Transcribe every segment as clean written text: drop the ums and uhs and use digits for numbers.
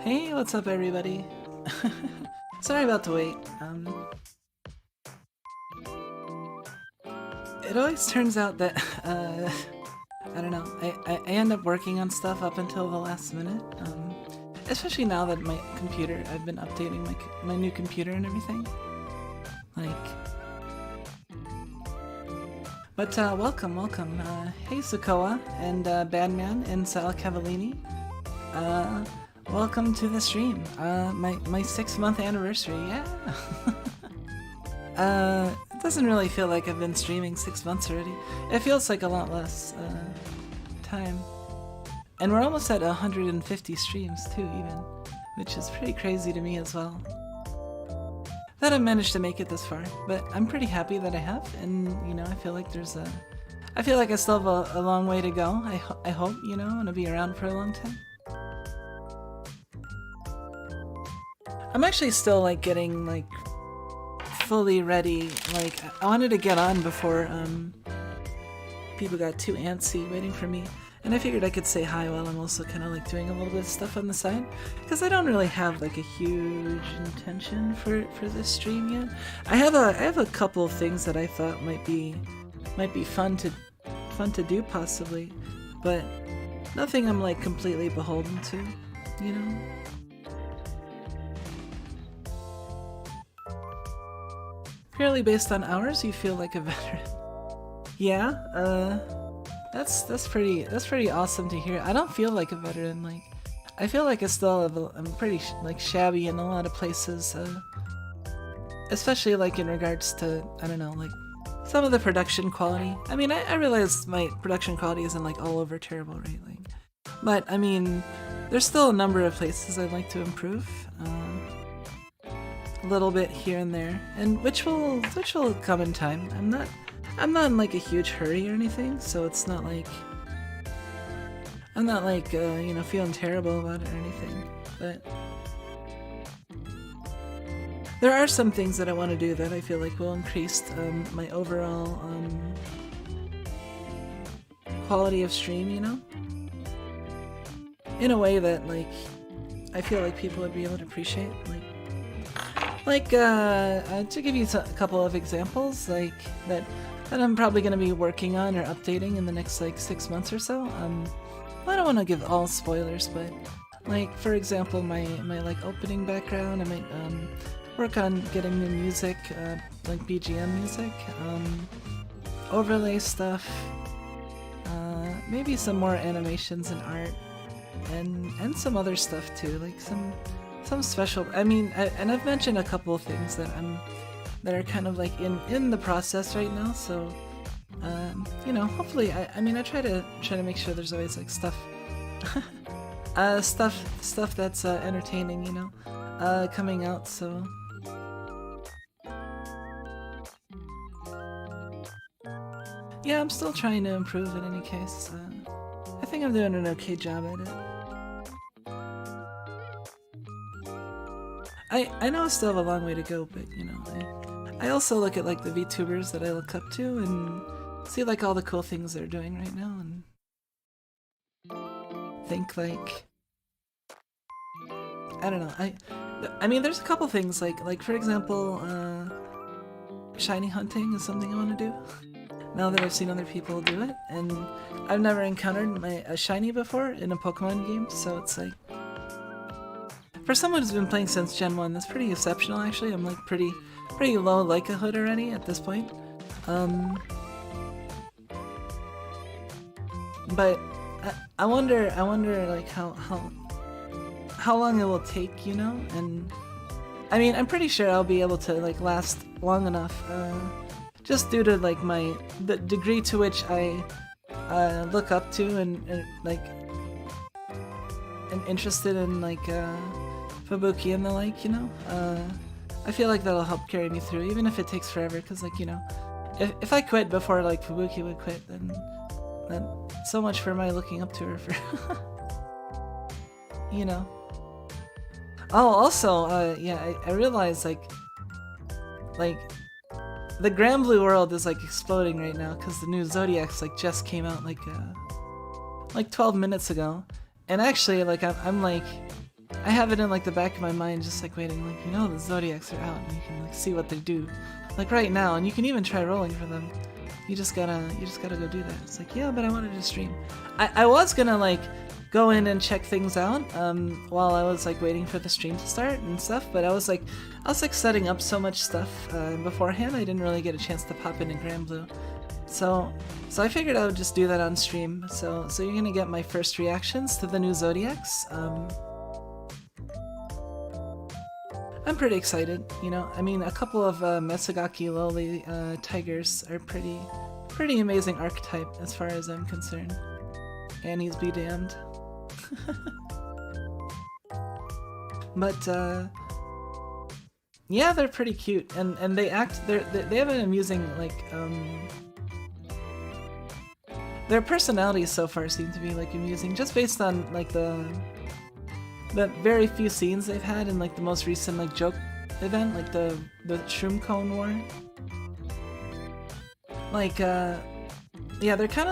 Hey, what's up everybody? Sorry about the wait. It always turns out that, I don't know, I end up working on stuff up until the last minute. Especially now that my computer, I've been updating my new computer and everything. But welcome. Hey Sukoa and Badman and Sal Cavallini. Welcome to the stream. My 6-month anniversary, yeah. It doesn't really feel like I've been streaming 6 months already. It feels like a lot less time. And we're almost at 150 streams too, even, which is pretty crazy to me as well. That I've managed to make it this far, but I'm pretty happy that I have, and you know, I feel like I feel like I still have a long way to go. I hope, you know, I'm gonna be around for a long time. I'm actually still like getting like fully ready. Like I wanted to get on before people got too antsy waiting for me, and I figured I could say hi while I'm also kind of like doing a little bit of stuff on the side, because I don't really have like a huge intention for this stream yet. I have a couple of things that I thought might be fun to do possibly, but nothing I'm like completely beholden to, you know. Purely based on hours, you feel like a veteran. Yeah, that's pretty awesome to hear. I don't feel like a veteran. Like, I feel like I'm pretty like shabby in a lot of places, especially like in regards to, I don't know, like some of the production quality. I mean, I realize my production quality isn't like all over terrible, right? Like, but I mean, there's still a number of places I'd like to improve. A little bit here and there, and which will come in time. I'm not in like a huge hurry or anything, so it's not like I'm not like you know, feeling terrible about it or anything. But there are some things that I want to do that I feel like will increase my overall quality of stream, you know, in a way that like I feel like people would be able to appreciate. To give you a couple of examples, like that I'm probably going to be working on or updating in the next like 6 months or so. I don't want to give all spoilers, but like for example, my like opening background, I might work on getting new music, like BGM music, overlay stuff, maybe some more animations and art, and some other stuff too, like some special. I mean, and I've mentioned a couple of things that are kind of like in the process right now. So, you know, hopefully, I mean, I try to make sure there's always like stuff, stuff that's entertaining, you know, coming out. So, yeah, I'm still trying to improve in any case. I think I'm doing an okay job at it. I know I still have a long way to go, but you know, I also look at like the VTubers that I look up to and see like all the cool things they're doing right now, and think like, I don't know, I mean there's a couple things like for example, shiny hunting is something I want to do. Now that I've seen other people do it, and I've never encountered a shiny before in a Pokemon game, so it's like, for someone who's been playing since Gen 1, that's pretty exceptional actually. I'm like pretty low likelihood already at this point. But I wonder like how long it will take, you know? And I mean, I'm pretty sure I'll be able to like last long enough, just due to like the degree to which I look up to and like am interested in like Fubuki and the like, you know. I feel like that'll help carry me through, even if it takes forever, because like, you know, if I quit before like Fubuki would quit, then so much for my looking up to her for you know. Oh, also, yeah, I realized like the Granblue world is like exploding right now because the new Zodiacs like just came out like 12 minutes ago, and actually like I'm like I have it in like the back of my mind, just like waiting, like, you know, the Zodiacs are out and you can like see what they do, like right now, and you can even try rolling for them. You just gotta go do that. It's like, yeah, but I wanted to stream. I was gonna like go in and check things out while I was like waiting for the stream to start and stuff, but I was like setting up so much stuff beforehand, I didn't really get a chance to pop into Granblue. So I figured I would just do that on stream. So you're gonna get my first reactions to the new Zodiacs. I'm pretty excited, you know. I mean, a couple of Mesogaki lowly tigers are pretty amazing archetype as far as I'm concerned. Annie's be damned. But yeah, they're pretty cute, and they have an amusing like their personalities so far seem to be like amusing, just based on like the very few scenes they've had in like the most recent like joke event, like the Shroom Cone War. Like yeah, they're kind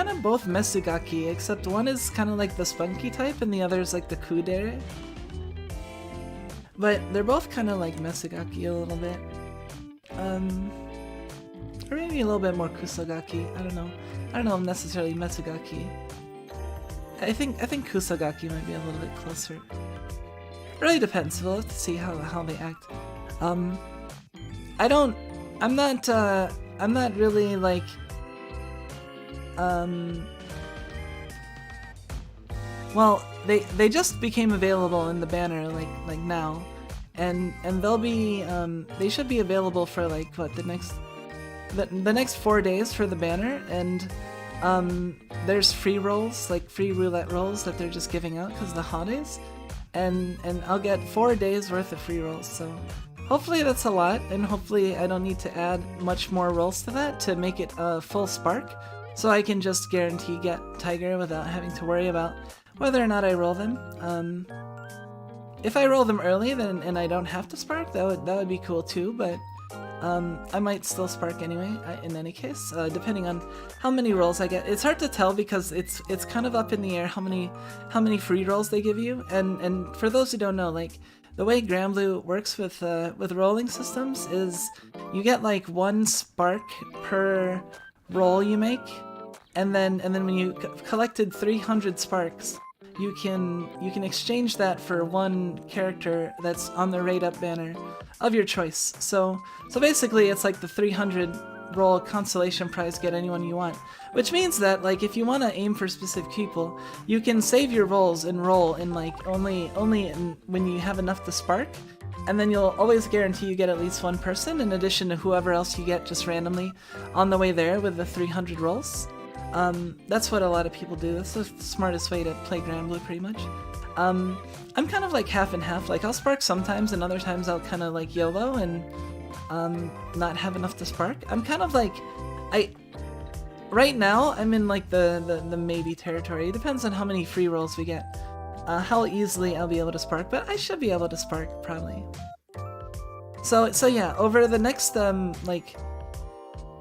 of both Mesugaki, except one is kind of like the spunky type and the other is like the kudere. But they're both kind of like Mesugaki a little bit. Or maybe a little bit more Kusogaki. I don't know if necessarily Mesugaki. I think Kusogaki might be a little bit closer. It really depends. We'll have to see how they act. I'm not really like well, they just became available in the banner like now, and they'll be they should be available for like what the next 4 days for the banner, and there's free rolls, like free roulette rolls that they're just giving out because of the holidays, and I'll get 4 days worth of free rolls. So hopefully that's a lot, and hopefully I don't need to add much more rolls to that to make it a full spark, so I can just guarantee get Tiger without having to worry about whether or not I roll them. If I roll them early, then and I don't have to spark, that would be cool too. But I might still spark anyway. In any case, depending on how many rolls I get. It's hard to tell because it's kind of up in the air how many free rolls they give you. And for those who don't know, like the way Granblue works with rolling systems is you get like 1 spark per roll you make, and then when you collected 300 sparks, you can exchange that for 1 character that's on the rate up banner of your choice. So basically it's like the 300 roll consolation prize, get anyone you want, which means that like if you want to aim for specific people, you can save your rolls and roll in like only when you have enough to spark, and then you'll always guarantee you get at least 1 person in addition to whoever else you get just randomly on the way there with the 300 rolls. That's what a lot of people do. That's the smartest way to play Granblue, pretty much. I'm kind of like half and half. Like I'll spark sometimes, and other times I'll kind of like YOLO and not have enough to spark. I'm kind of like right now I'm in like the maybe territory. It depends on how many free rolls we get, how easily I'll be able to spark, but I should be able to spark probably. So yeah, over the next like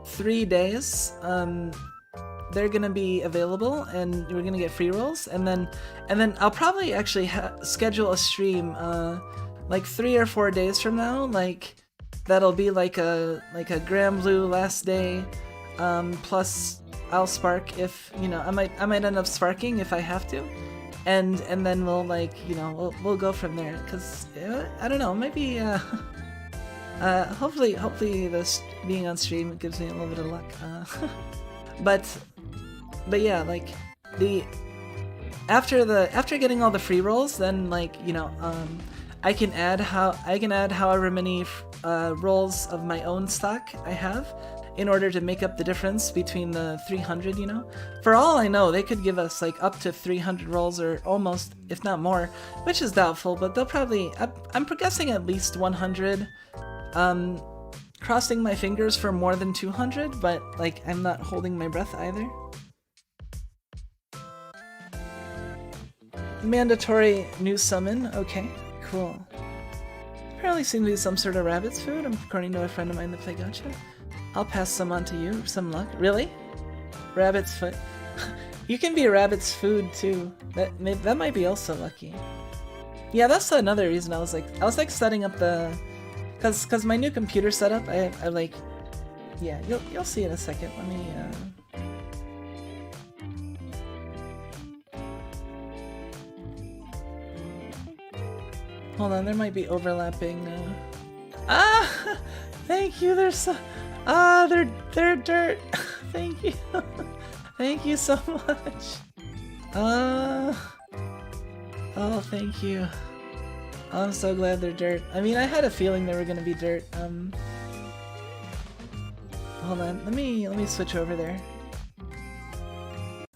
3 days, they're gonna be available, and we're gonna get free rolls, and then I'll probably actually schedule a stream like 3 or 4 days from now, like that'll be like a Granblue last day, plus I'll spark if, you know, I might end up sparking if I have to, and then we'll like, you know, we'll go from there, because I don't know, maybe hopefully this being on stream gives me a little bit of luck, but yeah, like after getting all the free rolls, then like, you know, I can add however many rolls of my own stock I have in order to make up the difference between the 300, you know. For all I know, they could give us like up to 300 rolls, or almost, if not more, which is doubtful, but they'll probably, I'm guessing at least 100. Crossing my fingers for more than 200, but like I'm not holding my breath either. Mandatory new summon. Okay, cool. Apparently seems to be some sort of rabbit's food, according to a friend of mine that played gacha. I'll pass some on to you. Some luck. Really? Rabbit's foot. You can be a rabbit's food too. That might be also lucky. Yeah, that's another reason I was like setting up the, cause my new computer setup, I like, yeah, you'll see in a second. Let me hold on, there might be overlapping. Ah, thank you. They're so, they're dirt. Thank you, thank you so much. Oh, thank you. I'm so glad they're dirt. I mean, I had a feeling they were gonna be dirt. Hold on. Let me switch over there.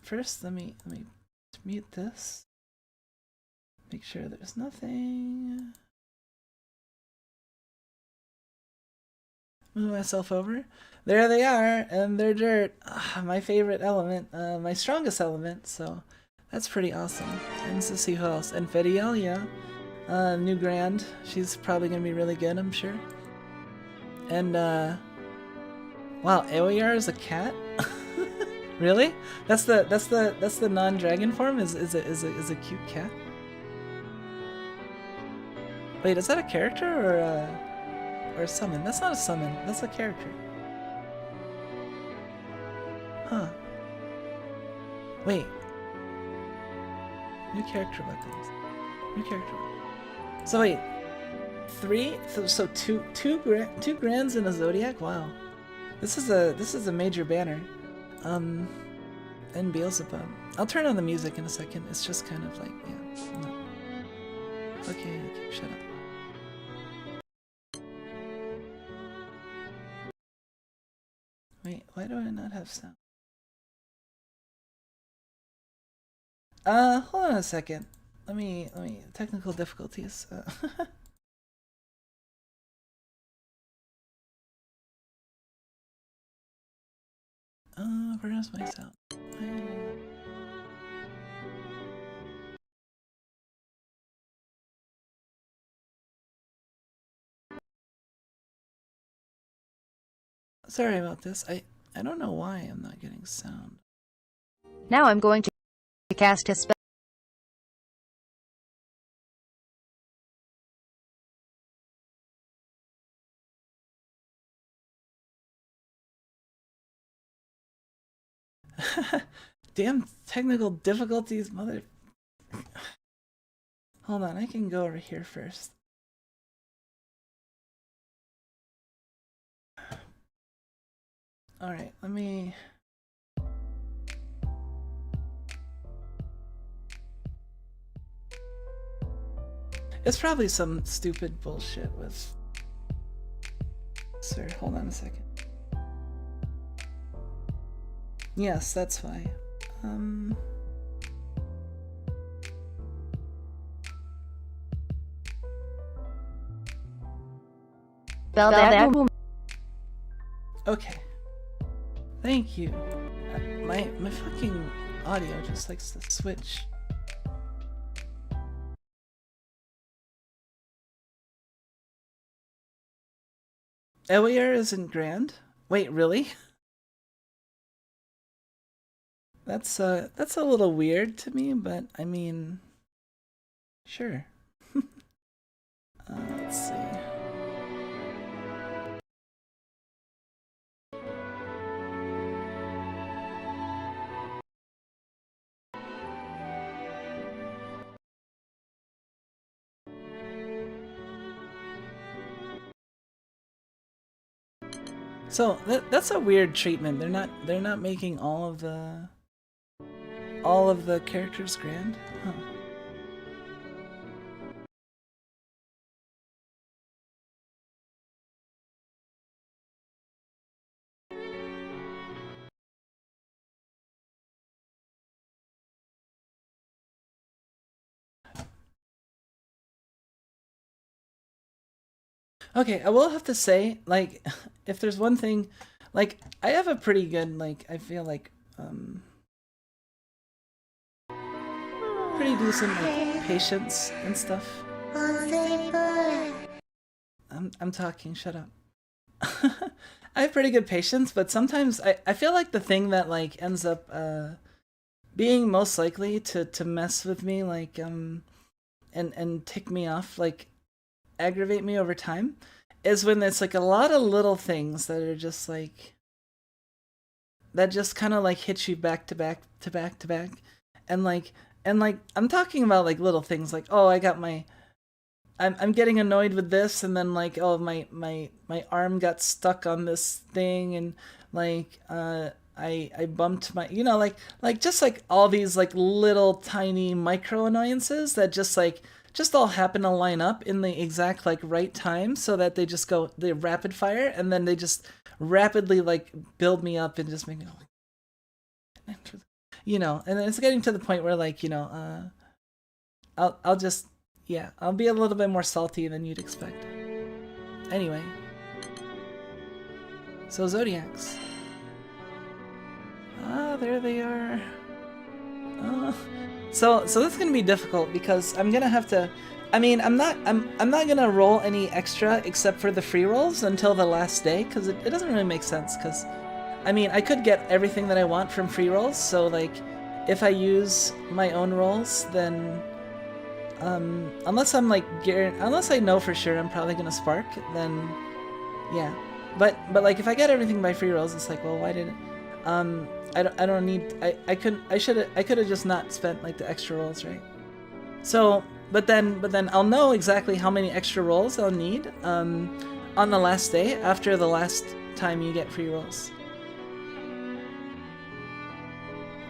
First, let me mute this. Make sure there's nothing. Move myself over. There they are, and they're dirt. My favorite element, my strongest element. So that's pretty awesome. And let's see who else. And Fediel, new Grand. She's probably gonna be really good, I'm sure. And wow, Aoyar is a cat. Really? That's the non-dragon form. Is a cute cat. Wait, is that a character or a summon? That's not a summon. That's a character. Huh. Wait. New character weapons. New character weapons. So wait, three. So two grands in a zodiac. Wow. This is a major banner. And Beelzebub. I'll turn on the music in a second. It's just kind of like, yeah. No. Okay, shut up. Wait, why do I not have sound? Hold on a second. Let me technical difficulties. Where's my sound? Sorry about this. I don't know why I'm not getting sound. Now I'm going to cast a spell. Damn technical difficulties, mother. Hold on, I can go over here first. Alright, let me... It's probably some stupid bullshit with... Sir, hold on a second. Yes, that's why. Okay. Thank you. My fucking audio just likes to switch. Aoyar isn't grand? Wait, really? That's a little weird to me, but I mean, sure. Let's see. So that's a weird treatment. They're not making all of the characters grand? Huh. Okay, I will have to say, like, if there's one thing, like, I have a pretty good, like, I feel like, pretty decent, like, patience and stuff. I'm talking, shut up. I have pretty good patience, but sometimes I feel like the thing that, like, ends up, being most likely to mess with me, like, and tick me off, like aggravate me over time, is when it's like a lot of little things that are just like that just kind of like hit you back to back to back to back, and like I'm talking about like little things like, oh, I got my I'm getting annoyed with this, and then like, oh, my arm got stuck on this thing, and like I bumped my, you know, like just like all these like little tiny micro annoyances that just all happen to line up in the exact like right time, so that they rapid fire, and then they just rapidly like build me up and just make me go, you know, and then it's getting to the point where like, you know, I'll just, yeah, I'll be a little bit more salty than you'd expect. Anyway, so Zodiacs. Ah, there they are. So this is gonna be difficult because I'm gonna have to. I mean, I'm not gonna roll any extra except for the free rolls until the last day, because it doesn't really make sense. Because, I mean, I could get everything that I want from free rolls. So like, if I use my own rolls, then unless I'm like unless I know for sure I'm probably gonna spark, then yeah. But like, if I get everything by free rolls, it's like, well, why didn't I don't need, I could have just not spent like the extra rolls, right? So but then I'll know exactly how many extra rolls I'll need on the last day, after the last time you get free rolls.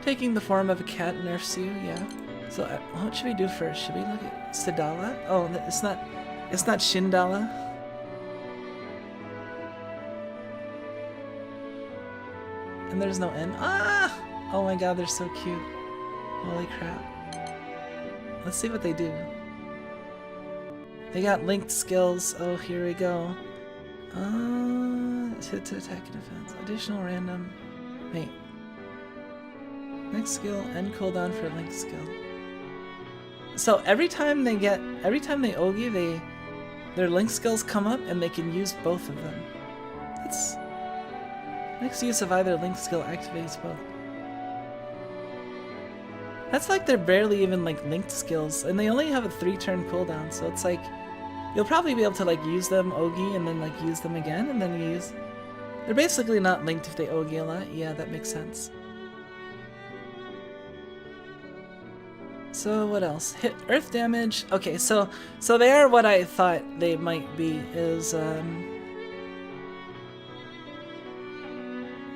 Taking the form of a cat nerfs you, yeah. So what should we do first? Should we look at Sidala? Oh, it's not Shindala. And there's no N. Ah! Oh my god, they're so cute. Holy crap. Let's see what they do. They got linked skills. Oh, here we go. Hit to attack and defense. Additional random. Wait. Next skill, end cooldown for linked skill. So every time they Ogi, their link skills come up and they can use both of them. That's... Next use of either link skill activates both. That's like they're barely even like linked skills, and they only have a 3-turn cooldown, so it's like you'll probably be able to like use them Ogi and then like use them again, and then you use... They're basically not linked if they Ogi a lot. Yeah, that makes sense. So what else? Hit earth damage. Okay, so they are what I thought they might be. Is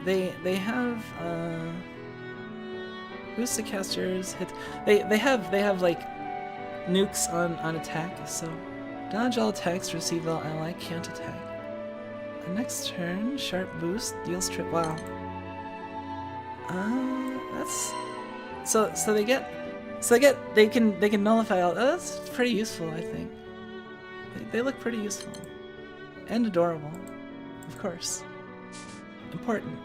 they have boost the casters hit. They have like nukes on attack. So dodge all attacks, receive all ally, can't attack. The next turn, sharp boost deals trip. Wow. That's so they can nullify all. That's pretty useful, I think. They look pretty useful and adorable, of course. Important.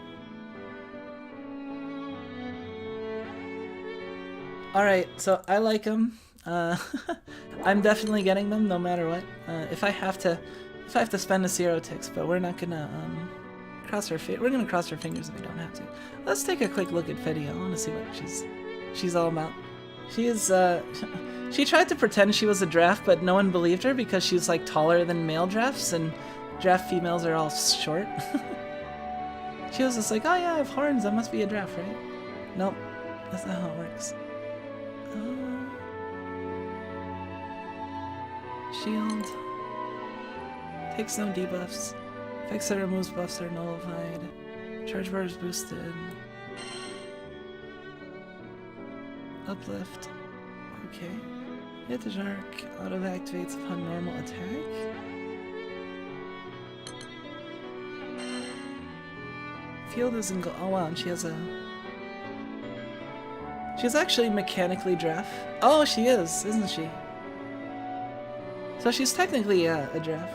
Alright, so I like them. I'm definitely getting them no matter what. If I have to spend a 0 ticks, but we're not gonna we're gonna cross our fingers if we don't have to. Let's take a quick look at Fetty. I want to see what she's all about. She is she tried to pretend she was a draft, but no one believed her because she's like taller than male drafts, and draft females are all short. She was just like, oh yeah, I have horns, that must be a draft, right? Nope, that's not how it works. Shield. Takes no debuffs. Effects that removes buffs are nullified. Charge bar is boosted. Uplift. Okay. Hit the shark. Auto activates upon normal attack. Field isn't go. Oh wow, and she has a. She's actually mechanically draft. Oh, she is, isn't she? So she's technically a draft.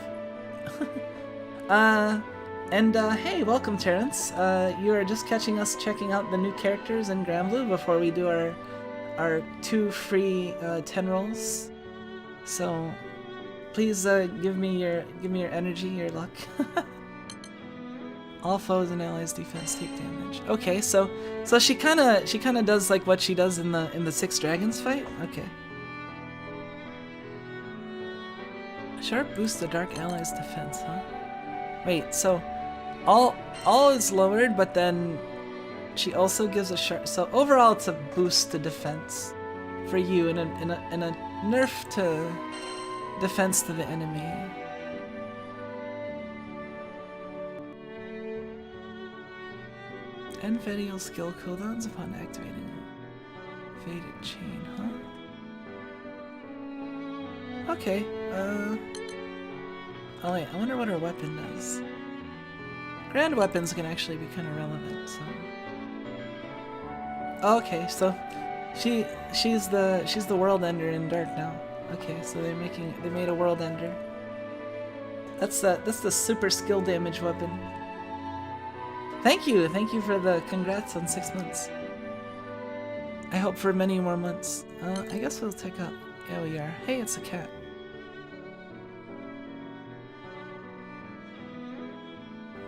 Hey, welcome, Terrence. You are just catching us checking out the new characters in Granblue before we do our 2 free 10 rolls. So please give me your energy, your luck. All foes and allies' defense take damage. Okay, so she kind of does like what she does in the 6 dragons fight. Okay. Sharp boosts the dark ally's defense, huh? Wait, so all is lowered, but then she also gives a sharp. So overall, it's a boost to defense for you, and a nerf to defense to the enemy. End Fedial skill cooldowns upon activating a faded chain, huh? Okay, oh wait, I wonder what her weapon does. Grand weapons can actually be kind of relevant, so... Okay, so she's the world ender in Dark now. Okay, so they made a world ender. That's the super skill damage weapon. Thank you for the congrats on 6 months. I hope for many more months. I guess we'll take up. Yeah, we are. Hey, it's a cat.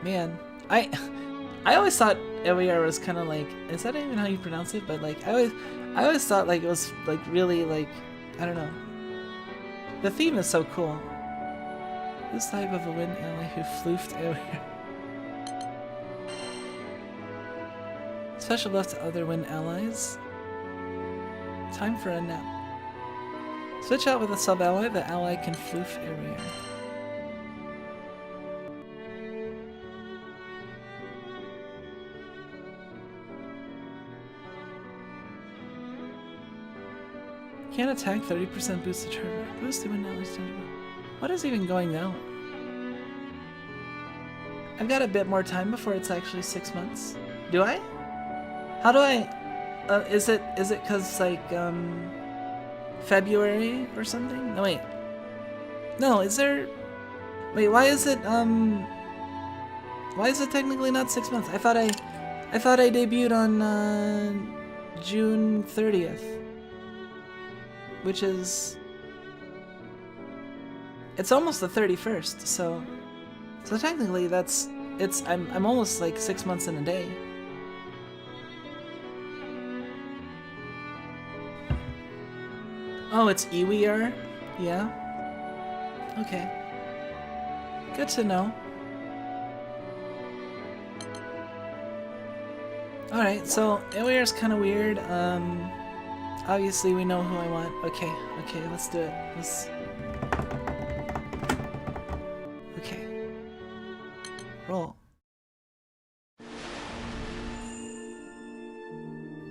Man, I always thought LER was kind of like, is that even how you pronounce it? But like, I always thought like it was like really like, I don't know. The theme is so cool. This type of a wind ally who floofed LER. Special buff to other wind allies. Time for a nap. Switch out with a sub-ally, the ally can floof area. Can't attack, 30% boost the turbo. Boost the wind ally's turbo. What is even going now? I've got a bit more time before it's actually 6 months. Do I? How do I... is it cause like, February or something? No, wait. No, is there... Wait, why is it technically not 6 months? I thought I debuted on, June 30th. Which is... It's almost the 31st, so technically that's... I'm almost like 6 months in a day. Oh, it's EWR? Yeah? Okay. Good to know. Alright, so EWR is kind of weird. Obviously we know who I want. Okay, let's do it. Okay. Roll.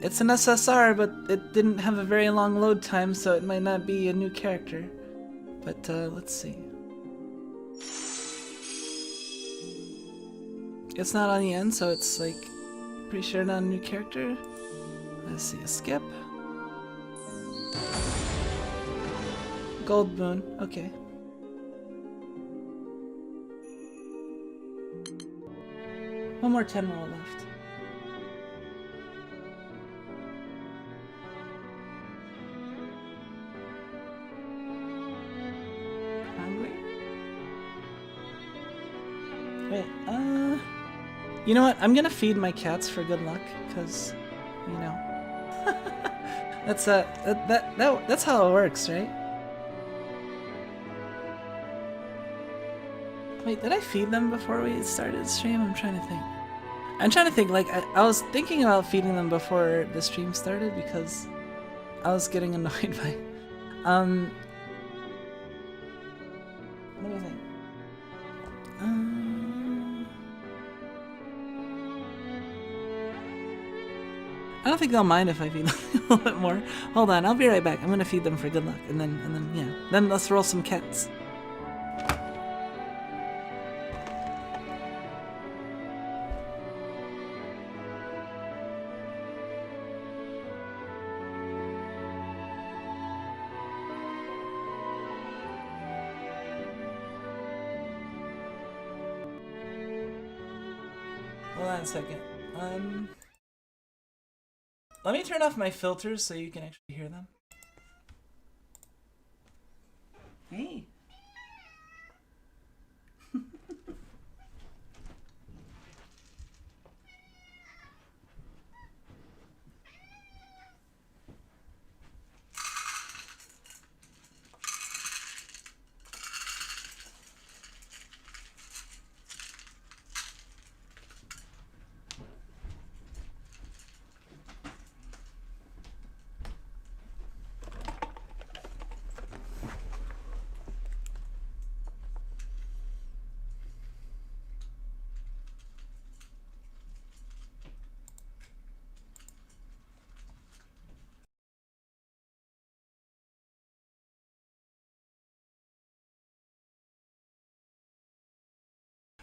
It's an SSR, but it didn't have a very long load time, so it might not be a new character. But, let's see. It's not on the end, so it's, like, pretty sure not a new character. Let's see, a skip. Gold Moon, okay. One more 10 roll left. Hungry? Wait, you know what? I'm gonna feed my cats for good luck, cause, you know. That's that's how it works, right? Wait, did I feed them before we started the stream? I'm trying to think, like, I was thinking about feeding them before the stream started because I was getting annoyed by... Let me think. I don't think they'll mind if I feed them a little bit more. Hold on, I'll be right back. I'm gonna feed them for good luck, and then, yeah. Then let's roll some cats. Hold on a second. Let me turn off my filters so you can actually hear them. Hey.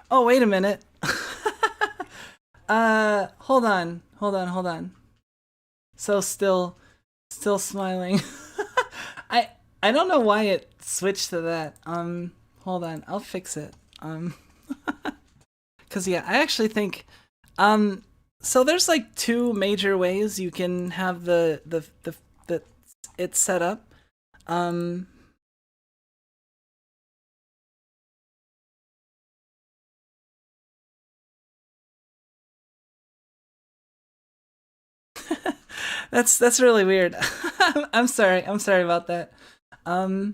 Oh, wait a minute. Hold on. So still smiling. I don't know why it switched to that. Hold on, I'll fix it. Cause yeah, I actually think, so there's like two major ways you can have the it set up. That's really weird. I'm sorry about that. All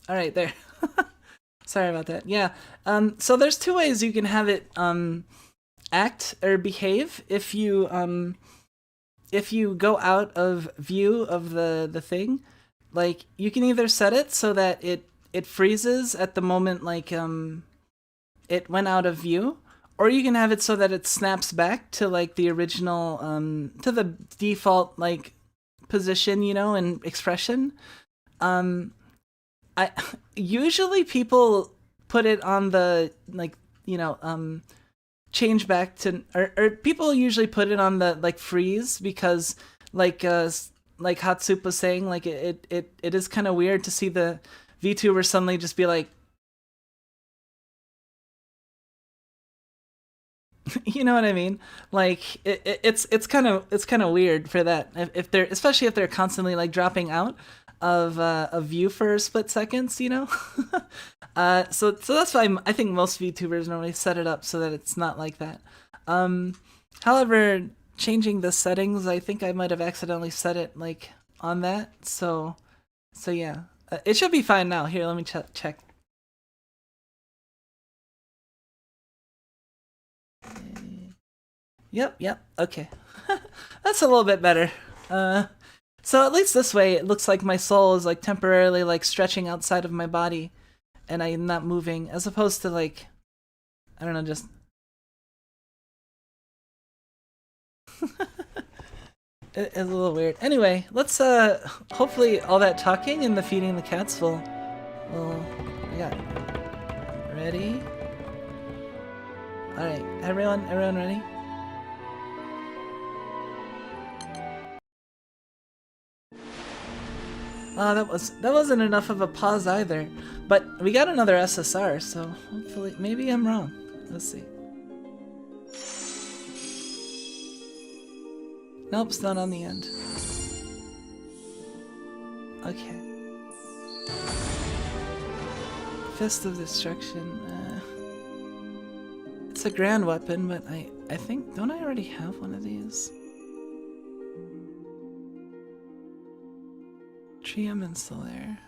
right, there. Sorry about that. Yeah. So there's two ways you can have it act or behave if you go out of view of the thing. Like you can either set it so that it freezes at the moment like it went out of view, or you can have it so that it snaps back to like the original to the default like position, you know, and expression. I usually people put it on the like, you know, change back to, or people usually put it on the like freeze because like Hatsup was saying, like it is kind of weird to see the VTuber suddenly just be like, you know what I mean? Like it's kind of weird for that if they're, especially if they're constantly like dropping out of a view for split seconds, you know. So that's why I think most VTubers normally set it up so that it's not like that. However, changing the settings, I think I might have accidentally set it like on that. So yeah, it should be fine now. Here, let me check. Yep, okay. That's a little bit better. So at least this way, it looks like my soul is like temporarily like stretching outside of my body, and I'm not moving, as opposed to like, I don't know, just. It's a little weird. Anyway, let's hopefully all that talking and the feeding the cats will I got it. Ready? All right, everyone ready? That wasn't enough of a pause either, but we got another SSR, so hopefully, maybe I'm wrong. Let's see. Nope, it's not on the end. Okay. Fist of Destruction. It's a grand weapon, but I think, don't I already have one of these? Trium and Solaire.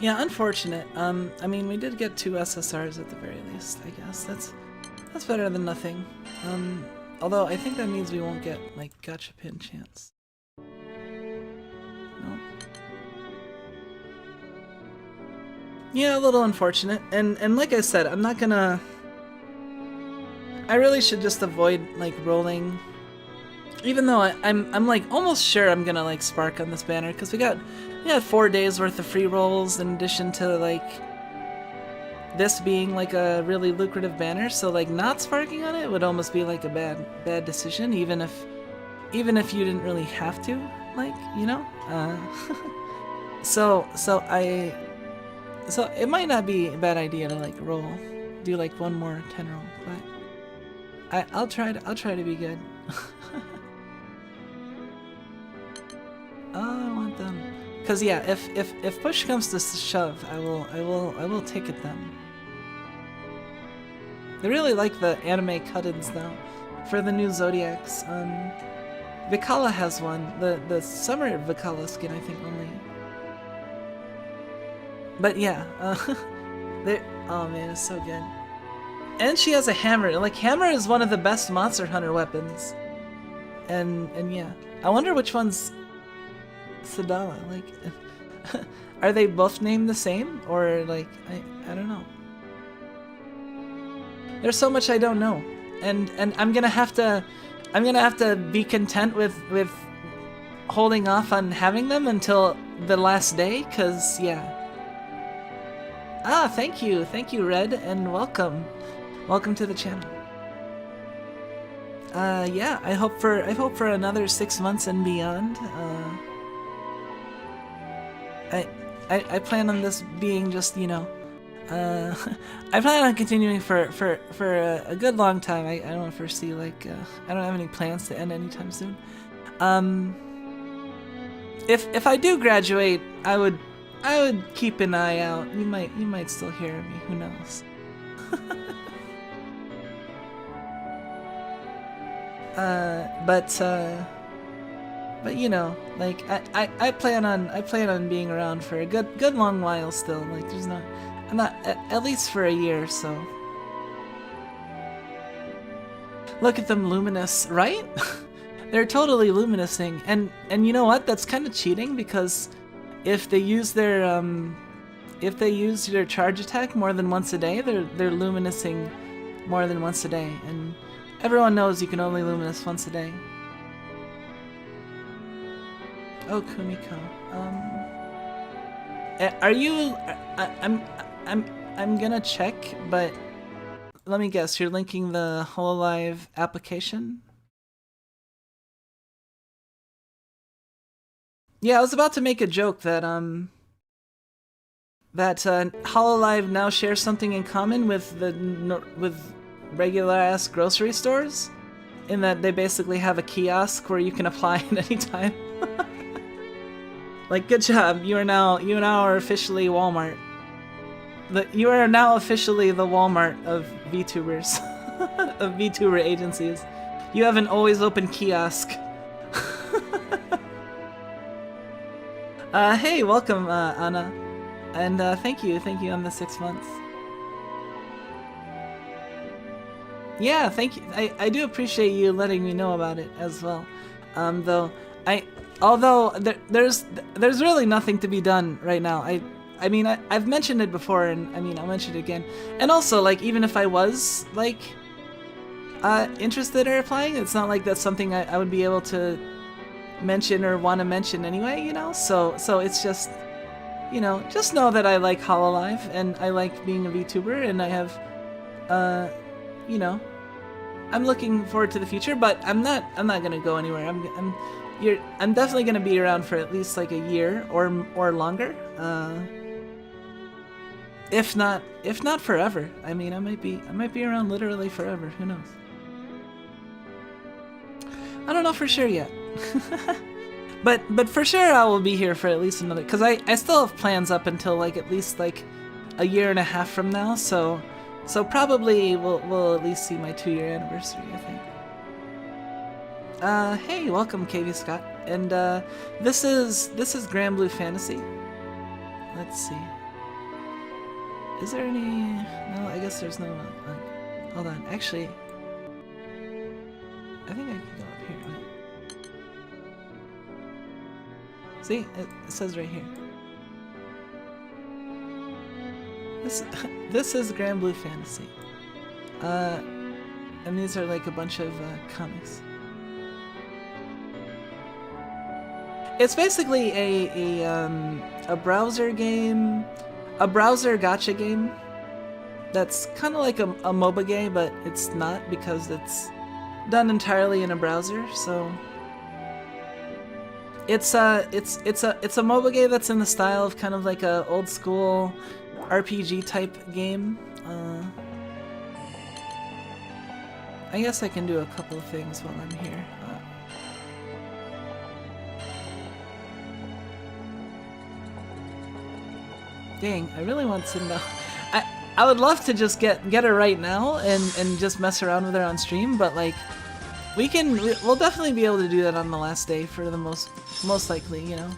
Yeah, unfortunate. I mean, we did get 2 SSRs at the very least, I guess. That's better than nothing. Although I think that means we won't get, like, Gacha Pin chance. Nope. Yeah, a little unfortunate. And like I said, I'm not gonna... I really should just avoid like rolling, even though I'm like almost sure I'm gonna like spark on this banner, because we got 4 days worth of free rolls in addition to like this being like a really lucrative banner. So like not sparking on it would almost be like a bad decision, even if you didn't really have to, like, you know. So it might not be a bad idea to like do like one more 10 roll, but. I'll try to be good. Oh, I want them. Cause yeah, if push comes to shove, I will ticket them. I really like the anime cut-ins though, for the new Zodiacs. Vikala has one, the summer Vikala skin, I think only. But yeah, oh man, it's so good. And she has a hammer. Like, hammer is one of the best Monster Hunter weapons. And yeah. I wonder which one's Sadala. Like, are they both named the same? Or, like, I don't know. There's so much I don't know. And I'm gonna have to be content with holding off on having them until the last day, cause yeah. Ah, thank you, Red, and welcome to the channel. Yeah, I hope for another 6 months and beyond. I plan on this being just, you know, I plan on continuing for a good long time. I don't foresee like I don't have any plans to end anytime soon. If I do graduate, I would keep an eye out. You might still hear me. Who knows? But you know, like I plan on being around for a good long while still. Like I'm not at least for a year. So look at them luminous, right? They're totally luminous-ing, and you know what? That's kind of cheating because if they use their charge attack more than once a day, they're luminous-ing more than once a day, and everyone knows you can only luminous once a day. Oh, Kumiko. Are you? I'm gonna check, but let me guess. You're linking the Hololive application? Yeah, I was about to make a joke that Hololive now shares something in common with regular ass grocery stores, in that they basically have a kiosk where you can apply at any time. Like, good job, you now are officially Walmart. You are now officially the Walmart of VTubers, of VTuber agencies. You have an always open kiosk. Hey, welcome, Anna, and thank you on the 6 months. Yeah, thank you. I do appreciate you letting me know about it as well. Although there's really nothing to be done right now. I mean I've mentioned it before, and I mean I'll mention it again. And also, like, even if I was like interested in applying, it's not like that's something I would be able to mention or want to mention anyway, you know? So it's just, you know, just know that I like Hololive and I like being a VTuber, and I have you know, I'm looking forward to the future, but I'm not gonna go anywhere. I'm definitely gonna be around for at least like a year or longer. If not forever. I mean, I might be around literally forever. Who knows? I don't know for sure yet. but for sure I will be here for at least another, because I still have plans up until like at least like a year and a half from now, so probably we'll at least see my 2-year anniversary, I think. Hey, welcome KV Scott, and this is Granblue Fantasy. Let's see. Is there any? No, I guess there's no. Hold on, actually, I think I can go up here. Wait. See, it says right here. This is Granblue Fantasy. And these are like a bunch of comics. It's basically a browser game, a browser gacha game. That's kind of like a MOBA game, but it's not, because it's done entirely in a browser. So it's a MOBA game that's in the style of kind of like a old school RPG type game. I guess I can do a couple of things while I'm here. Dang, I really want to know. I would love to just get her right now and just mess around with her on stream, but like we'll definitely be able to do that on the last day for the most likely, you know.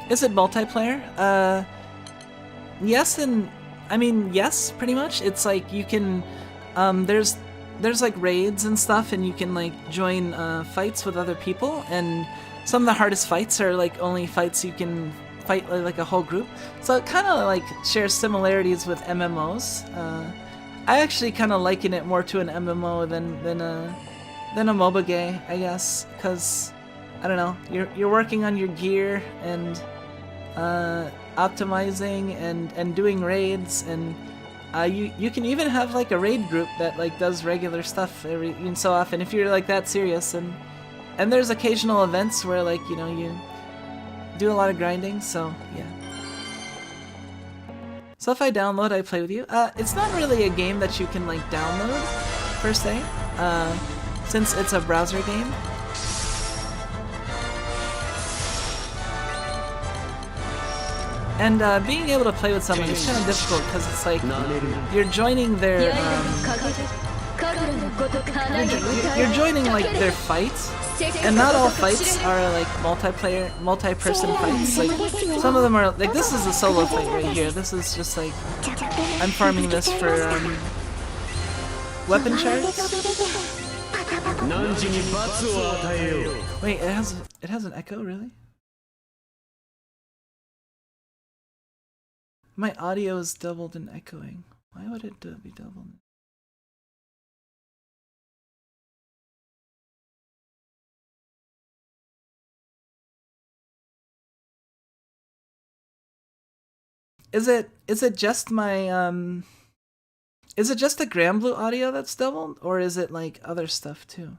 Is it multiplayer? Yes, and I mean yes, pretty much. It's like you can there's like raids and stuff, and you can like join fights with other people, and some of the hardest fights are like only fights you can fight like a whole group. So it kind of like shares similarities with MMOs. I actually kind of liken it more to an MMO than a MOBA gay, I guess, because I don't know, you're working on your gear and optimizing and doing raids, and you can even have like a raid group that like does regular stuff every so often if you're like that serious, and there's occasional events where like, you know, you do a lot of grinding, so yeah. So if I download, I play with you. It's not really a game that you can like download per se, since it's a browser game. And being able to play with someone is kind of difficult because it's like you're joining their you're joining like their fights, and not all fights are like multi-person fights. Like some of them are like, this is a solo fight right here. This is just like I'm farming this for weapon shards. Wait, it has an echo, really? My audio is doubled and echoing. Why would it be doubled? Is it just my is it just the Granblue audio that's doubled, or is it like other stuff too?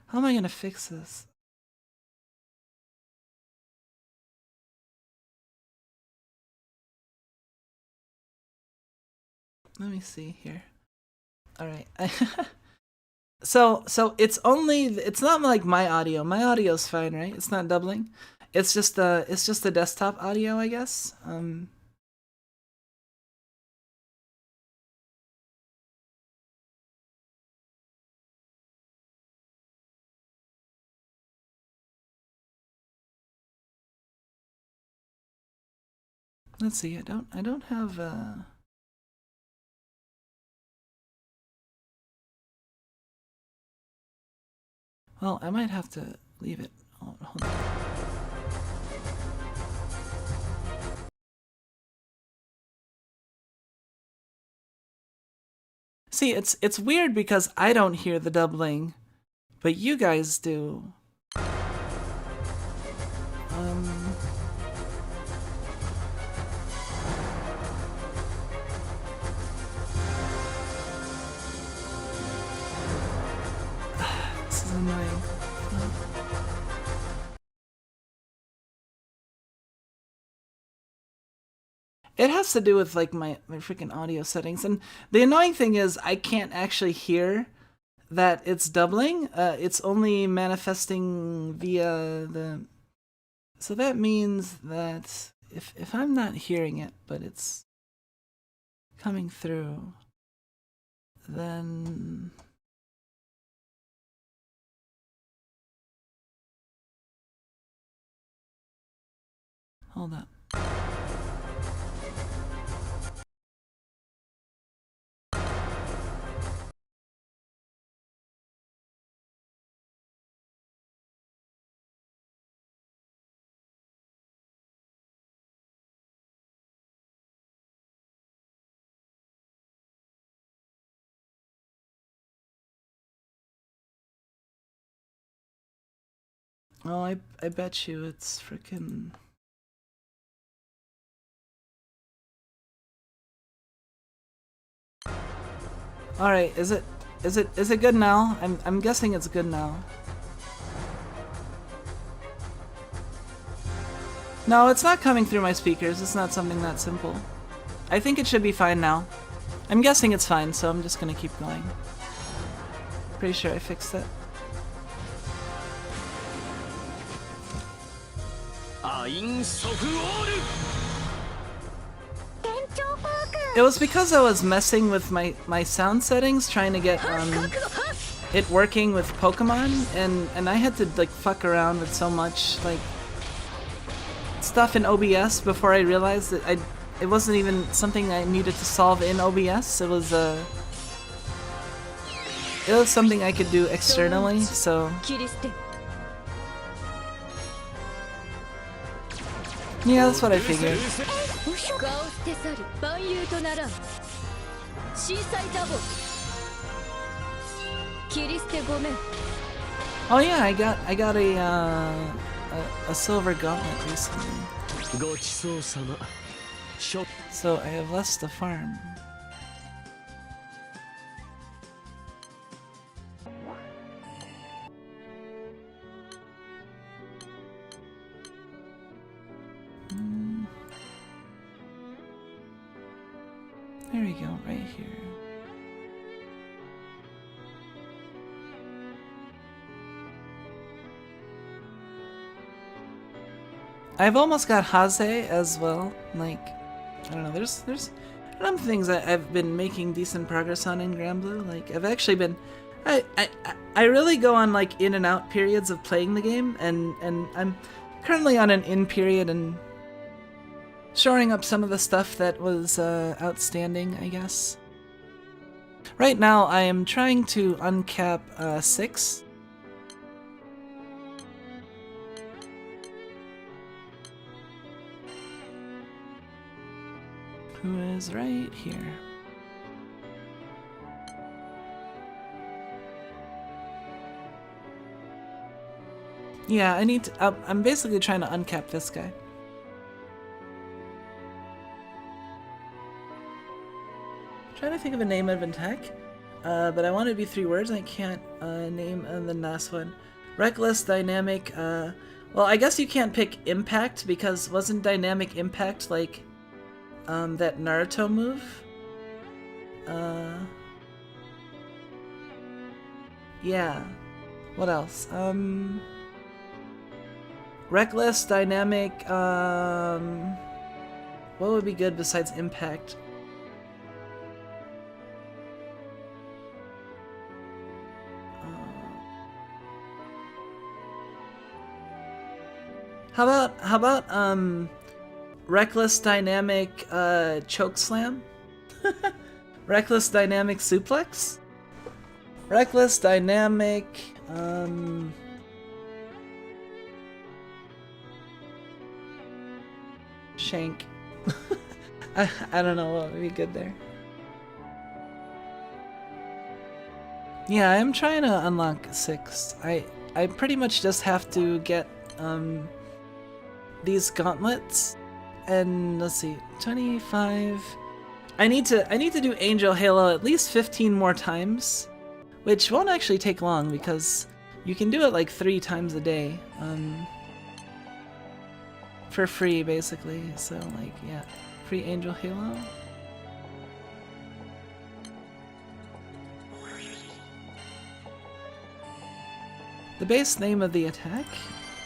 How am I gonna fix this? Let me see here. All right. So it's not like my audio. My audio's fine, right? It's not doubling. It's just the desktop audio, I guess. Let's see. I don't have well, I might have to leave it. Hold on. See, it's weird because I don't hear the doubling, but you guys do. This is annoying. It has to do with like my freaking audio settings, and the annoying thing is I can't actually hear that it's doubling. It's only manifesting via the. So that means that if I'm not hearing it, but it's coming through, then hold up. Oh, I bet you it's freaking. All right, is it good now? I'm guessing it's good now. No, it's not coming through my speakers. It's not something that simple. I think it should be fine now. I'm guessing it's fine, so I'm just gonna keep going. Pretty sure I fixed it. It was because I was messing with my sound settings, trying to get it working with Pokemon, and I had to like fuck around with so much like stuff in OBS before I realized that it wasn't even something I needed to solve in OBS. It was something I could do externally, so. Yeah, that's what I figured. Oh yeah, I got a silver gauntlet recently. So I have less to farm. There we go, right here. I've almost got Haze as well. Like, I don't know, there's some things that I've been making decent progress on in Granblue. Like, I've actually been, I really go on like in and out periods of playing the game, and I'm currently on an in period and shoring up some of the stuff that was outstanding, I guess. Right now, I am trying to uncap 6. Who is right here? Yeah, I need to, I'm basically trying to uncap this guy. Trying to think of a name of an attack, but I want it to be 3 words. I can't name the last one. Reckless, dynamic. Well, I guess you can't pick impact because wasn't dynamic impact like that Naruto move? Yeah. What else? Reckless, dynamic. What would be good besides impact? How about reckless dynamic choke slam? Reckless dynamic suplex? Reckless dynamic shank. I don't know what would be good there. Yeah, I'm trying to unlock 6. I pretty much just have to get these gauntlets, and let's see, 25. I need to do Angel Halo at least 15 more times, which won't actually take long because you can do it like 3 times a day, for free basically. So like, yeah, free Angel Halo. The base name of the attack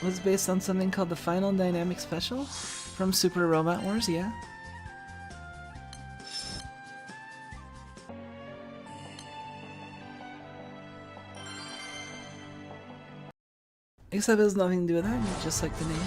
was based on something called the Final Dynamic Special from Super Robot Wars, yeah. Except it has nothing to do with that, just like the name.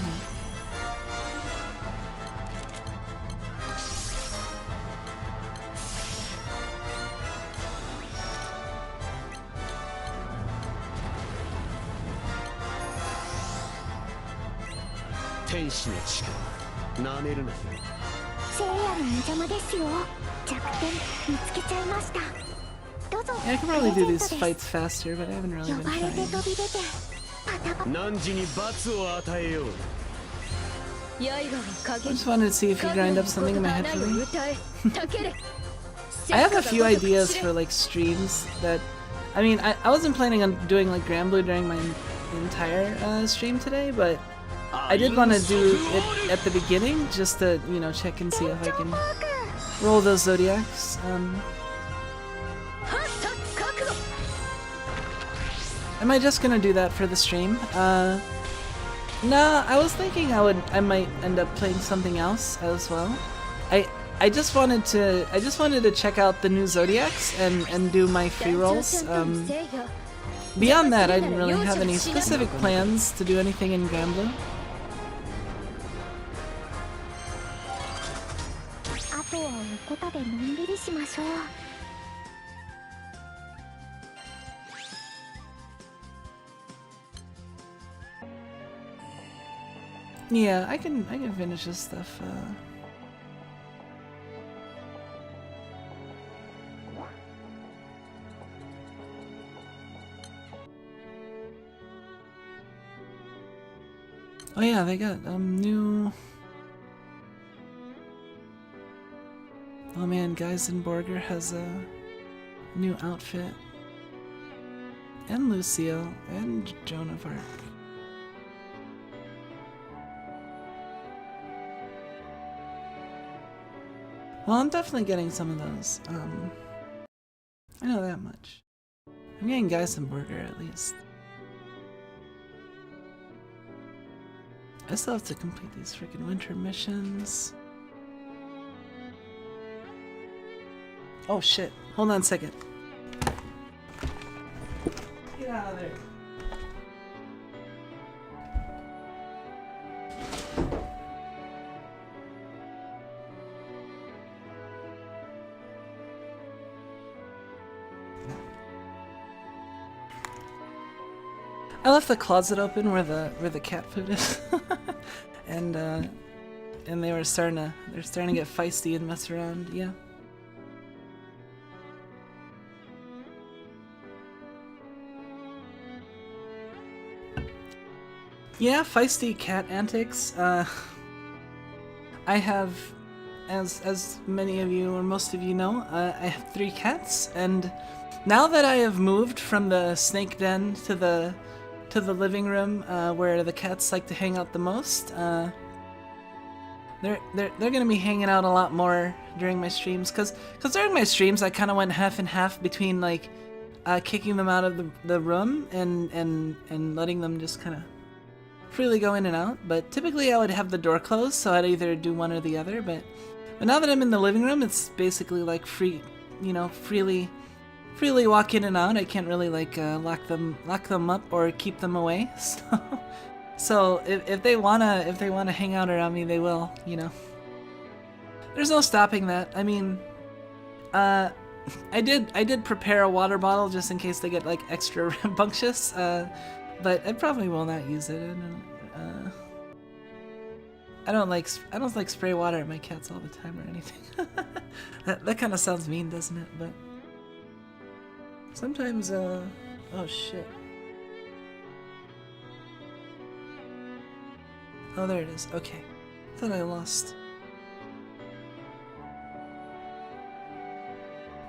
Yeah, I can probably do these fights faster, but I haven't really been trying. I just wanted to see if you grind up something in my head for me. I have a few ideas for like streams that, I mean, I wasn't planning on doing like Granblue during my entire stream today, but I did want to do it at the beginning just to, you know, check and see if I can roll those Zodiacs. Am I just gonna do that for the stream? Nah, I was thinking I might end up playing something else as well. I just wanted to check out the new Zodiacs and do my free rolls. Beyond that, I didn't really have any specific plans to do anything in Granblue. Yeah, I can finish this stuff. Oh yeah, they got new. Oh man, Geisenborger has a new outfit. And Lucio and Joan of Arc. Well, I'm definitely getting some of those. I know that much. I'm getting Geisenborger at least. I still have to complete these freaking winter missions. Oh shit, hold on a second. Get out of there. I left the closet open where the cat food is, and they're starting to get feisty and mess around. Yeah. Yeah, feisty cat antics. I have, as many of you or most of you know, I have 3 cats, and now that I have moved from the snake den to the living room where the cats like to hang out the most, they're gonna be hanging out a lot more during my streams, cause during my streams I kind of went half and half between like kicking them out of the room and letting them just kind of freely go in and out. But typically I would have the door closed, so I'd either do one or the other. But now that I'm in the living room, it's basically like free, you know, freely walk in and out. I can't really like lock them up or keep them away. So if they wanna hang out around me, they will. You know, there's no stopping that. I mean, I did prepare a water bottle just in case they get like extra rambunctious. But I probably will not use it. I don't like spray water at my cats all the time or anything. that kind of sounds mean, doesn't it? But sometimes, oh shit. Oh, there it is. Okay. Thought I lost.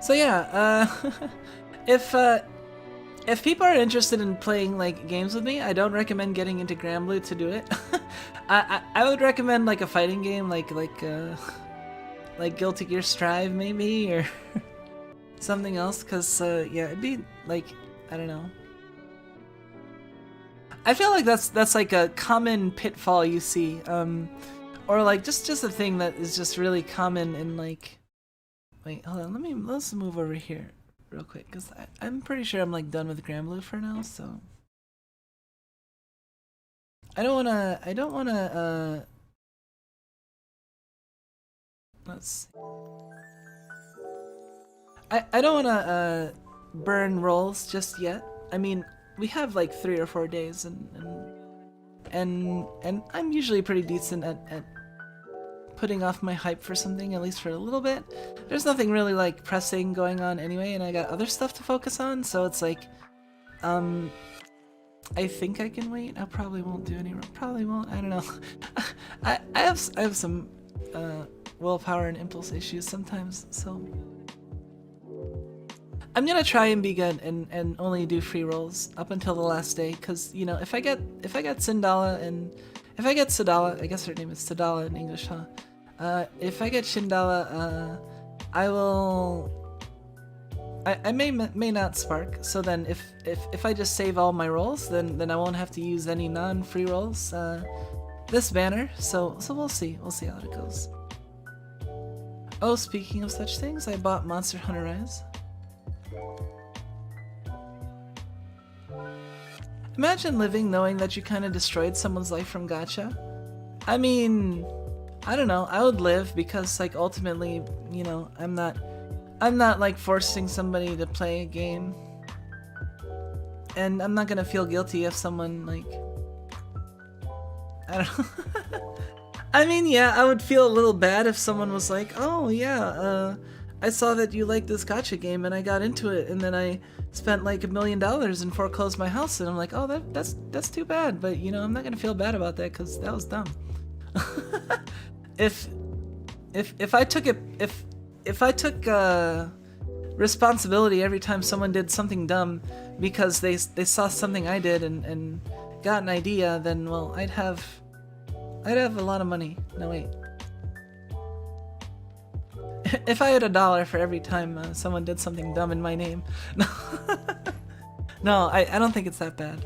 So yeah, if people are interested in playing like games with me, I don't recommend getting into Granblue to do it. I would recommend like a fighting game, like Guilty Gear Strive maybe, or something else, cause yeah, it'd be like, I don't know. I feel like that's like a common pitfall you see, or like just a thing that is just really common in like. Wait, hold on. Let's move over here real quick, because I'm pretty sure I'm like done with Granblue for now, so I don't wanna let's see. I don't wanna burn rolls just yet. I mean, we have like 3 or 4 days, and I'm usually pretty decent at putting off my hype for something, at least for a little bit. There's nothing really like pressing going on anyway, and I got other stuff to focus on, so it's like, I think I can wait. I probably won't do any. Probably won't. I don't know. I have some willpower and impulse issues sometimes, so I'm gonna try and be good and only do free rolls up until the last day, because you know, if I get Sindala and if I get Sadala, I guess her name is Sadala in English, huh? If I get Shindala, I may not spark. So then, if I just save all my rolls, then I won't have to use any non-free rolls this banner. So we'll see how it goes. Oh, speaking of such things, I bought Monster Hunter Rise. Imagine living knowing that you kind of destroyed someone's life from gacha. I mean, I don't know. I would live because, like, ultimately, you know, I'm not like forcing somebody to play a game, and I'm not gonna feel guilty if someone like, I don't know. I mean, yeah, I would feel a little bad if someone was like, oh yeah, I saw that you liked this gacha game and I got into it, and then I spent like $1 million and foreclosed my house, and I'm like, oh, that's too bad, but you know, I'm not gonna feel bad about that because that was dumb. if I took responsibility every time someone did something dumb because they saw something I did and got an idea, then well, I'd have a lot of money. No, wait. If I had $1 for every time someone did something dumb in my name. No, no, I don't think it's that bad.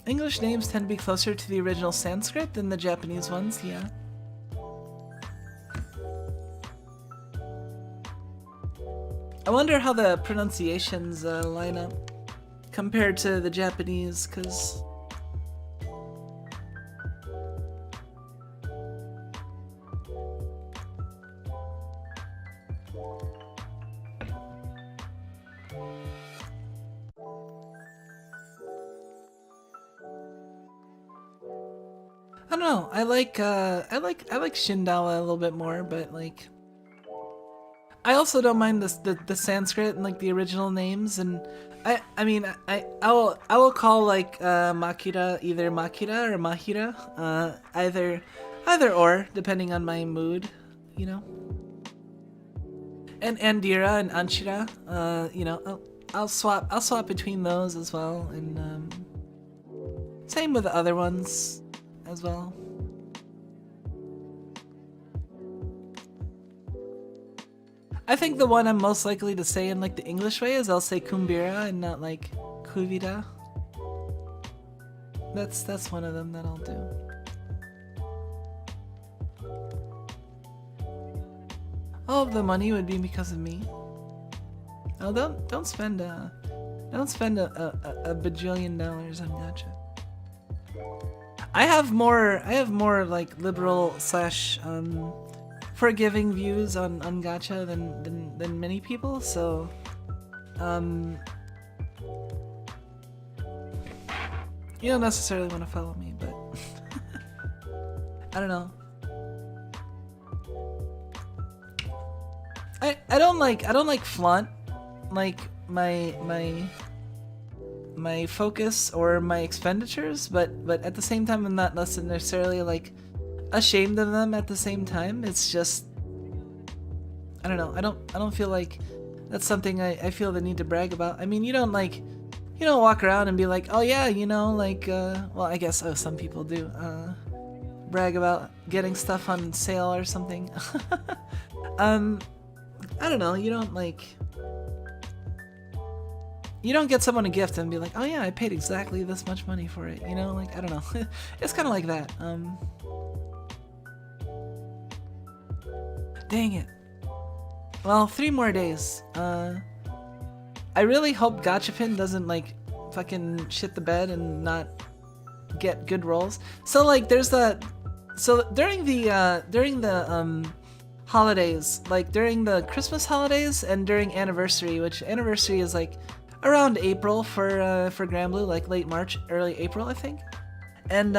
English names tend to be closer to the original Sanskrit than the Japanese ones, yeah. I wonder how the pronunciations line up compared to the Japanese, because I don't know. I like Shindawa a little bit more, but like I also don't mind the Sanskrit and like the original names, and I mean I will call like Makira either Makira or Mahira, either or depending on my mood, you know. And Andira and Anshira, you know, I'll swap between those as well, and same with the other ones as well. I think the one I'm most likely to say in like the English way is I'll say Kumbira and not like Kuvira. That's one of them that I'll do. All of the money would be because of me. Oh, don't spend a bajillion dollars on gacha. I have more like liberal slash forgiving views on gacha than many people, so you don't necessarily want to follow me, but I don't know. I don't like flaunt like my focus or my expenditures, but at the same time I'm not necessarily like ashamed of them at the same time. It's just I don't know. I don't feel like that's something I feel the need to brag about. I mean, you don't walk around and be like, oh yeah, you know, like well, I guess some people do brag about getting stuff on sale or something. I don't know, you don't get someone a gift and be like, oh yeah, I paid exactly this much money for it, you know, like, I don't know. It's kind of like that. Dang it. Well, 3 more days. I really hope Gachapin doesn't like fucking shit the bed and not get good rolls. So like there's during the holidays, like during the Christmas holidays and during anniversary, which anniversary is like around April for Granblue, like late March, early April, I think. And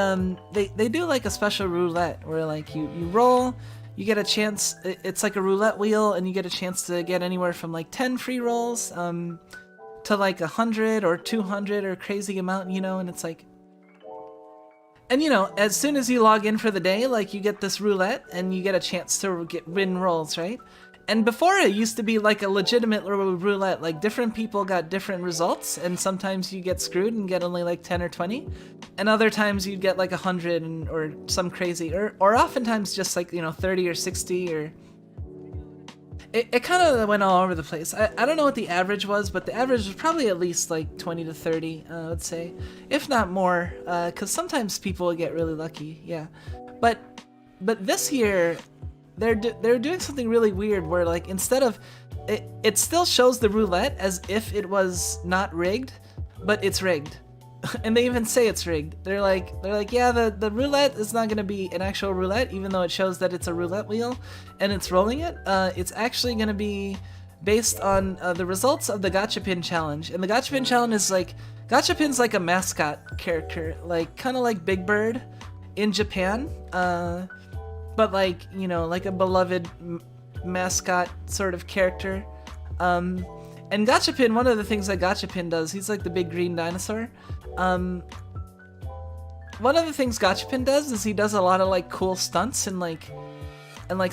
they do like a special roulette where like you roll, you get a chance. It's like a roulette wheel, and you get a chance to get anywhere from like 10 free rolls to like 100 or 200 or crazy amount, you know. And it's like, and you know, as soon as you log in for the day, like you get this roulette and you get a chance to win rolls, right? And before it used to be like a legitimate roulette, like different people got different results, and sometimes you get screwed and get only like 10 or 20, and other times you'd get like 100 or some crazy, or oftentimes just like, you know, 30 or 60, or it kind of went all over the place. I don't know what the average was, but the average was probably at least like 20 to 30, I would say, if not more, because sometimes people get really lucky, yeah. But this year, they're doing something really weird where like instead of it still shows the roulette as if it was not rigged, but it's rigged. And they even say it's rigged. They're like yeah, the roulette is not gonna be an actual roulette, even though it shows that it's a roulette wheel and it's rolling it. It's actually gonna be based on the results of the Gachapin challenge. And the Gachapin challenge is like, Gachapin's like a mascot character, like kind of like Big Bird in Japan. but like, you know, like a beloved mascot sort of character. And Gachapin, one of the things that Gachapin does, he's like the big green dinosaur. One of the things Gachapin does is he does a lot of like cool stunts and like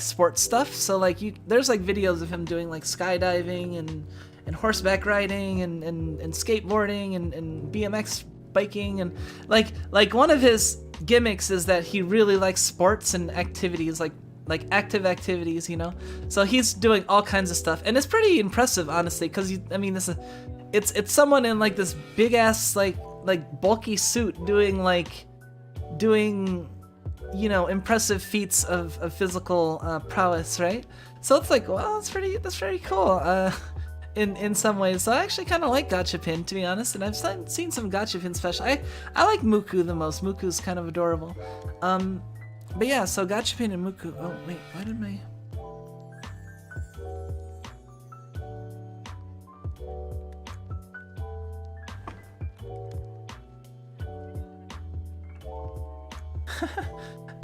sports stuff. So like there's like videos of him doing like skydiving and horseback riding and skateboarding and BMX biking, and like one of his gimmicks is that he really likes sports and activities, like active activities, you know. So he's doing all kinds of stuff, and it's pretty impressive, honestly, because I mean, it's someone in like this big ass like bulky suit doing you know, impressive feats of physical prowess, right? So it's like, well, that's very cool in some ways. So I actually kind of like Gachapin, to be honest, and I've seen some Gachapin special. I like Muku the most. Muku's kind of adorable. But yeah, so Gachapin and Muku. Oh wait, why did my...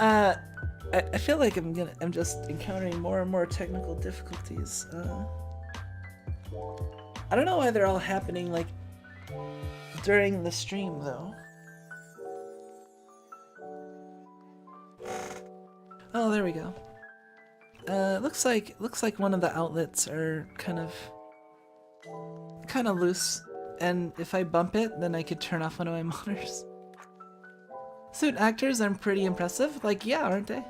I feel like I'm just encountering more and more technical difficulties. I don't know why they're all happening like during the stream though. Oh, there we go. Looks like one of the outlets are kind of loose, and if I bump it, then I could turn off one of my monitors. Suit actors are pretty impressive. Like, yeah, aren't they?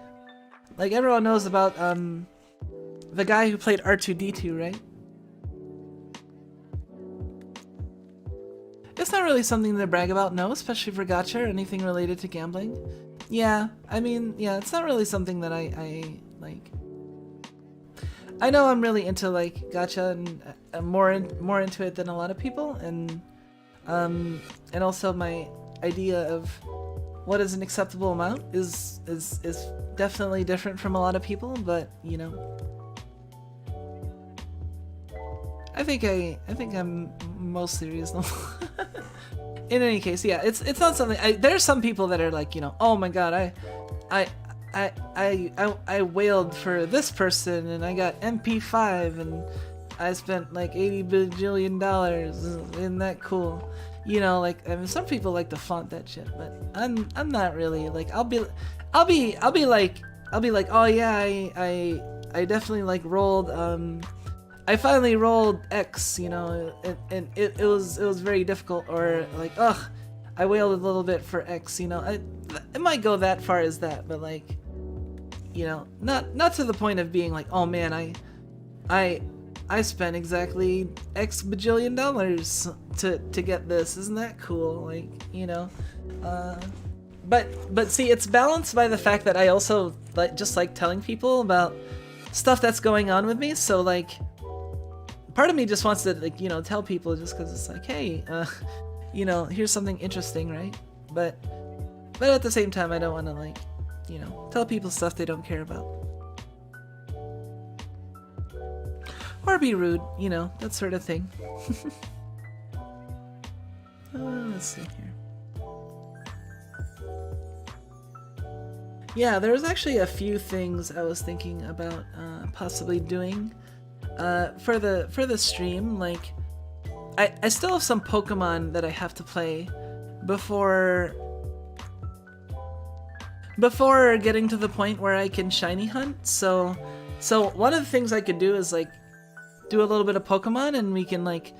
Like, everyone knows about the guy who played R2-D2, right? It's not really something to brag about, no, especially for gacha or anything related to gambling. Yeah, I mean, yeah, it's not really something that I like. I know I'm really into like gacha, and I'm more into it than a lot of people, and also my idea of what is an acceptable amount is definitely different from a lot of people, but you know, I think I'm mostly reasonable. In any case, yeah, it's not something. There's some people that are like, you know, oh my god, I wailed for this person and I got MP5 and I spent like $80 bajillion. Isn't that cool? You know, like, I mean, some people like to flaunt that shit, but I'm not really. Like, I'll be like, oh yeah, I definitely like rolled. I finally rolled X, you know, and it was very difficult, or like, ugh, I wailed a little bit for X, you know. It might go that far as that, but like, you know, not to the point of being like, oh man, I spent exactly X bajillion dollars to get this. Isn't that cool? Like, you know, but see, it's balanced by the fact that I also just like telling people about stuff that's going on with me. So like, part of me just wants to, like, you know, tell people just because it's like, hey, you know, here's something interesting, right? But at the same time, I don't want to, like, you know, tell people stuff they don't care about. Or be rude, you know, that sort of thing. Let's see here. Yeah, there was actually a few things I was thinking about possibly doing for the stream. Like, I still have some Pokemon that I have to play before getting to the point where I can shiny hunt. So one of the things I could do is like do a little bit of Pokemon, and we can like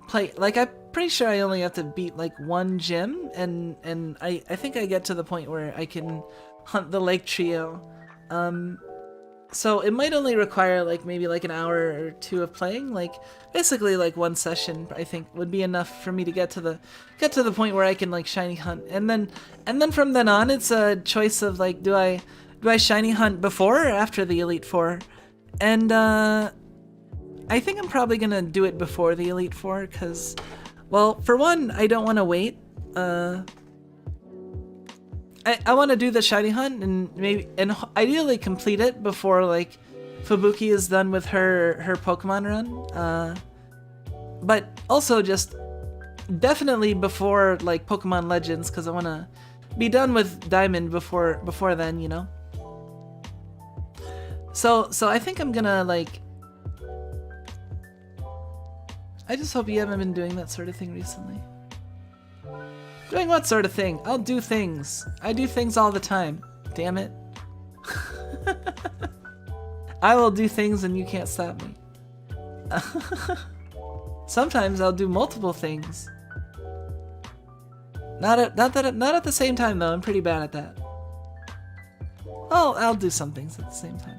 play. Like, I'm pretty sure I only have to beat like one gym, and I think I get to the point where I can hunt the Lake Trio. So it might only require like maybe like an hour or two of playing. Like, basically like one session, I think, would be enough for me to get to the point where I can like shiny hunt. And then from then on, it's a choice of like, do I shiny hunt before or after the Elite Four? And I think I'm probably gonna do it before the Elite Four, because, well, for one, I don't want to wait. I want to do the shiny hunt and ideally complete it before like Fubuki is done with her Pokemon run. But also just definitely before like Pokemon Legends, because I want to be done with Diamond before then, you know. So I think I'm gonna like. I just hope you haven't been doing that sort of thing recently. Doing what sort of thing? I'll do things. I do things all the time. Damn it. I will do things and you can't stop me. Sometimes I'll do multiple things. Not at the same time though. I'm pretty bad at that. Oh, I'll do some things at the same time.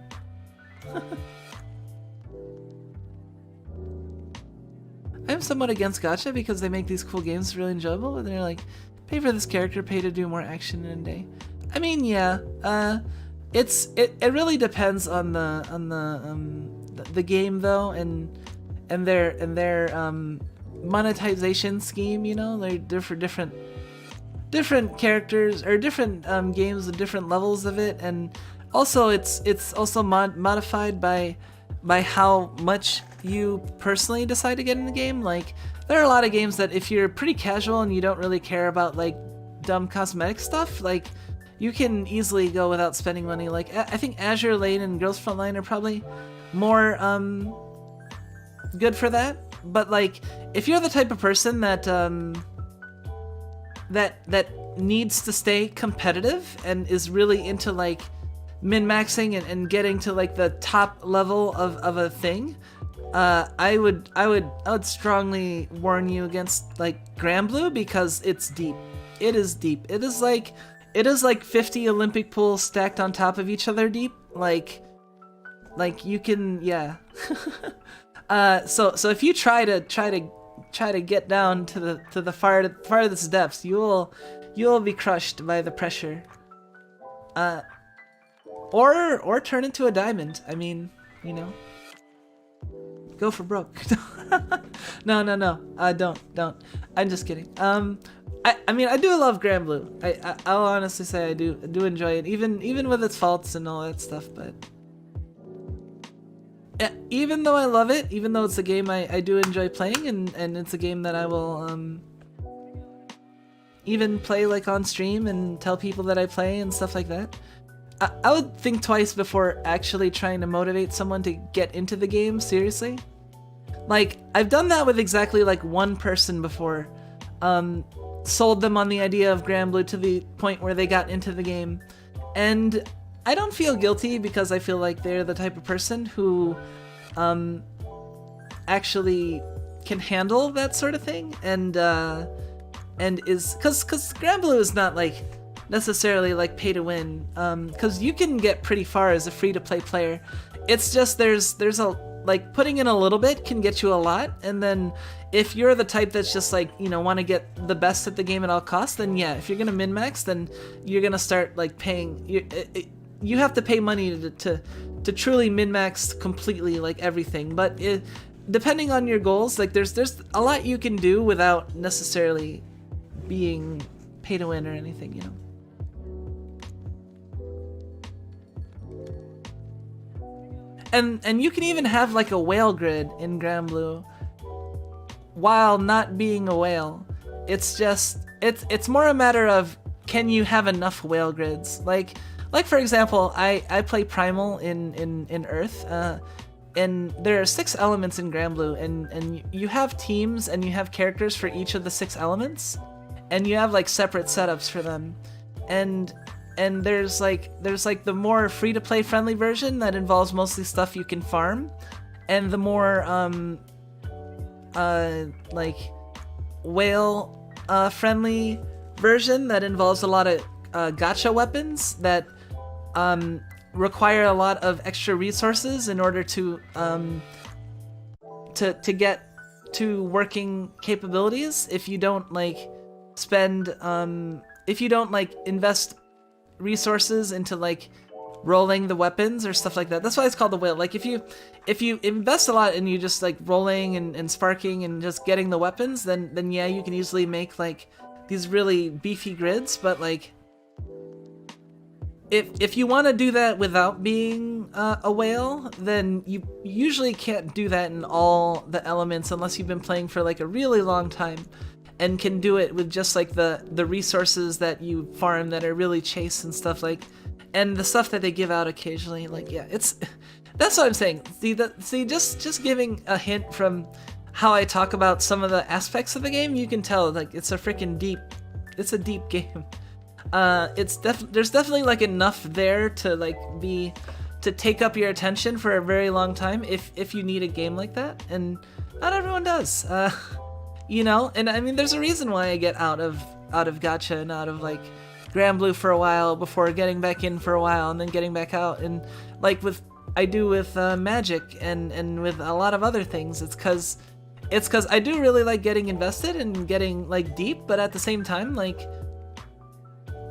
I'm somewhat against gacha because they make these cool games really enjoyable, and they're like, pay for this character, pay to do more action in a day. I mean, yeah, it really depends on the game though, and their monetization scheme. You know, they're for different characters or different games with different levels of it, and also it's also modified by how much you personally decide to get in the game. Like, there are a lot of games that if you're pretty casual and you don't really care about like dumb cosmetic stuff, like you can easily go without spending money. Like I think Azure Lane and Girls Frontline are probably more good for that. But like, if you're the type of person that that needs to stay competitive and is really into like min-maxing and getting to like the top level of a thing, I would strongly warn you against like Granblue, because it's deep. It is deep. It is like 50 Olympic pools stacked on top of each other deep. Like you can, yeah. So if you try to get down to the farthest depths, you will be crushed by the pressure. Or turn into a diamond. I mean, you know, go for broke. No. Don't. I'm just kidding. I mean, I do love Granblue. I'll honestly say I do enjoy it, even with its faults and all that stuff. But even though I love it, even though it's a game I do enjoy playing, and it's a game that I will even play like on stream and tell people that I play and stuff like that, I would think twice before actually trying to motivate someone to get into the game seriously. Like, I've done that with exactly like one person before. Sold them on the idea of Granblue to the point where they got into the game. And I don't feel guilty, because I feel like they're the type of person who actually can handle that sort of thing, and is, because Granblue is not like necessarily like pay to win, because you can get pretty far as a free-to-play player. It's just there's a, like, putting in a little bit can get you a lot, and then if you're the type that's just like, you know, want to get the best at the game at all costs, then yeah, if you're gonna min-max, then you're gonna start like paying. You have to pay money to truly min-max completely, like everything. But depending on your goals, like there's a lot you can do without necessarily being pay to win or anything, you know. And you can even have like a whale grid in Granblue while not being a whale. It's just it's more a matter of, can you have enough whale grids? Like for example, I play Primal in Earth, and there are 6 elements in Granblue, and you have teams and you have characters for each of the 6 elements, and you have like separate setups for them, and there's like the more free-to-play friendly version that involves mostly stuff you can farm, and the more like whale friendly version that involves a lot of gacha weapons that require a lot of extra resources in order to get to working capabilities. If you don't like spend if you don't like invest resources into like rolling the weapons or stuff like that. That's why it's called the whale. Like if you invest a lot and you just like rolling and sparking and just getting the weapons, then yeah, you can easily make like these really beefy grids. But like if you want to do that without being a whale, then you usually can't do that in all the elements unless you've been playing for like a really long time and can do it with just like the resources that you farm that are really chase and stuff. Like and the stuff that they give out occasionally, like, yeah, that's what I'm saying. See, just giving a hint from how I talk about some of the aspects of the game, you can tell, like, it's a deep game. There's definitely like enough there to like to take up your attention for a very long time if you need a game like that, and not everyone does. You know, and I mean, there's a reason why I get out of gacha and out of like Granblue for a while before getting back in for a while and then getting back out, and like I do with Magic and with a lot of other things. It's cause I do really like getting invested and getting like deep, but at the same time, like,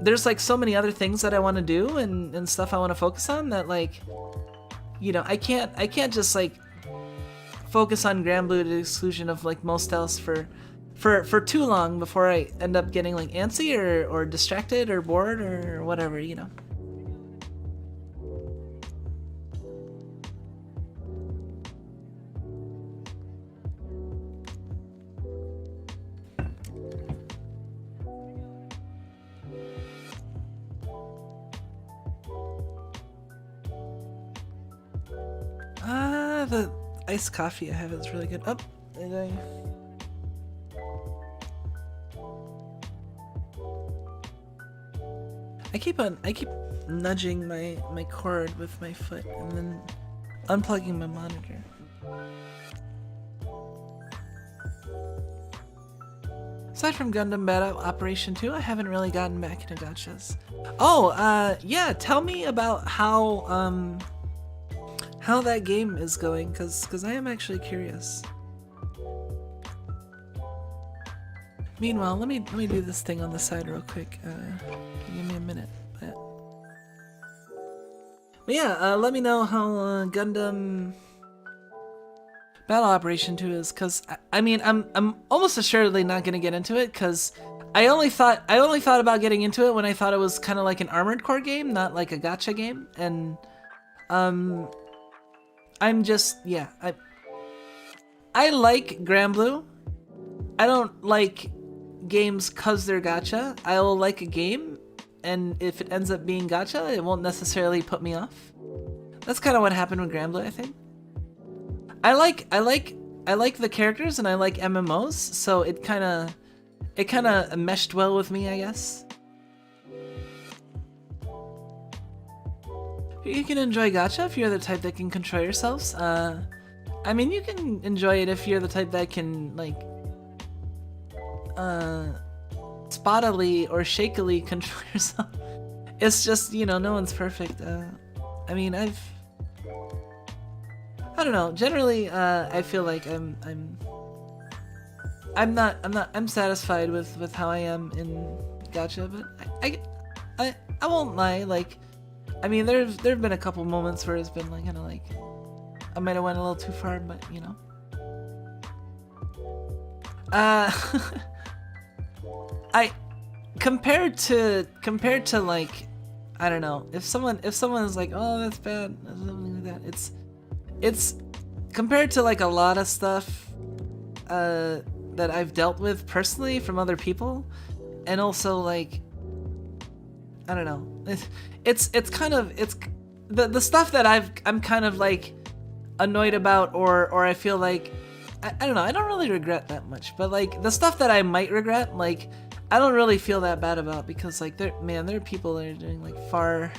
there's like so many other things that I want to do and stuff I want to focus on that, like, you know, I can't just like focus on Granblue to the exclusion of like most else for too long before I end up getting like antsy or distracted or bored or whatever, you know. The iced coffee I have is really good. Oh, I keep nudging my cord with my foot and then unplugging my monitor. Aside from Gundam Battle Operation 2, I haven't really gotten back into gachas. Oh, yeah, tell me about how that game is going, cause I am actually curious. Meanwhile, let me do this thing on the side real quick. Give me a minute. But yeah, let me know how Gundam Battle Operation 2 is, cause I mean, I'm almost assuredly not gonna get into it, cause I only thought about getting into it when I thought it was kind of like an Armored Core game, not like a gacha game, and I'm just, yeah, I like Granblue. I don't like games cause they're gacha. I will like a game, and if it ends up being gacha, it won't necessarily put me off. That's kind of what happened with Granblue, I think. I like the characters and I like MMOs, so it kind of meshed well with me, I guess. You can enjoy gacha if you're the type that can control yourselves. I mean, you can enjoy it if you're the type that can, like, spottily or shakily control yourself. It's just, you know, no one's perfect. I mean, I don't know. Generally, I feel like I'm satisfied with how I am in gacha, but I won't lie. Like, I mean, there've been a couple moments where it's been like kind of like I might have went a little too far, but you know. Compared to like, I don't know, if someone is like, oh, that's bad, something like that, it's compared to like a lot of stuff that I've dealt with personally from other people, and also like, I don't know, it's kind of, it's the stuff that I'm kind of like annoyed about, or I feel like, I don't know, I don't really regret that much, but like the stuff that I might regret, like, I don't really feel that bad about, because like there are people that are doing like far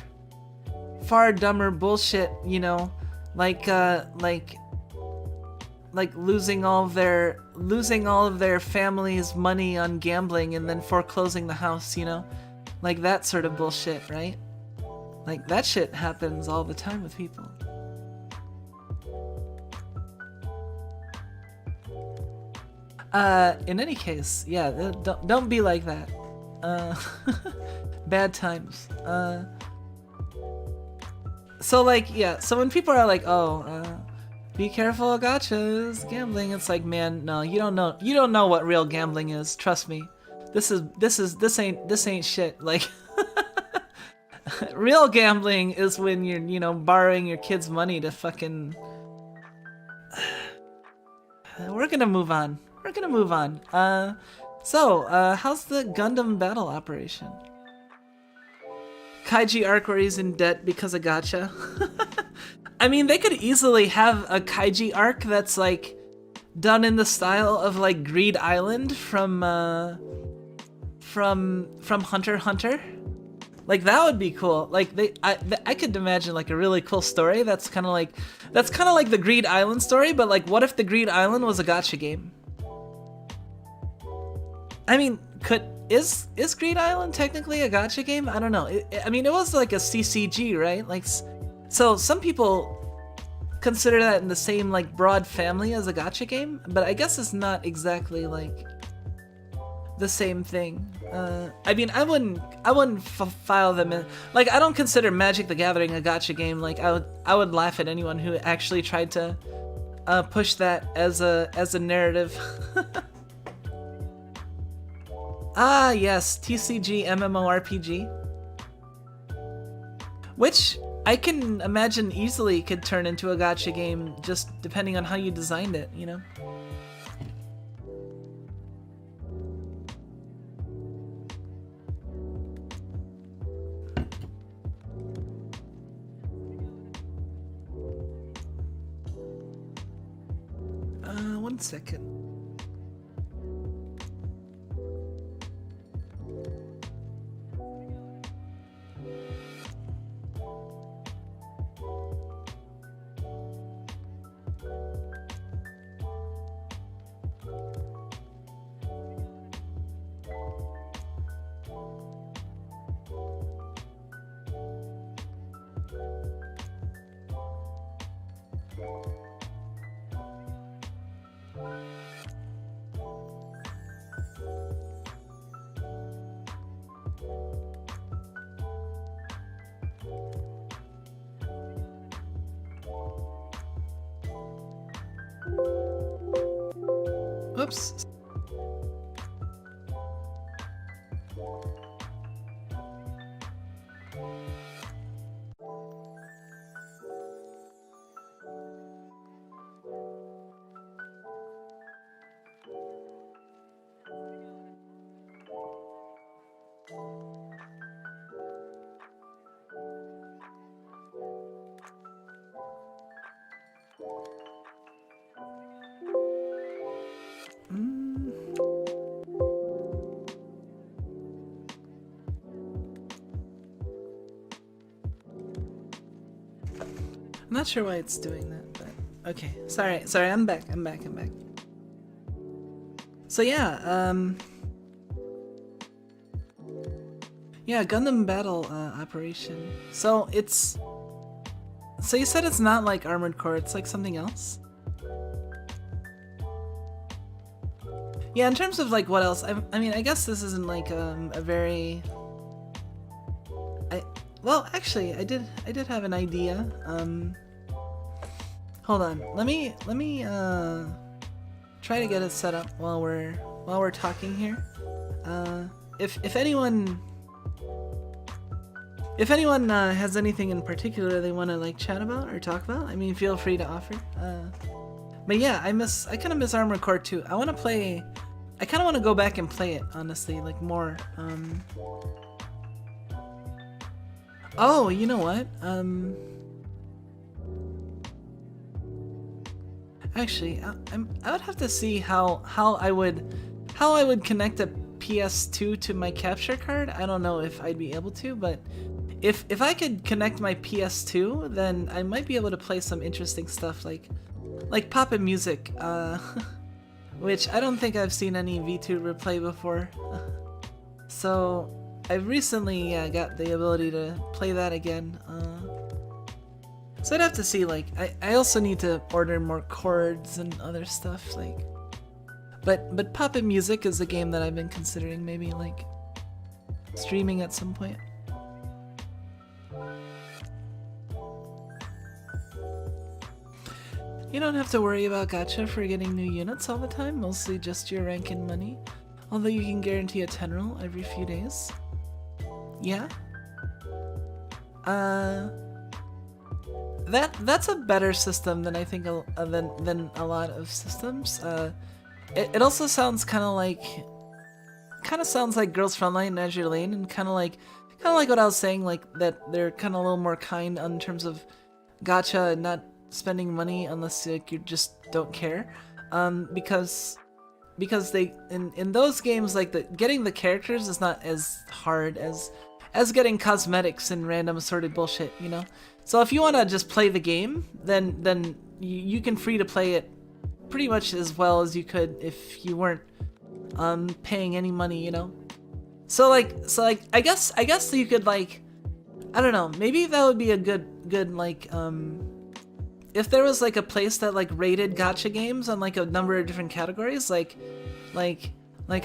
dumber bullshit, you know, like losing all of their family's money on gambling and then foreclosing the house, you know, like that sort of bullshit, right? Like that shit happens all the time with people. In any case, yeah, don't be like that. Bad times. So like, yeah, so when people are like, oh, be careful, gachas, gambling, it's like, man, no, you don't know what real gambling is. Trust me. This ain't shit. Like, real gambling is when you're, you know, borrowing your kids' money to fucking. We're gonna move on. So, how's the Gundam battle operation? Kaiji arc where he's in debt because of gacha. I mean, they could easily have a Kaiji arc that's like done in the style of like Greed Island from Hunter x Hunter. Like that would be cool. Like I could imagine like a really cool story that's kind of like the Greed Island story, but like what if the Greed Island was a gacha game? I mean, is Greed Island technically a gacha game? I don't know. I mean, it was like a CCG, right? Like, so some people consider that in the same like broad family as a gacha game, but I guess it's not exactly like the same thing. I mean, I wouldn't file them in. Like, I don't consider Magic the Gathering a gacha game. Like, I would laugh at anyone who actually tried to push that as a narrative. Ah, yes, TCG MMORPG, which I can imagine easily could turn into a gacha game, just depending on how you designed it, you know? One second. Oops. I'm not sure why it's doing that, but okay. Sorry, I'm back. So yeah, yeah, Gundam Battle Operation. So it's, so you said it's not like Armored Core, it's like something else? Yeah, in terms of like what else, I mean, I guess this isn't like a very, well, actually, I did have an idea. Hold on. Let me try to get it set up while we're talking here. If anyone has anything in particular they want to like chat about or talk about, I mean, feel free to offer. But yeah, I kind of miss Armored Core 2. I kind of want to go back and play it, honestly, like more. Oh, you know what? Actually, I would have to see how I would connect a PS2 to my capture card. I don't know if I'd be able to, but if I could connect my PS2, then I might be able to play some interesting stuff like Pop and Music, which I don't think I've seen any VTuber play before. So I've recently got the ability to play that again. So I'd have to see, like, I also need to order more chords and other stuff, like, but Pop and Music is a game that I've been considering maybe like streaming at some point. You don't have to worry about gacha for getting new units all the time, mostly just your rank and money, although you can guarantee a 10 roll every few days. Yeah? That's a better system than I think than a lot of systems. It also sounds kind of sounds like Girls Frontline and Azure Lane, and kind of like kind of like what I was saying, like that they're kind of a little more kind in terms of gacha and not spending money unless like you just don't care, because they in those games like getting the characters is not as hard as getting cosmetics and random assorted bullshit, you know. So if you want to just play the game, then you can free to play it pretty much as well as you could if you weren't paying any money, you know. So like I guess you could like, I don't know, maybe that would be a good like if there was like a place that like rated gacha games on like a number of different categories, like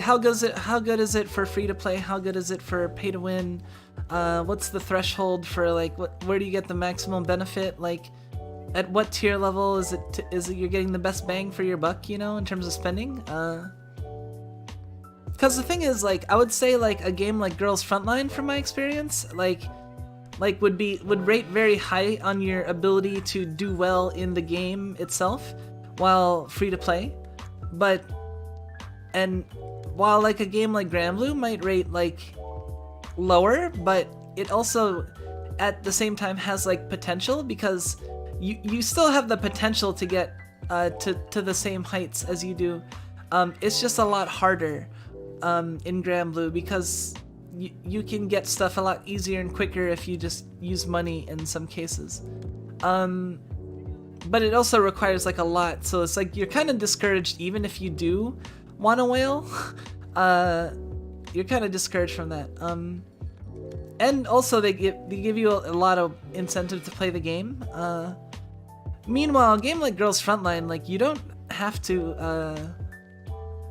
how good is it for free to play, how good is it for pay to win, what's the threshold for like where do you get the maximum benefit, like at what tier level is it you're getting the best bang for your buck, you know, in terms of spending. Because the thing is, like, I would say like a game like Girls Frontline, from my experience, like would rate very high on your ability to do well in the game itself while free to play, and while like a game like Granblue might rate like lower, but it also at the same time has like potential, because you still have the potential to get to the same heights as you do. It's just a lot harder in Granblue, because you can get stuff a lot easier and quicker if you just use money in some cases. But it also requires like a lot, so it's like you're kind of discouraged even if you do want to whale. You're kind of discouraged from that. And also they give you a lot of incentive to play the game. Meanwhile, a game like Girls Frontline, like you don't have to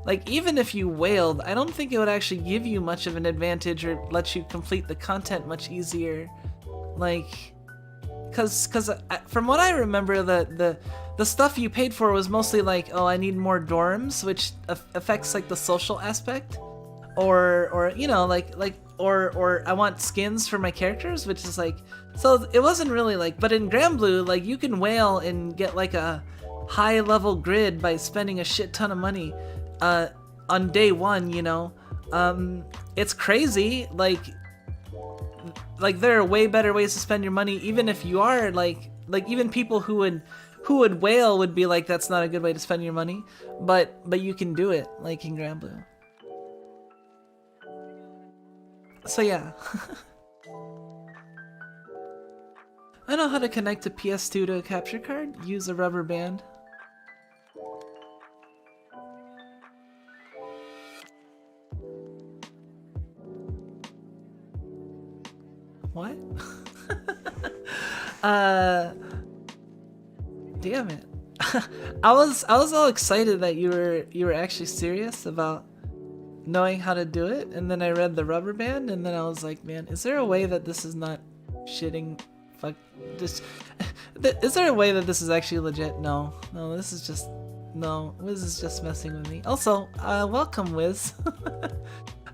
like, even if you whaled, I don't think it would actually give you much of an advantage or let you complete the content much easier. Like, cause from what I remember, the stuff you paid for was mostly like, oh, I need more dorms, which affects like the social aspect, or you know, or I want skins for my characters, which is like, so it wasn't really like. But in Granblue, like you can whale and get like a high level grid by spending a shit ton of money on day one, you know. It's crazy. Like there are way better ways to spend your money, even if you are like even people who would whale would be like, that's not a good way to spend your money, but you can do it, like in Granblue. So yeah. I know how to connect a PS2 to a capture card. Use a rubber band. What? Damn it. I was all excited that you were actually serious about knowing how to do it, and then I read the rubber band, and then I was like, man, is there a way that this is not shitting? Fuck. Just. Is there a way that this is actually legit? No, this is just. No, Wiz is just messing with me. Also, welcome, Wiz.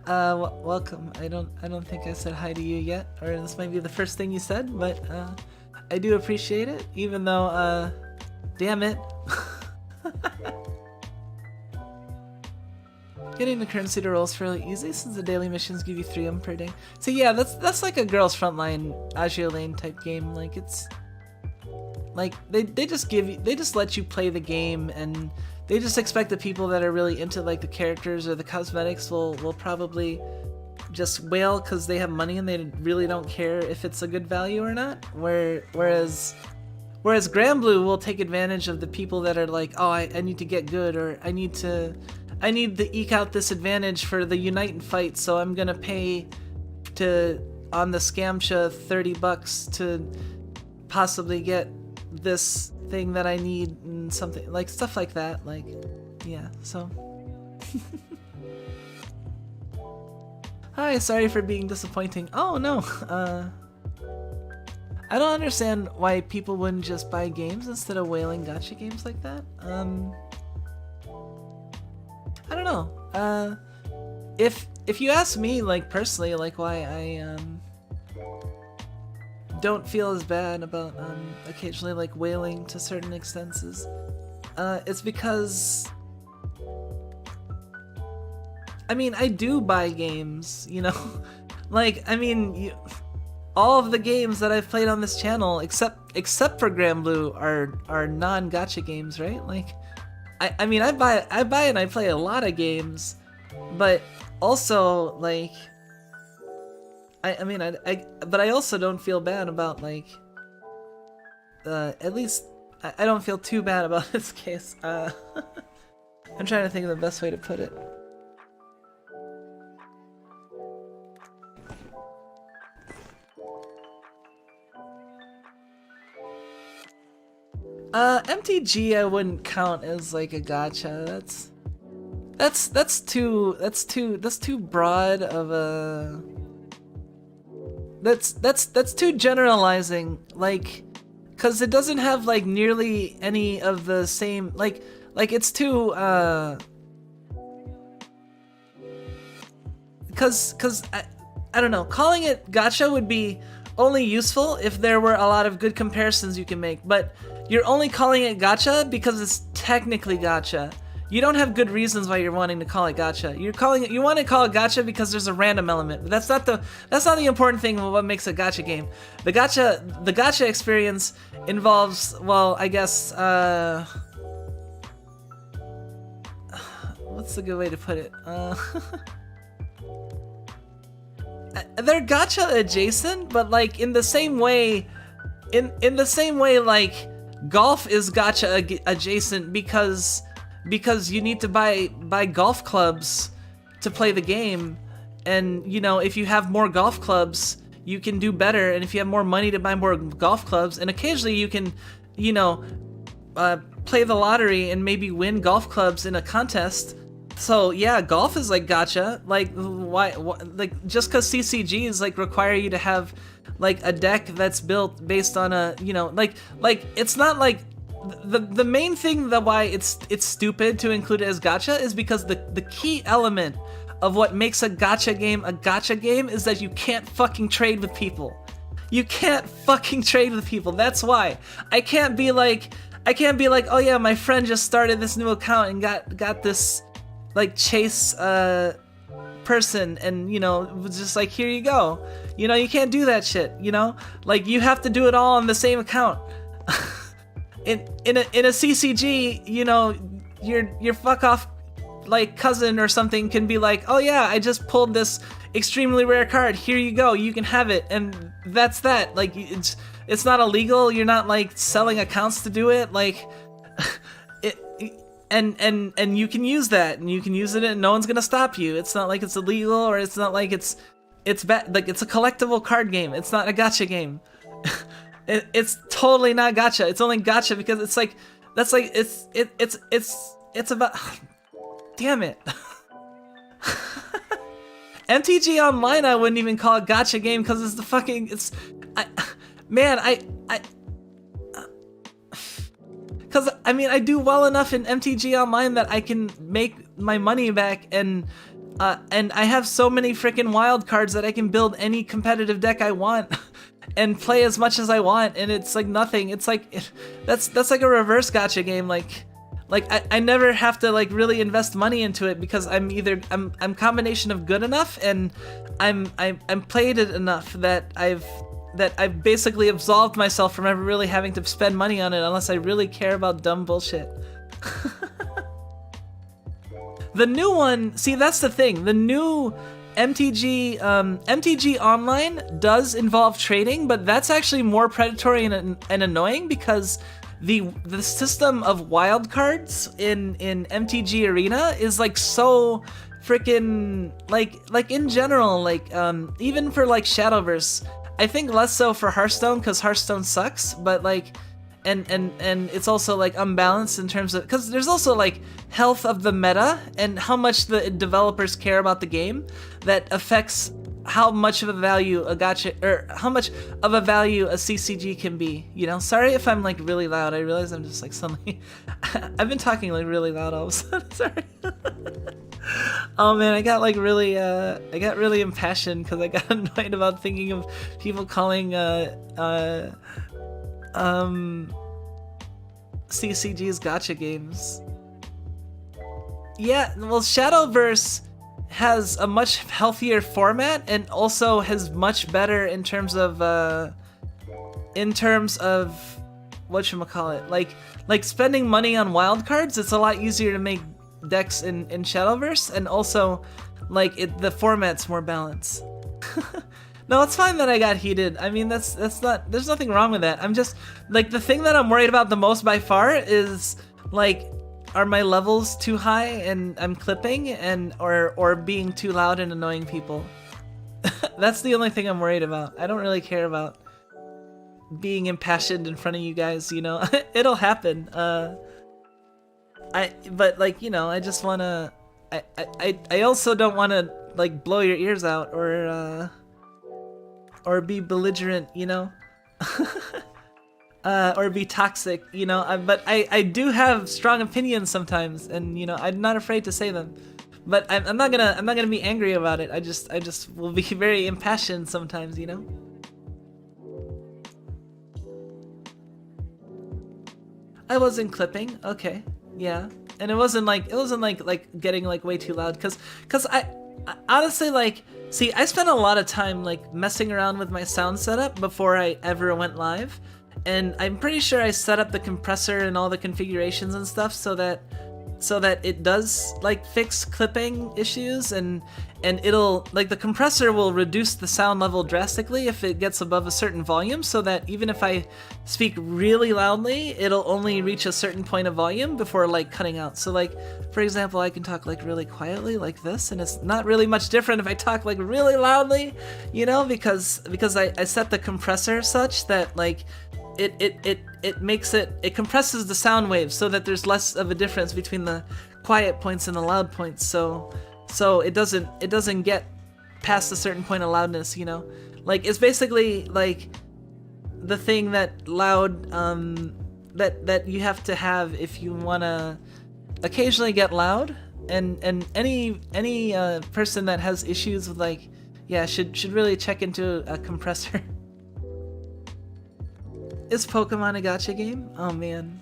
Welcome. I don't think I said hi to you yet, or this might be the first thing you said, but I do appreciate it, even though damn it. Getting the currency to roll is fairly easy since the daily missions give you 3 per day. So yeah, that's like a Girls Frontline Azure Lane type game. Like it's like they just let you play the game, and they just expect the people that are really into like the characters or the cosmetics will probably just whale because they have money and they really don't care if it's a good value or not. Whereas Granblue will take advantage of the people that are like, oh, I need to get good, or I need to eke out this advantage for the Unite and fight, so I'm gonna pay on the Scamsha $30 to possibly get this thing that I need, and something like stuff like that. Like, yeah, so. Hi, sorry for being disappointing. Oh no, I don't understand why people wouldn't just buy games instead of whaling gacha games like that. I don't know. If you ask me, like personally, like why I don't feel as bad about occasionally like whaling to certain extents is, it's because, I mean, I do buy games, you know. Like, I mean, all of the games that I've played on this channel, except for Granblue, are non-gacha games, right? Like, I mean, I buy and I play a lot of games, but also like, but I also don't feel bad about like, at least I don't feel too bad about this case. I'm trying to think of the best way to put it. MTG I wouldn't count as like a gacha. That's too broad of a. That's too generalizing. Like, cause it doesn't have like nearly any of the same like it's too cause I don't know. Calling it gacha would be only useful if there were a lot of good comparisons you can make, but you're only calling it gacha because it's technically gacha. You don't have good reasons why you're wanting to call it gacha. You want to call it gacha because there's a random element. But that's not the important thing of what makes a gacha game. The gacha experience involves, well, I guess what's the good way to put it? They're gacha adjacent, but like in the same way like golf is gacha adjacent because you need to buy golf clubs to play the game, and you know, if you have more golf clubs you can do better, and if you have more money to buy more golf clubs, and occasionally you can, you know, play the lottery and maybe win golf clubs in a contest. So yeah, golf is like gacha. Like why like just cause CCGs like require you to have like a deck that's built based on a, you know, like it's not like the main thing that why it's stupid to include it as gacha is because the key element of what makes a gacha game is that you can't fucking trade with people. You can't fucking trade with people. That's why I can't be like, oh yeah, my friend just started this new account and got this like chase person, and you know, was just like, here you go. You know, you can't do that shit, you know? Like, you have to do it all on the same account. in a CCG, you know, your fuck off like cousin or something can be like, oh yeah, I just pulled this extremely rare card, here you go, you can have it, and that's that. Like, it's not illegal, you're not like selling accounts to do it, like and you can use that, and you can use it and no one's gonna stop you. It's not like it's illegal, or it's not like it's bad. Like, it's a collectible card game, it's not a gacha game. It's totally not gacha. It's only gacha because it's like, that's like, it's about, damn it. MTG Online I wouldn't even call it gacha game because it's the fucking, because I mean, I do well enough in MTG Online that I can make my money back, and I have so many freaking wild cards that I can build any competitive deck I want and play as much as I want, and it's like nothing. It's like, that's like a reverse gacha game. Like I never have to like really invest money into it because I'm combination of good enough, and I'm played it enough that I've basically absolved myself from ever really having to spend money on it unless I really care about dumb bullshit. The new one, see, that's the thing. The new MTG Online does involve trading, but that's actually more predatory and annoying because the system of wildcards in MTG Arena is like so freaking like in general, like even for like Shadowverse. I think less so for Hearthstone because Hearthstone sucks, but like, and it's also like unbalanced in terms of, because there's also like health of the meta and how much the developers care about the game that affects how much of a value a gacha, or how much of a value a CCG can be, you know? Sorry if I'm like really loud. I realize I'm just like suddenly, I've been talking like really loud all of a sudden, sorry. Oh man, I got really impassioned because I got annoyed about thinking of people calling CCGs gacha games. Yeah, well, Shadowverse has a much healthier format and also has much better in terms of whatchamacallit, like spending money on wildcards. It's a lot easier to make decks in Shadowverse, and also like the format's more balanced. No, it's fine that I got heated. I mean, that's not, there's nothing wrong with that. I'm just like, the thing that I'm worried about the most by far is like, are my levels too high and I'm clipping, and or being too loud and annoying people. That's the only thing I'm worried about. I don't really care about being impassioned in front of you guys, you know. It'll happen. But like, you know, I just wanna, I also don't wanna like blow your ears out or be belligerent, you know. Or be toxic, you know. But I do have strong opinions sometimes, and you know, I'm not afraid to say them. But I'm not gonna be angry about it. I just will be very impassioned sometimes, you know. I wasn't clipping, okay, yeah, and it wasn't like getting like way too loud, cause I honestly, like, see, I spent a lot of time like messing around with my sound setup before I ever went live. And I'm pretty sure I set up the compressor and all the configurations and stuff so that it does like fix clipping issues, and it'll, like, the compressor will reduce the sound level drastically if it gets above a certain volume, so that even if I speak really loudly, it'll only reach a certain point of volume before like cutting out. So like, for example, I can talk like really quietly like this, and it's not really much different if I talk like really loudly, you know, because I set the compressor such that like it makes it compresses the sound waves so that there's less of a difference between the quiet points and the loud points, so it doesn't get past a certain point of loudness, you know. Like, it's basically like the thing that loud that you have to have if you want to occasionally get loud, and any person that has issues with, like, yeah, should really check into a compressor. Is Pokemon a gacha game? Oh man.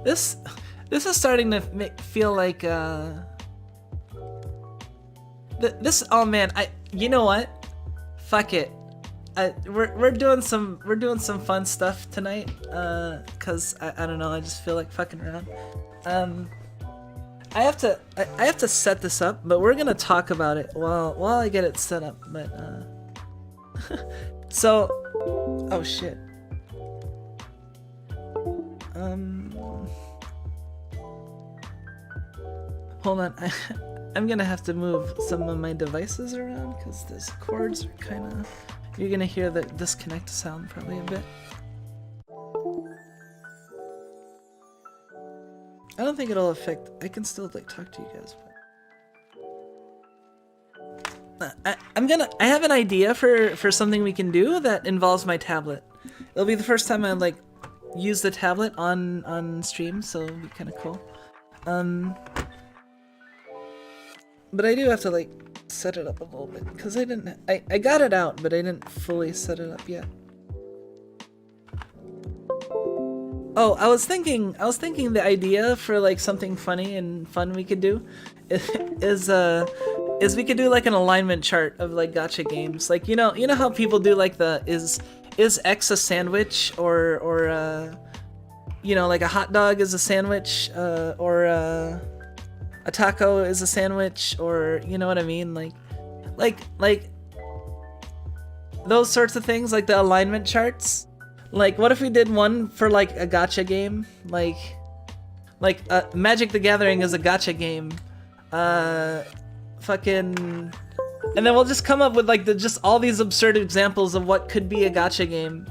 This is starting to feel like this. Oh man, you know what? Fuck it. We're doing some fun stuff tonight. Cause I don't know. I just feel like fucking around. I have to set this up, but we're gonna talk about it while I get it set up. But so, oh shit. Hold on, I'm gonna have to move some of my devices around because these cords are kind of. You're gonna hear the disconnect sound probably a bit. I don't think it'll affect. I can still like talk to you guys. But I have an idea for something we can do that involves my tablet. It'll be the first time I like use the tablet on stream, so it'll be kind of cool. But I do have to like set it up a little bit because I got it out, but I didn't fully set it up yet. Oh, I was thinking the idea for like something funny and fun we could do is we could do like an alignment chart of like gacha games. Like, you know how people do like the is X a sandwich, or you know, like a hot dog is a sandwich, or a taco is a sandwich, or you know what I mean, like those sorts of things, like the alignment charts. Like, what if we did one for like a gacha game, like Magic the Gathering is a gacha game, fucking, and then we'll just come up with like just all these absurd examples of what could be a gacha game,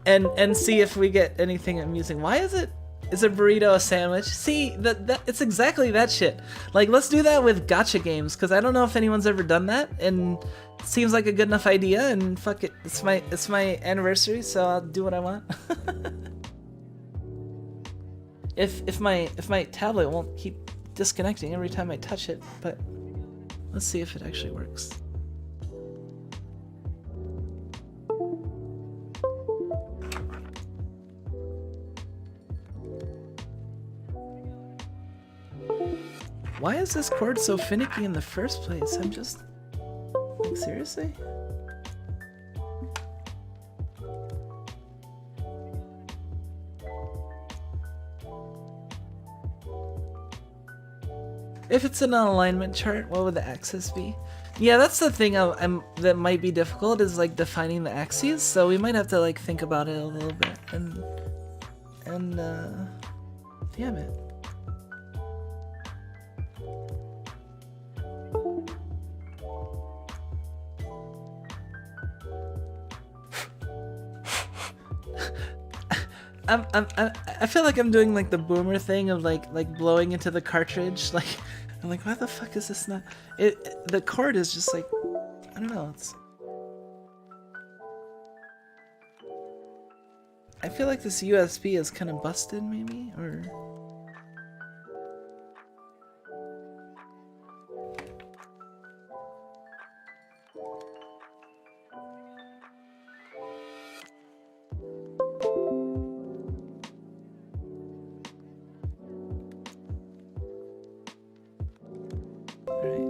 and see if we get anything amusing. Why is a burrito a sandwich? See, that it's exactly that shit. Like, let's do that with gacha games, because I don't know if anyone's ever done that, and it seems like a good enough idea, and fuck it, it's my anniversary, so I'll do what I want. if my tablet won't keep disconnecting every time I touch it, but let's see if it actually works. Why is this cord so finicky in the first place? I'm just... Like, seriously? If it's an alignment chart, what would the axis be? Yeah, that's the thing that might be difficult, is like defining the axes, so we might have to like think about it a little bit, and damn it. I feel like I'm doing like the boomer thing of like blowing into the cartridge. Like, I'm like, why the fuck is this not? The cord is just like, I don't know. I feel like this USB is kind of busted, maybe, or.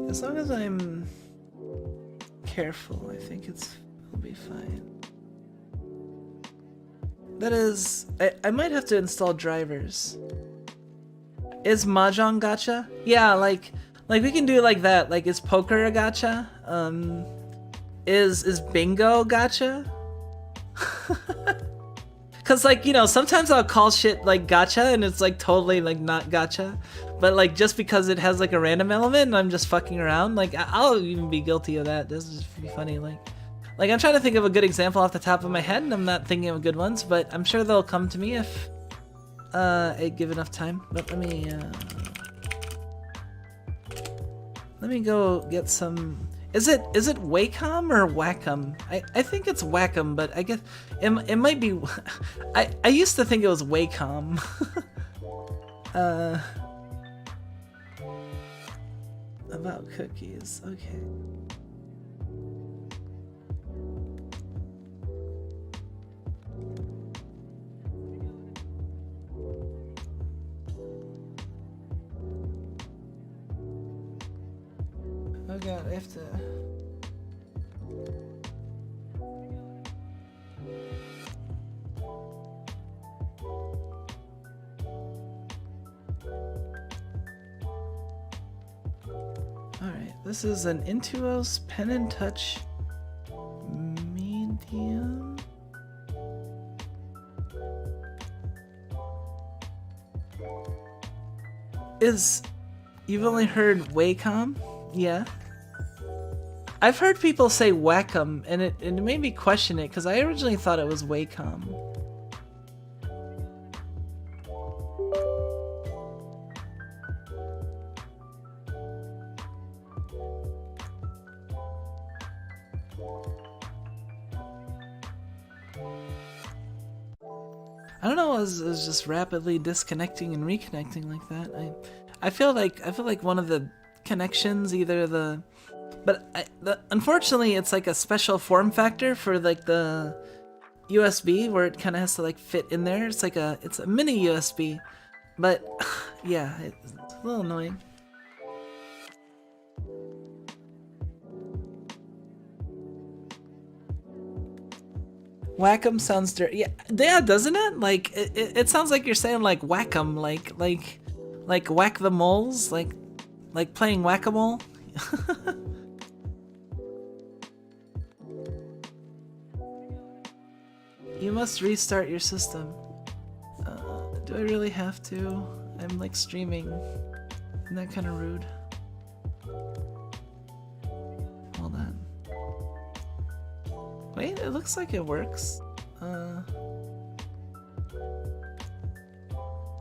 As long as I'm careful, I think it'll be fine. That is, I might have to install drivers. Is Mahjong gacha? Yeah, like we can do like that. Like, is poker a gacha? Is bingo gacha? Cause like, you know, sometimes I'll call shit like gacha and it's like totally like not gacha. But like, just because it has like a random element and I'm just fucking around, like I'll even be guilty of that. This is just be funny. Like I'm trying to think of a good example off the top of my head and I'm not thinking of good ones, but I'm sure they'll come to me if I give enough time. But let me go get some. Is it Wacom or Wacom? I think it's Wacom, but I guess it might be. I used to think it was Wacom. About cookies, okay. Oh god, I have to... Alright, this is an Intuos Pen and Touch medium. You've only heard Wacom? Yeah. I've heard people say Wacom, and it made me question it, because I originally thought it was Wacom. I don't know, I was just rapidly disconnecting and reconnecting like that. I feel like one of the connections, unfortunately it's like a special form factor for like the USB where it kind of has to like fit in there. It's a mini USB, but yeah, it's a little annoying. Wacom sounds dirty. Yeah, doesn't it? Like it sounds like you're saying like whack-em, like whack the moles, like playing whack-a-mole. You must restart your system. Do I really have to? I'm like streaming. Isn't that kind of rude? Hold on. Wait, it looks like it works.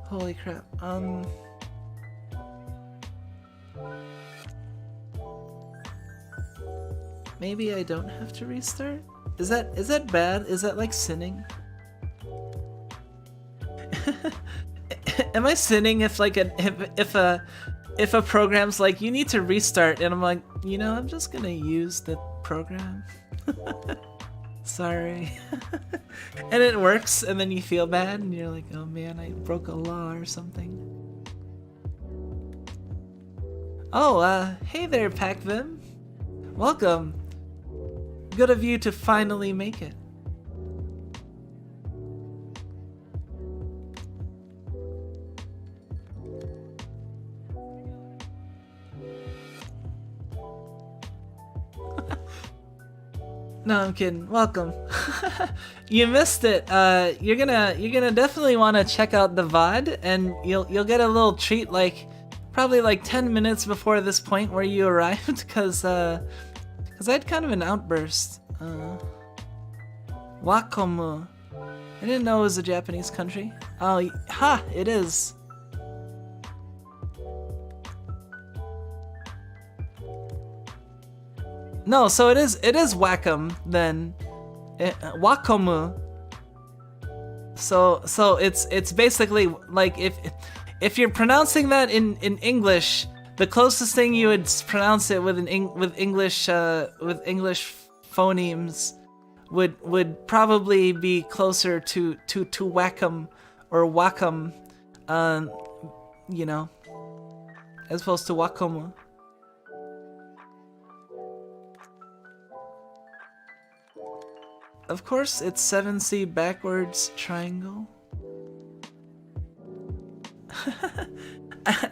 Holy crap. Maybe I don't have to restart? Is that bad? Is that like sinning? Am I sinning if like if a program's like, you need to restart, and I'm like, you know, I'm just gonna use the program. Sorry. And it works, and then you feel bad and you're like, oh man, I broke a law or something. Oh, hey there, Pacvim. Welcome. Good of you to finally make it. No, I'm kidding. Welcome. You missed it. You're gonna definitely want to check out the VOD, and you'll get a little treat, like probably like 10 minutes before this point where you arrived, because I had kind of an outburst. Wakomu. I didn't know it was a Japanese country. Oh, ha! It is. No, so it is Wacom then. Wakomu. So it's basically like if you're pronouncing that in English, the closest thing you would pronounce it with English phonemes would probably be closer to Wacom or Wacom, you know, as opposed to Wakomu. Of course, it's 7C backwards triangle.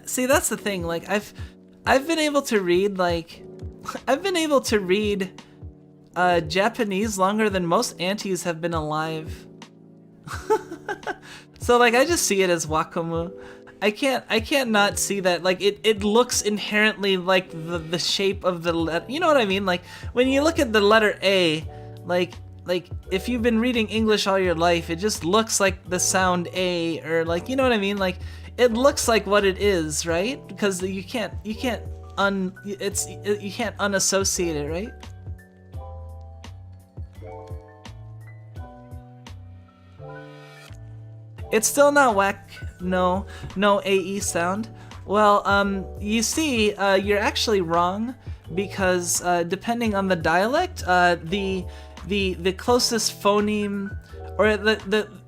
See, that's the thing. Like, I've been able to read Japanese longer than most aunties have been alive. So like, I just see it as Wakomu. I can't not see that. Like, it looks inherently like the shape of the letter. You know what I mean? Like, when you look at the letter A, like if you've been reading English all your life, it just looks like the sound A, or like, you know what I mean? Like, it looks like what it is, right? Because you can't unassociate it, right? It's still not whack. No AE sound. Well, you see, you're actually wrong, because depending on the dialect, the closest phoneme, or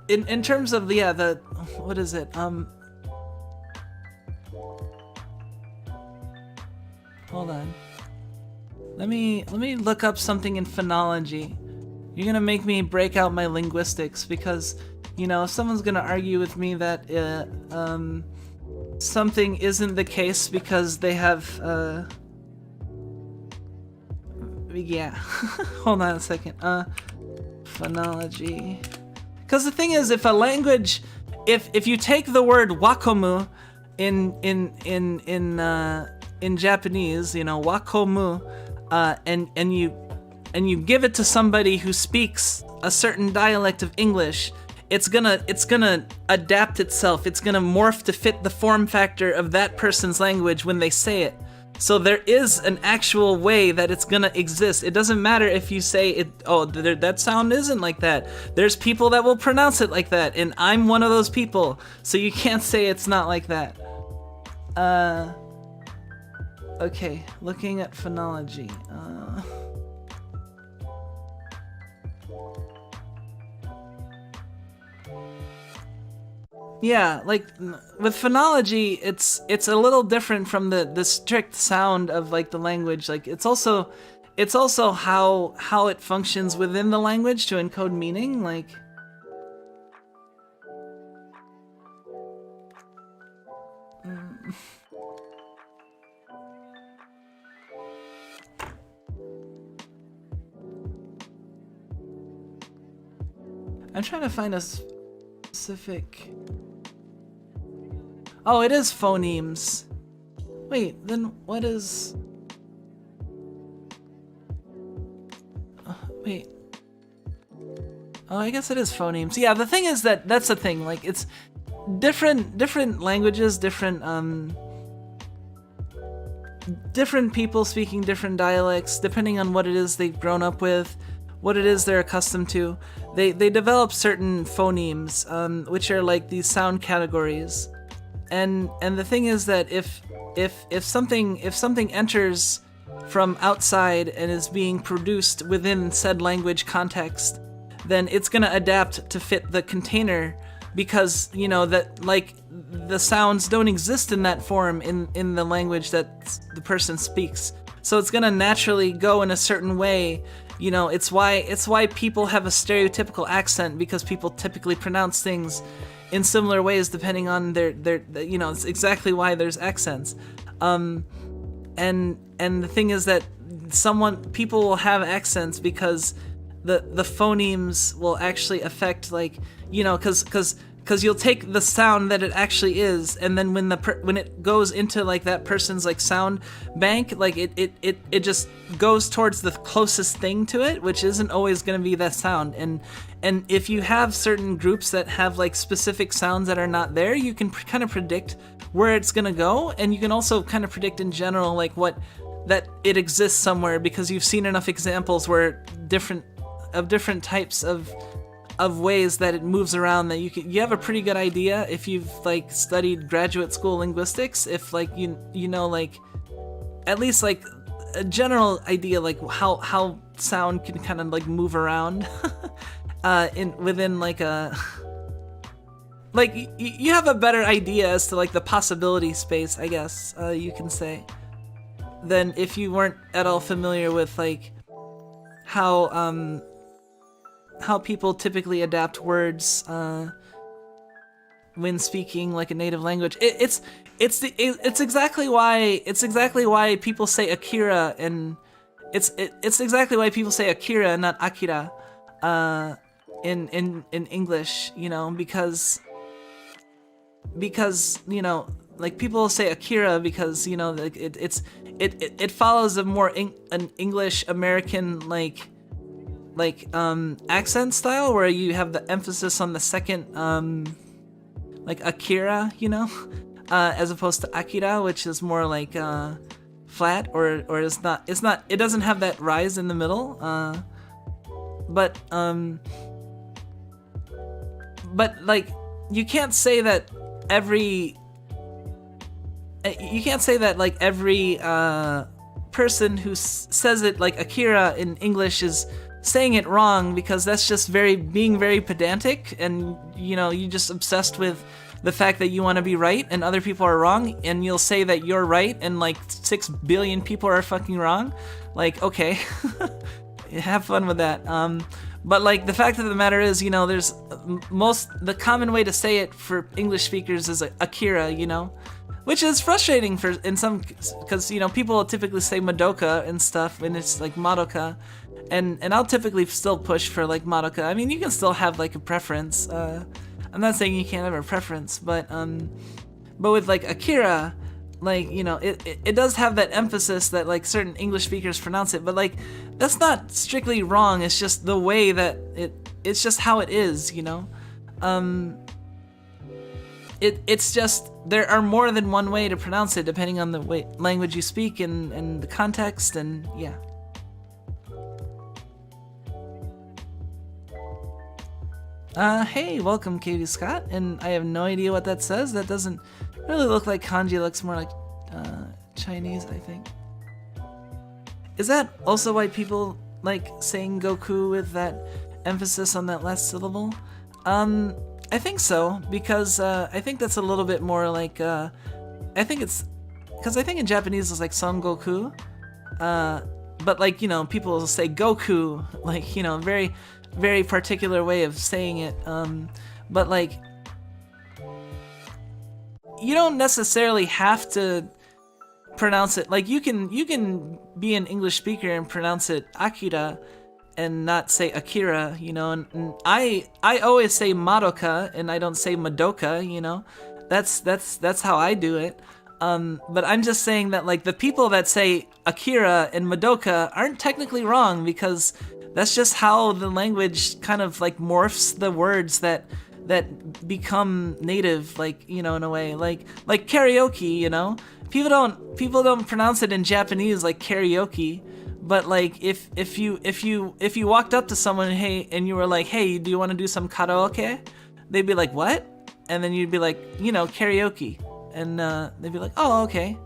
in terms of the what is it? Hold on. Let me look up something in phonology. You're gonna make me break out my linguistics, because, you know, if someone's gonna argue with me that something isn't the case because they have yeah. Hold on a second. Phonology. Because the thing is, if a language, if you take the word wakomu in Japanese, you know, wakomu, and you give it to somebody who speaks a certain dialect of English, it's gonna adapt itself. It's gonna morph to fit the form factor of that person's language when they say it. So there is an actual way that it's gonna exist. It doesn't matter if you say it, oh, that sound isn't like that. There's people that will pronounce it like that, and I'm one of those people. So you can't say it's not like that. Okay, looking at phonology. Yeah, like with phonology, it's a little different from the strict sound of like the language. Like it's also how it functions within the language to encode meaning. Like, I'm trying to find a specific. Oh, it is phonemes. Wait, then what is... wait. Oh, I guess it is phonemes. Yeah, the thing is that's the thing. Like, it's different languages, different people speaking different dialects, depending on what it is they've grown up with, what it is they're accustomed to. They develop certain phonemes, which are like these sound categories. And the thing is that if something enters from outside and is being produced within said language context, then it's gonna adapt to fit the container because, you know, that like the sounds don't exist in that form in the language that the person speaks. So it's gonna naturally go in a certain way. You know, it's why people have a stereotypical accent, because people typically pronounce things in similar ways depending on their you know, it's exactly why there's accents. And the thing is that people will have accents because the phonemes will actually affect, like, you know, because you'll take the sound that it actually is, and then when it goes into like that person's like sound bank, like it just goes towards the closest thing to it, which isn't always going to be that sound. And if you have certain groups that have like specific sounds that are not there, you can kind of predict where it's going to go, and you can also kind of predict in general like that it exists somewhere, because you've seen enough examples where different types of ways that it moves around, that you have a pretty good idea if you've like studied graduate school linguistics, if like you know, like at least like a general idea like how sound can kind of like move around within like a like you have a better idea as to like the possibility space, I guess you can say, than if you weren't at all familiar with like how people typically adapt words when speaking like a native language. It's exactly why people say Akira, and it's exactly why people say Akira, not Akira, in English, you know, because you know, like people say Akira because, you know, like it follows a more an English American like accent style, where you have the emphasis on the second like Akira, you know, as opposed to Akira, which is more like flat, or it doesn't have that rise in the middle, but like you can't say that every person who says it like Akira in English is saying it wrong, because that's just being very pedantic, and you know, you just obsessed with the fact that you want to be right and other people are wrong, and you'll say that you're right and like 6 billion people are fucking wrong. Like, okay, have fun with that. But like the fact of the matter is, you know, there's the common way to say it for English speakers is Akira, you know, which is frustrating in some, because, you know, people typically say Madoka and stuff, and it's like Madoka. And I'll typically still push for like Madoka. I mean, you can still have like a preference. I'm not saying you can't have a preference, but with like Akira, like, you know, it does have that emphasis that like certain English speakers pronounce it, but like that's not strictly wrong. It's just the way that it's just how it is, you know. It's just there are more than one way to pronounce it depending on the language you speak and the context, and yeah. Hey, welcome, KV Scott, and I have no idea what that says. That doesn't really look like kanji, it looks more like Chinese, I think. Is that also why people like saying Goku with that emphasis on that last syllable? I think so, because I think that's a little bit more like, I think it's, because I think in Japanese it's like Son Goku, but like, you know, people will say Goku, like, you know, very very particular way of saying it, but like you don't necessarily have to pronounce it like you can be an English speaker and pronounce it Akira and not say Akira, you know, and I always say Madoka and I don't say Madoka, you know, that's how I do it, but I'm just saying that like the people that say Akira and Madoka aren't technically wrong, because that's just how the language kind of like morphs the words that become native, like, you know, in a way, like karaoke, you know, people don't pronounce it in Japanese like karaoke, but like if you walked up to someone, hey, and you were like, hey, do you want to do some karaoke? They'd be like, what? And then you'd be like, you know, karaoke, and they'd be like, oh, okay,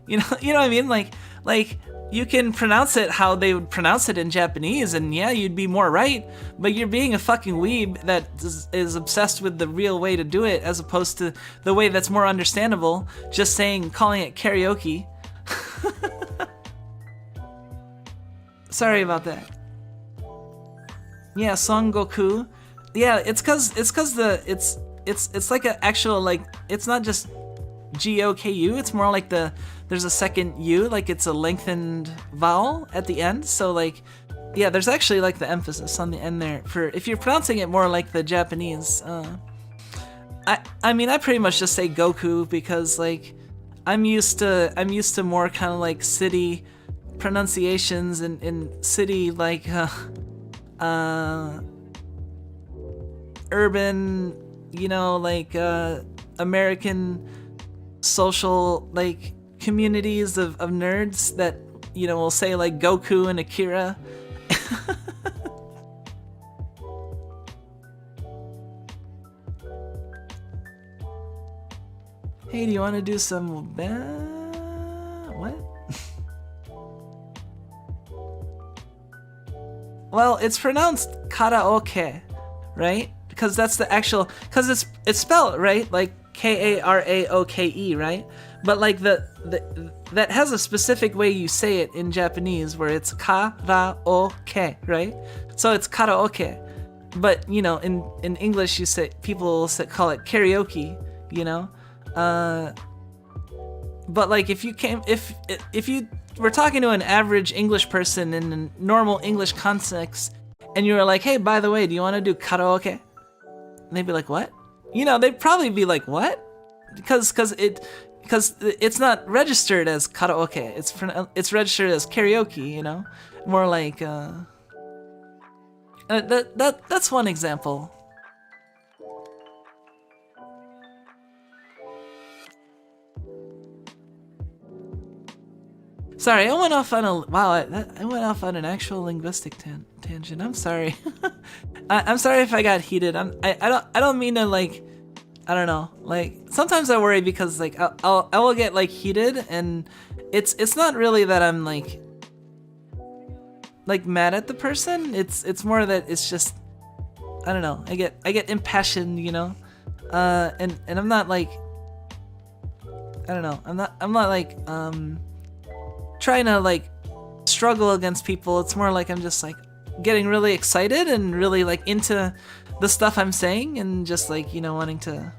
you know what I mean, like Like, you can pronounce it how they would pronounce it in Japanese, and yeah, you'd be more right, but you're being a fucking weeb that is obsessed with the real way to do it, as opposed to the way that's more understandable, just calling it karaoke. Sorry about that. Yeah, Son Goku. Yeah, it's cause it's like an actual, like, it's not just G-O-K-U, it's more like there's a second U, like it's a lengthened vowel at the end, so like, yeah, there's actually like the emphasis on the end there, for if you're pronouncing it more like the Japanese. I mean, I pretty much just say Goku because, like, I'm used to more kind of like city pronunciations and city, like, urban, you know, like, American social, like, communities of nerds that, you know, will say like Goku and Akira. Hey, do you want to do some what? Well, it's pronounced karaoke, right? Because that's the actual, because it's spelled, right, like K-A-R-A-O-K-E, right? But like that has a specific way you say it in Japanese, where it's karaoke, right? So it's karaoke. But, you know, in English, people will call it karaoke, you know. But like, if you were talking to an average English person in a normal English context, and you were like, hey, by the way, do you want to do karaoke? And they'd be like, what? You know, they'd probably be like, what? Because it's not registered as karaoke. It's registered as karaoke, you know? More like, that's one example. Sorry, I went off on an actual linguistic tangent. I'm sorry. I'm sorry if I got heated. I don't mean to, like, I don't know. Like, sometimes I worry because, like, I will get, like, heated, and it's not really that I'm like mad at the person. It's more that it's just, I don't know. I get impassioned, you know. And I'm not like, I don't know. I'm not like trying to, like, struggle against people. It's more like I'm just, like, getting really excited and really, like, into the stuff I'm saying, and just, like, you know, wanting to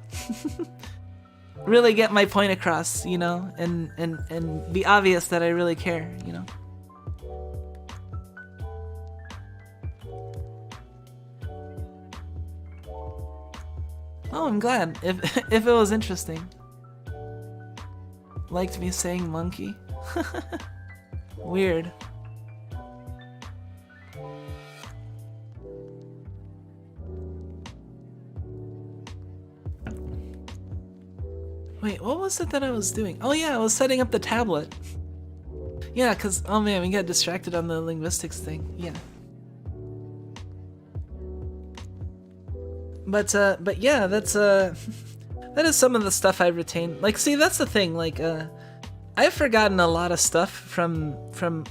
really get my point across, you know, and be obvious that I really care, you know. Oh, I'm glad if it was interesting. Liked me saying monkey. Weird. Wait, what was it that I was doing? Oh yeah, I was setting up the tablet. Yeah, cause, oh man, we got distracted on the linguistics thing. Yeah. But yeah, that's that is some of the stuff I retained. Like, see, that's the thing. Like, I've forgotten a lot of stuff from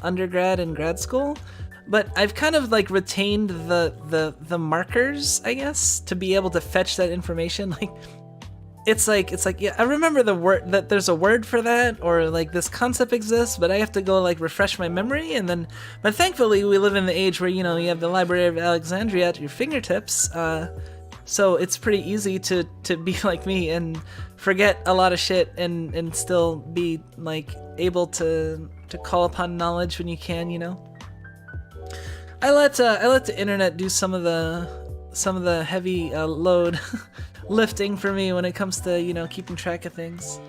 undergrad and grad school, but I've kind of, like, retained the markers, I guess, to be able to fetch that information. Like, it's like, yeah, I remember the word, that there's a word for that, or like this concept exists, but I have to go, like, refresh my memory, and then, but thankfully we live in the age where, you know, you have the Library of Alexandria at your fingertips, so it's pretty easy to be like me and forget a lot of shit and still be, like, able to call upon knowledge when you can, you know. I let the internet do some of the heavy load lifting for me when it comes to, you know, keeping track of things.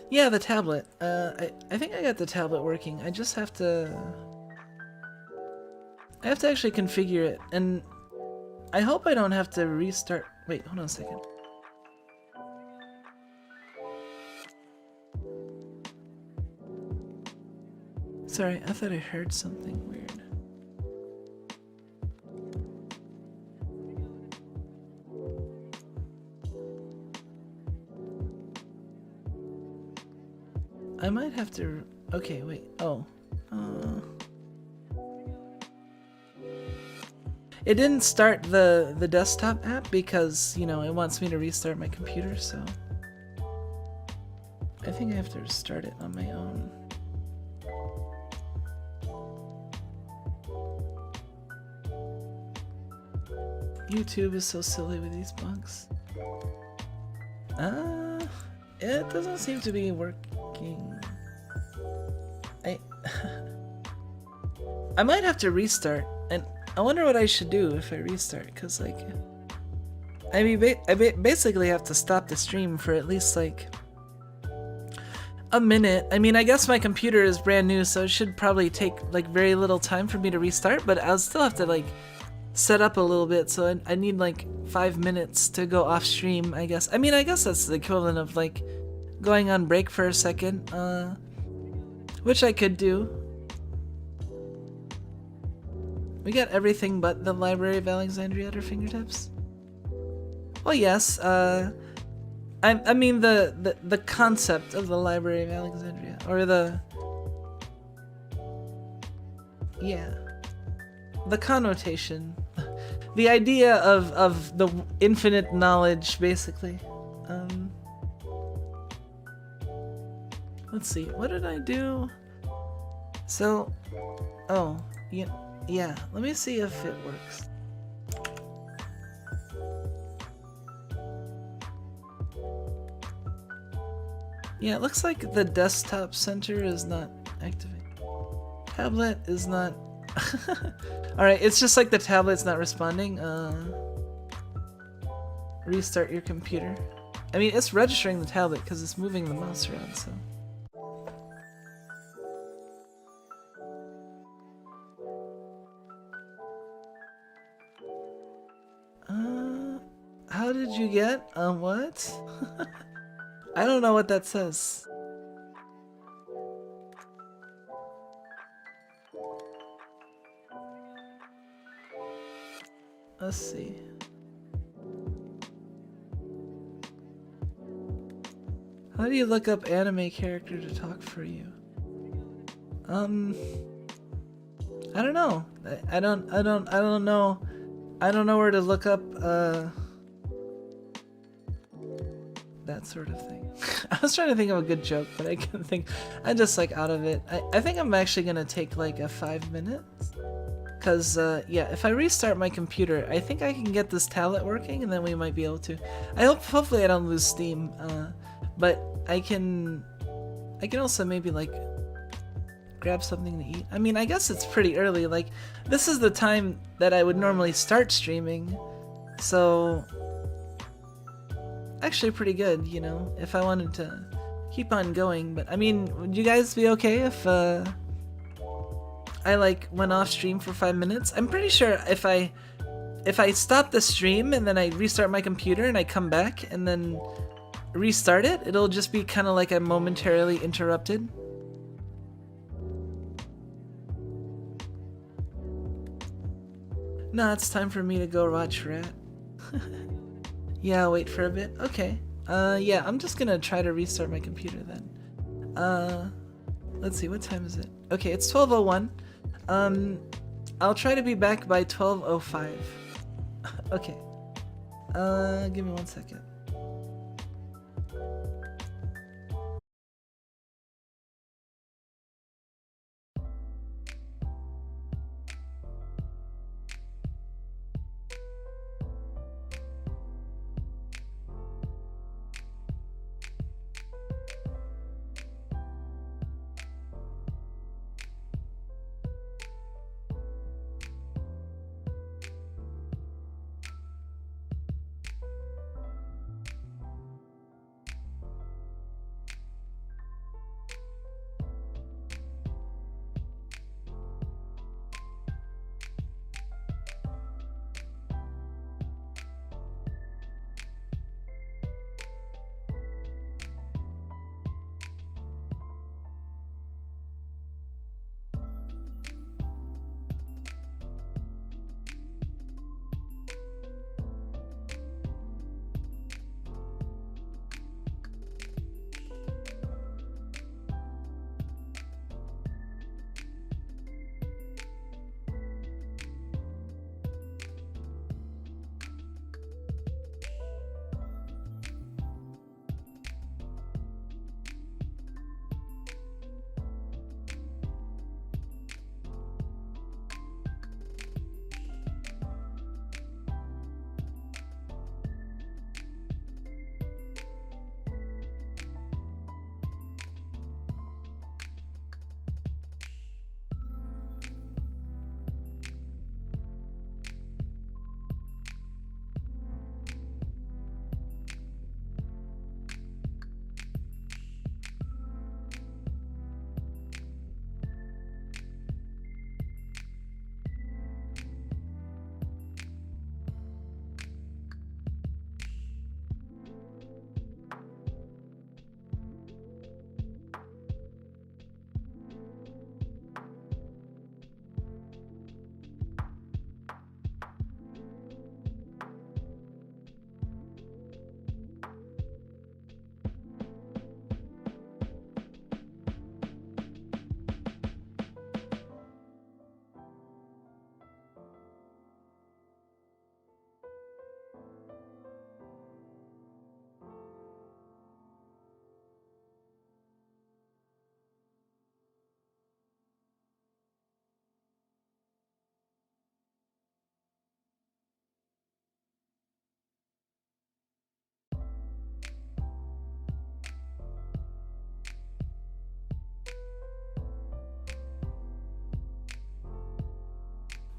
Yeah, the tablet. I think I got the tablet working. I just have to actually configure it, and I hope I don't have to restart. Wait, hold on a second. Sorry, I thought I heard something weird. I might have to... Okay, wait. Oh. It didn't start the desktop app because, you know, it wants me to restart my computer, so... I think I have to restart it on my own. YouTube is so silly with these bugs. It doesn't seem to be working. I might have to restart, and I wonder what I should do if I restart, cause like, I mean, I basically have to stop the stream for at least like a minute. I mean, I guess my computer is brand new, so it should probably take like very little time for me to restart, but I'll still have to like set up a little bit, so I need like 5 minutes to go off stream, I guess. I mean, I guess that's the equivalent of like going on break for a second, which I could do. We got everything but the Library of Alexandria at our fingertips. Well, yes, I mean the concept of the Library of Alexandria, or the... Yeah. The connotation. The idea of the infinite knowledge, basically. Let's see, what did I do? So, oh, yeah, let me see if it works. Yeah, it looks like the desktop center is not activated. Tablet is not... Alright, it's just like the tablet's not responding. Restart your computer. I mean, it's registering the tablet because it's moving the mouse around, so... How did you get? What? I don't know what that says. Let's see. How do you look up anime character to talk for you? I don't know. I don't know. I don't know where to look up that sort of thing. I was trying to think of a good joke, but I couldn't think. I'm just like out of it. I think I'm actually gonna take like a 5 minutes. Cause yeah, if I restart my computer, I think I can get this tablet working, and then we might be able to. Hopefully I don't lose Steam, but I can also maybe like grab something to eat. I mean, I guess it's pretty early. Like, this is the time that I would normally start streaming, so actually pretty good, you know, if I wanted to keep on going. But I mean, would you guys be okay if I like went off stream for 5 minutes? I'm pretty sure if I stop the stream and then I restart my computer and I come back and then restart it, it'll just be kind of like I'm momentarily interrupted. No, it's time for me to go watch Rat. Yeah, I'll wait for a bit. Okay. Yeah, I'm just gonna try to restart my computer then. Let's see, what time is it? Okay, it's 12:01. I'll try to be back by 12:05. Okay. Give me 1 second.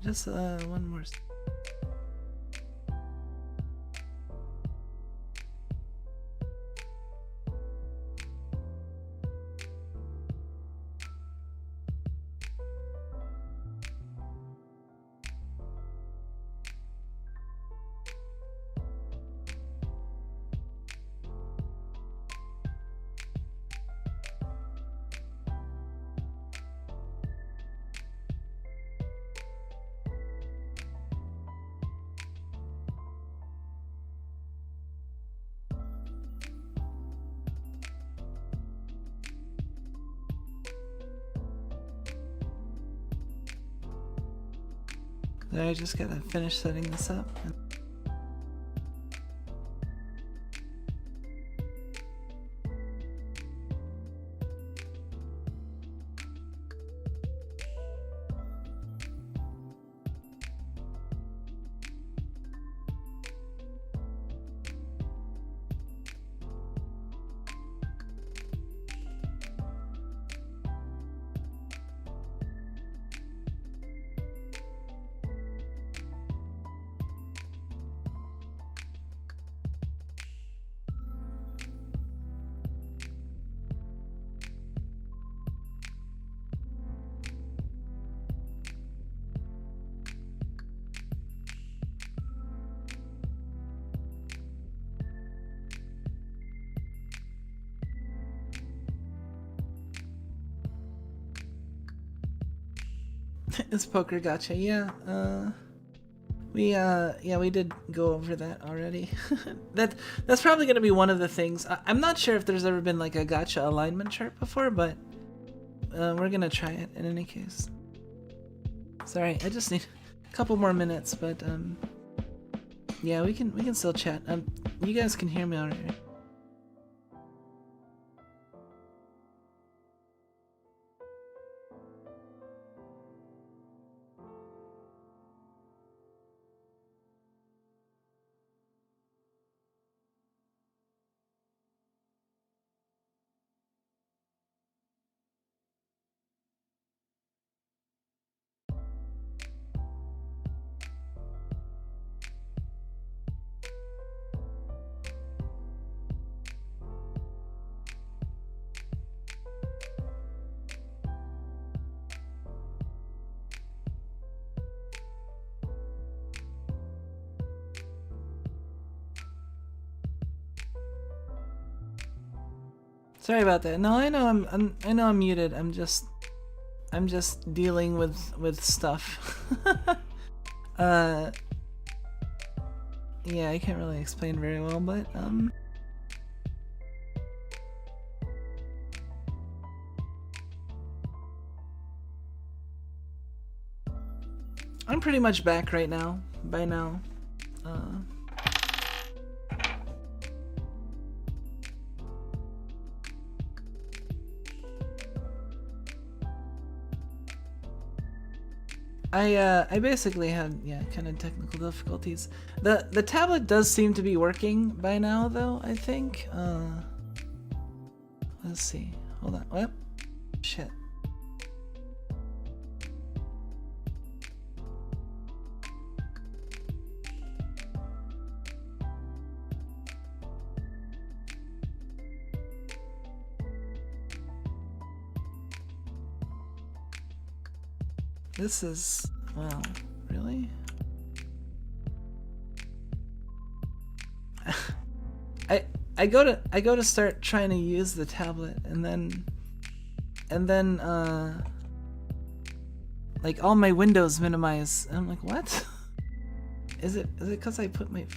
Just one more. I just gotta finish setting this up. It's poker gotcha. Yeah, we did go over that already. That's probably gonna be one of the things. I'm not sure if there's ever been like a gotcha alignment chart before, but we're gonna try it in any case. Sorry, I just need a couple more minutes, but yeah, we can still chat. You guys can hear me alright, right? Sorry about that. No, I know I'm muted. I'm just dealing with stuff. Yeah, I can't really explain very well, but I'm pretty much back right now. By now. I basically had kind of technical difficulties. The tablet does seem to be working by now though, I think. Let's see. Hold on. What? Shit. This is, wow, really? I go to start trying to use the tablet and then like all my windows minimize and I'm like, what? Is it because I put my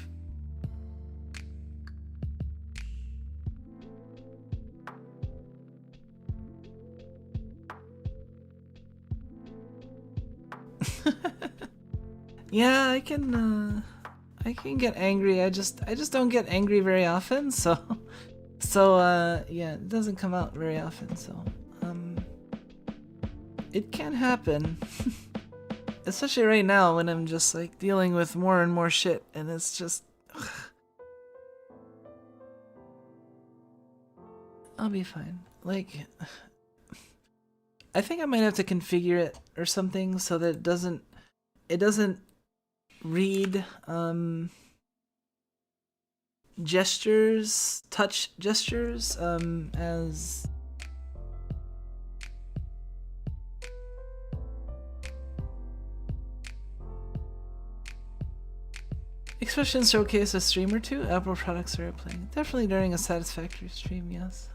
Yeah, I can get angry. I just don't get angry very often, so yeah, it doesn't come out very often, so it can happen. Especially right now when I'm just like dealing with more and more shit and it's just I'll be fine. Like I think I might have to configure it or something so that it it doesn't read gestures, touch gestures, as expressions showcase a stream or two. Apple products are playing. Definitely during a satisfactory stream, yes.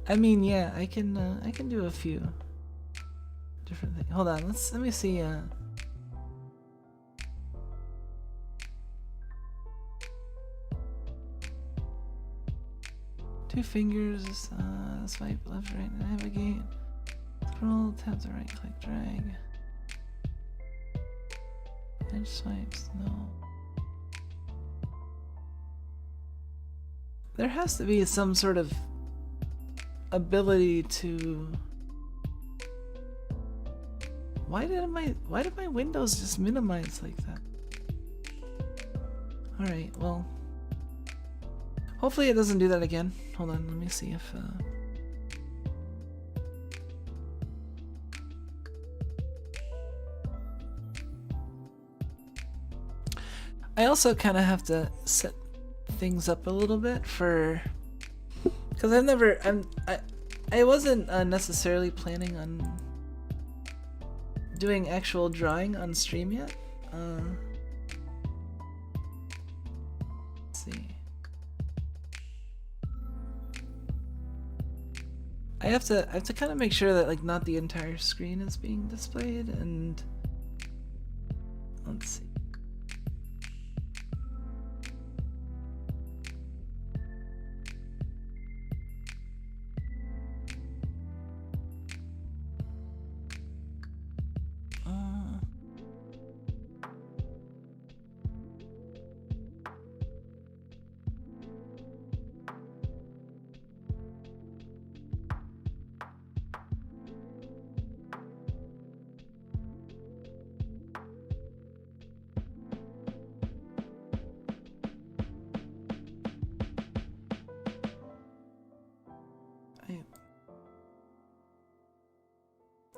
I mean, yeah, I can do a few different things. Hold on, let me see. Two fingers, swipe left, right, navigate. Scroll, tap the right click, drag. Edge swipes, no. There has to be some sort of ability to... Why did my windows just minimize like that? Alright, well... Hopefully it doesn't do that again. Hold on, let me see if... I also kind of have to set things up a little bit for... Because I wasn't necessarily planning on doing actual drawing on stream yet. Let's see. I have to kind of make sure that like not the entire screen is being displayed, and let's see.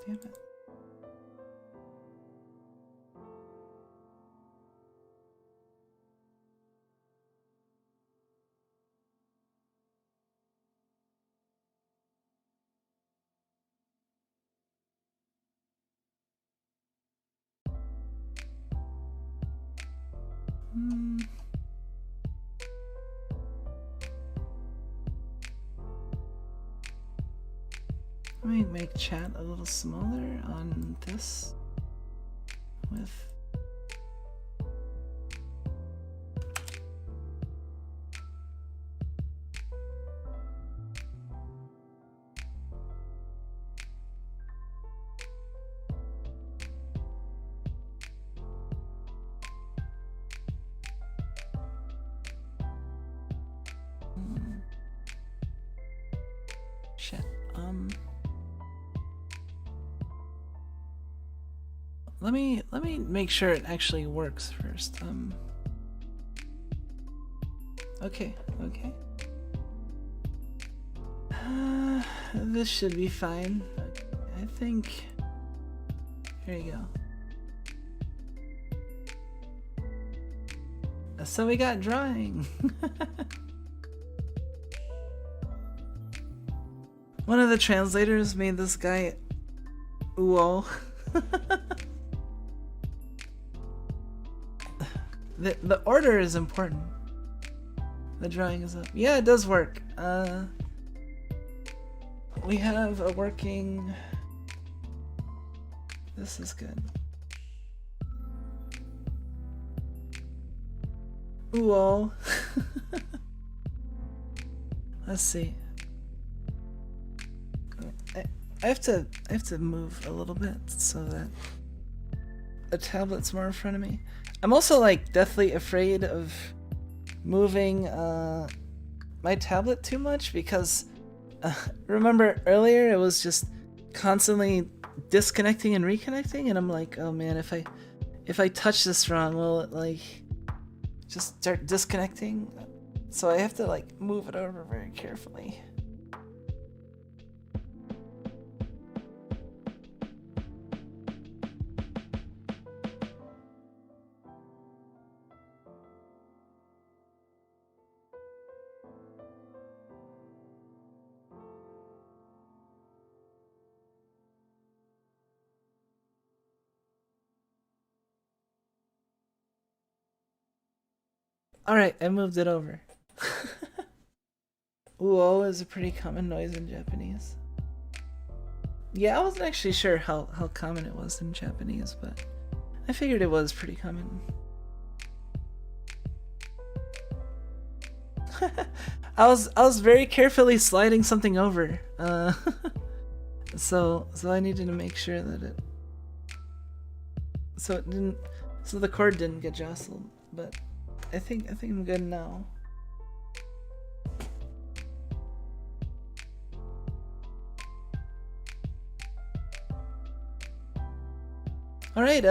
Damn it. Let me make chat a little smaller on this with... Shit. Let me make sure it actually works first. Okay. This should be fine. I think. Here you go. So we got drawing. One of the translators made this guy Uo. The order is important. The drawing is up. Yeah, it does work. We have a working... This is good. Ooh. Let's see. I have to move a little bit so that the tablet's more in front of me. I'm also like deathly afraid of moving my tablet too much because remember earlier it was just constantly disconnecting and reconnecting, and I'm like, oh man, if I touch this wrong, will it like just start disconnecting? So I have to like move it over very carefully. Alright, I moved it over. Uo is a pretty common noise in Japanese. Yeah, I wasn't actually sure how common it was in Japanese, but I figured it was pretty common. I was very carefully sliding something over. So I needed to make sure that so the cord didn't get jostled, but I think I'm good now. Alright,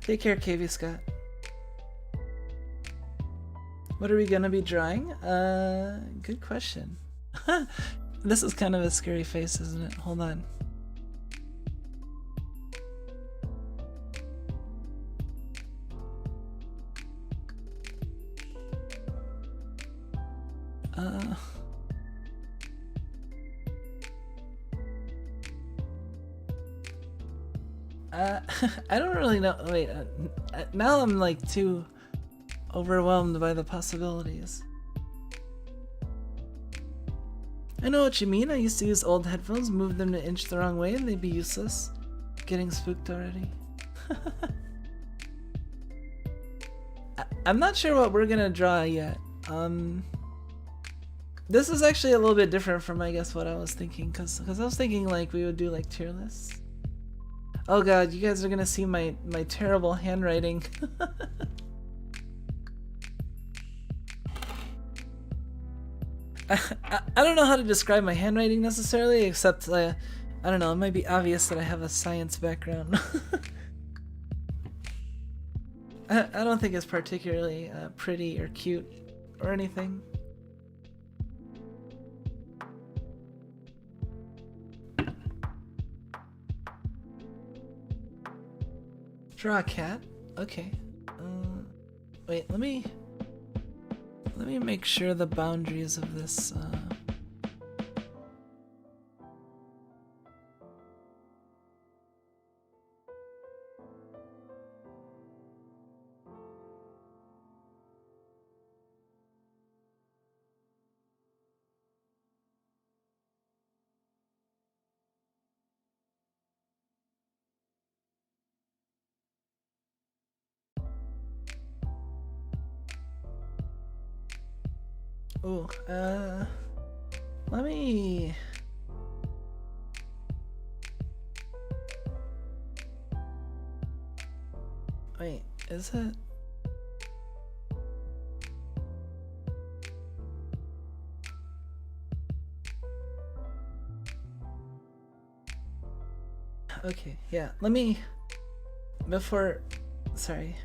take care, KV Scott. What are we gonna be drawing? Good question. This is kind of a scary face, isn't it? Hold on. I don't really know. Wait, now I'm like too overwhelmed by the possibilities. I know what you mean. I used to use old headphones, move them to inch the wrong way, and they'd be useless. Getting spooked already. I'm not sure what we're gonna draw yet. This is actually a little bit different from, I guess, what I was thinking, because I was thinking like we would do like tier lists. Oh god, you guys are gonna see my terrible handwriting. I don't know how to describe my handwriting necessarily, except I don't know, it might be obvious that I have a science background. I don't think it's particularly pretty or cute or anything. Draw a cat? Okay. Wait, let me make sure the boundaries of this oh, let me... Wait, is it? Okay, yeah, let me... Before I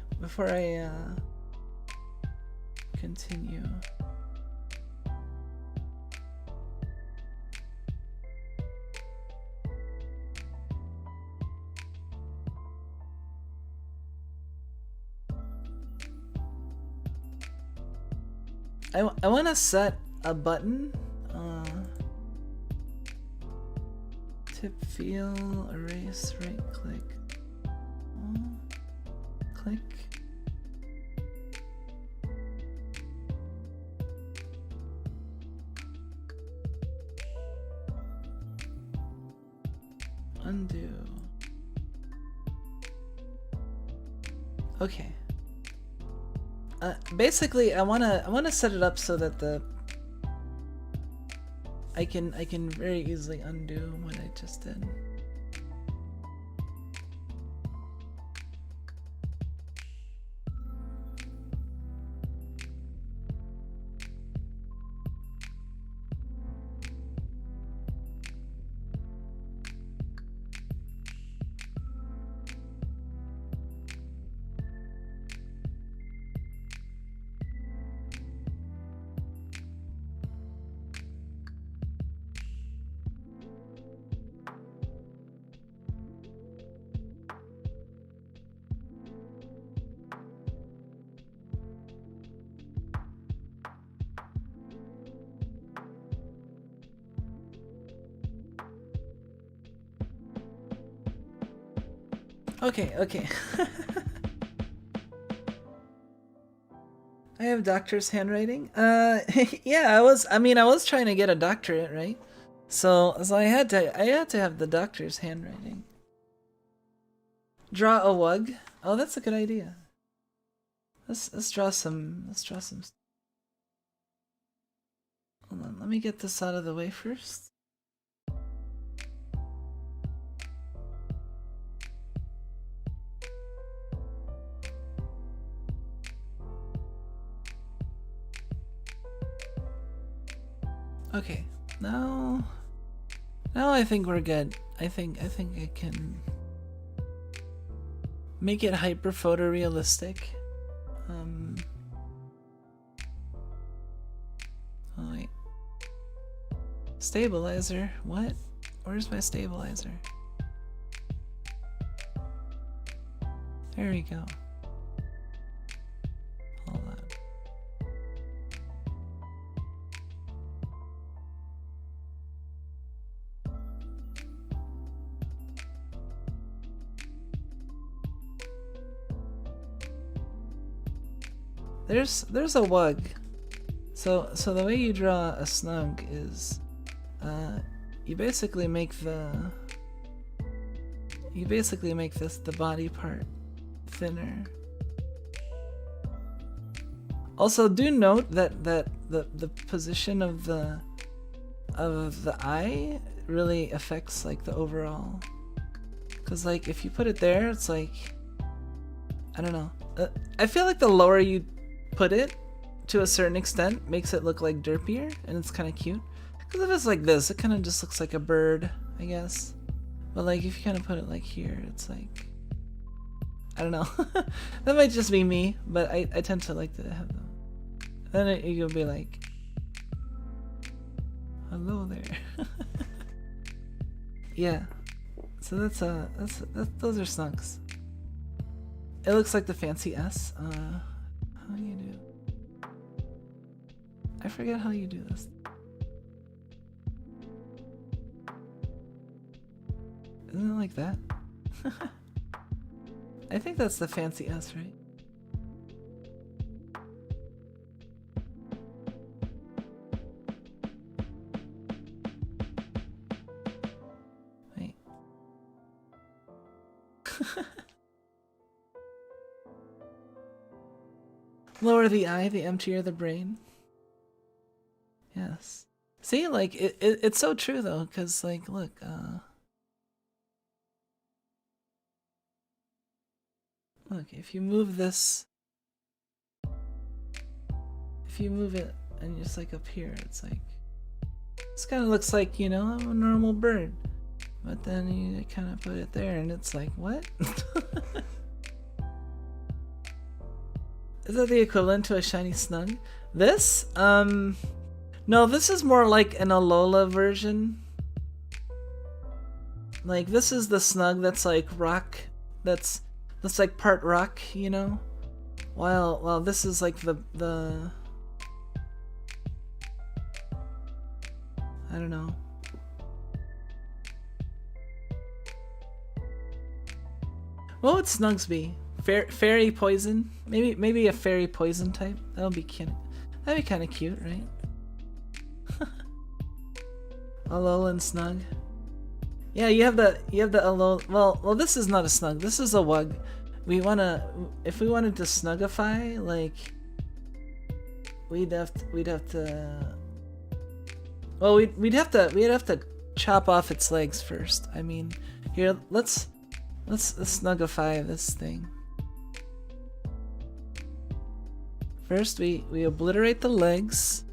continue... I want to set a button. Tip, feel, erase, right click. Click. Undo. Okay. Basically, I wanna set it up so that I can very easily undo what I just did. Okay. I have doctor's handwriting. Yeah, I was trying to get a doctorate, right? So I had to have the doctor's handwriting. Draw a wug. Oh, that's a good idea. Let's draw some. Hold on, let me get this out of the way first. Okay, now I think we're good. I think I can make it hyper photorealistic. Oh wait. Stabilizer? What? Where's my stabilizer? There we go. Hold on. There's a wug. So the way you draw a snug is you basically make the body part thinner. Also, do note that the position of the eye really affects like the overall. Cause like if you put it there, it's like, I don't know. I feel like the lower you put it, to a certain extent, makes it look like derpier, and it's kind of cute. Because if it's like this, it kind of just looks like a bird, I guess. But like if you kind of put it like here, it's like, I don't know. That might just be me, but I tend to like to have them. Then you'll be like, hello there. Yeah. So those are snugs. It looks like the fancy S. How do you do? I forget how you do this. Isn't it like that? I think that's the fancy S, right? Wait. Lower the eye, the emptier the brain. Yes. See, like it's so true though, because like look, look, if you move this, if you move it and just like up here, it's like, this kind of looks like, you know, a normal bird, but then you kind of put it there and it's like, what? Is that the equivalent to a shiny snug? This? No, this is more like an Alola version. Like this is the snug that's like rock, that's like part rock, you know? While this is like the I don't know. What would snugs be? Fairy poison? Maybe a fairy poison type? That'll be cute. That'd be kind of cute, right? Alolan snug. Yeah, you have the Alolan. Well, this is not a snug. This is a wug. If we wanted to snugify, like, we'd have to. Well, we'd have to chop off its legs first. I mean, here, let's snugify this thing. First, we obliterate the legs.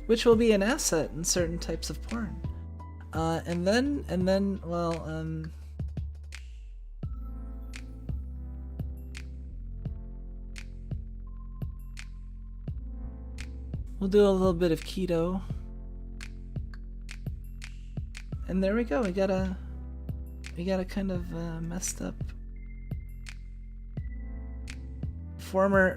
Which will be an asset in certain types of porn. And then, well, we'll do a little bit of keto. And there we go, we got a kind of messed up formerly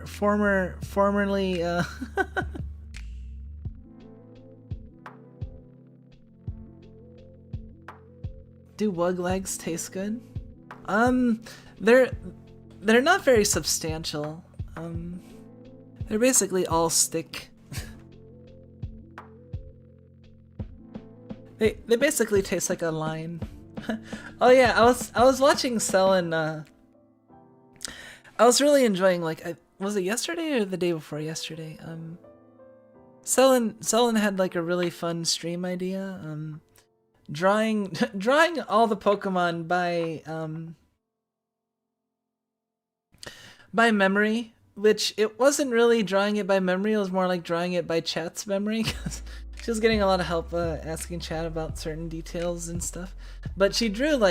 Do wug legs taste good? They're not very substantial. They're basically all stick. They basically taste like a line. Oh yeah, I was watching Selen. I was really enjoying, like, was it yesterday or the day before yesterday? Selen had like a really fun stream idea. Drawing all the Pokemon by memory, which it wasn't really drawing it by memory. It was more like drawing it by chat's memory, because she was getting a lot of help asking chat about certain details and stuff. But she drew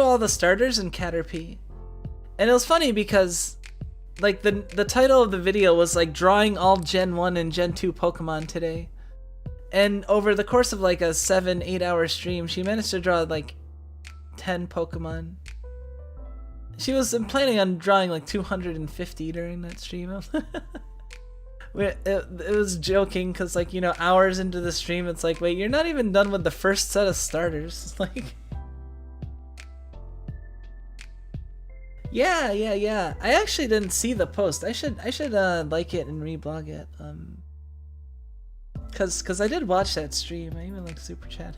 all the starters in Caterpie. And it was funny because, like, the title of the video was like drawing all Gen 1 and Gen 2 Pokemon today. And over the course of like a 7-8 hour stream, she managed to draw like 10 Pokemon. She was planning on drawing like 250 during that stream. It was joking because, like, you know, hours into the stream, it's like, wait, you're not even done with the first set of starters. Like, yeah. I actually didn't see the post. I should like it and reblog it. Cause I did watch that stream. I even like super chat.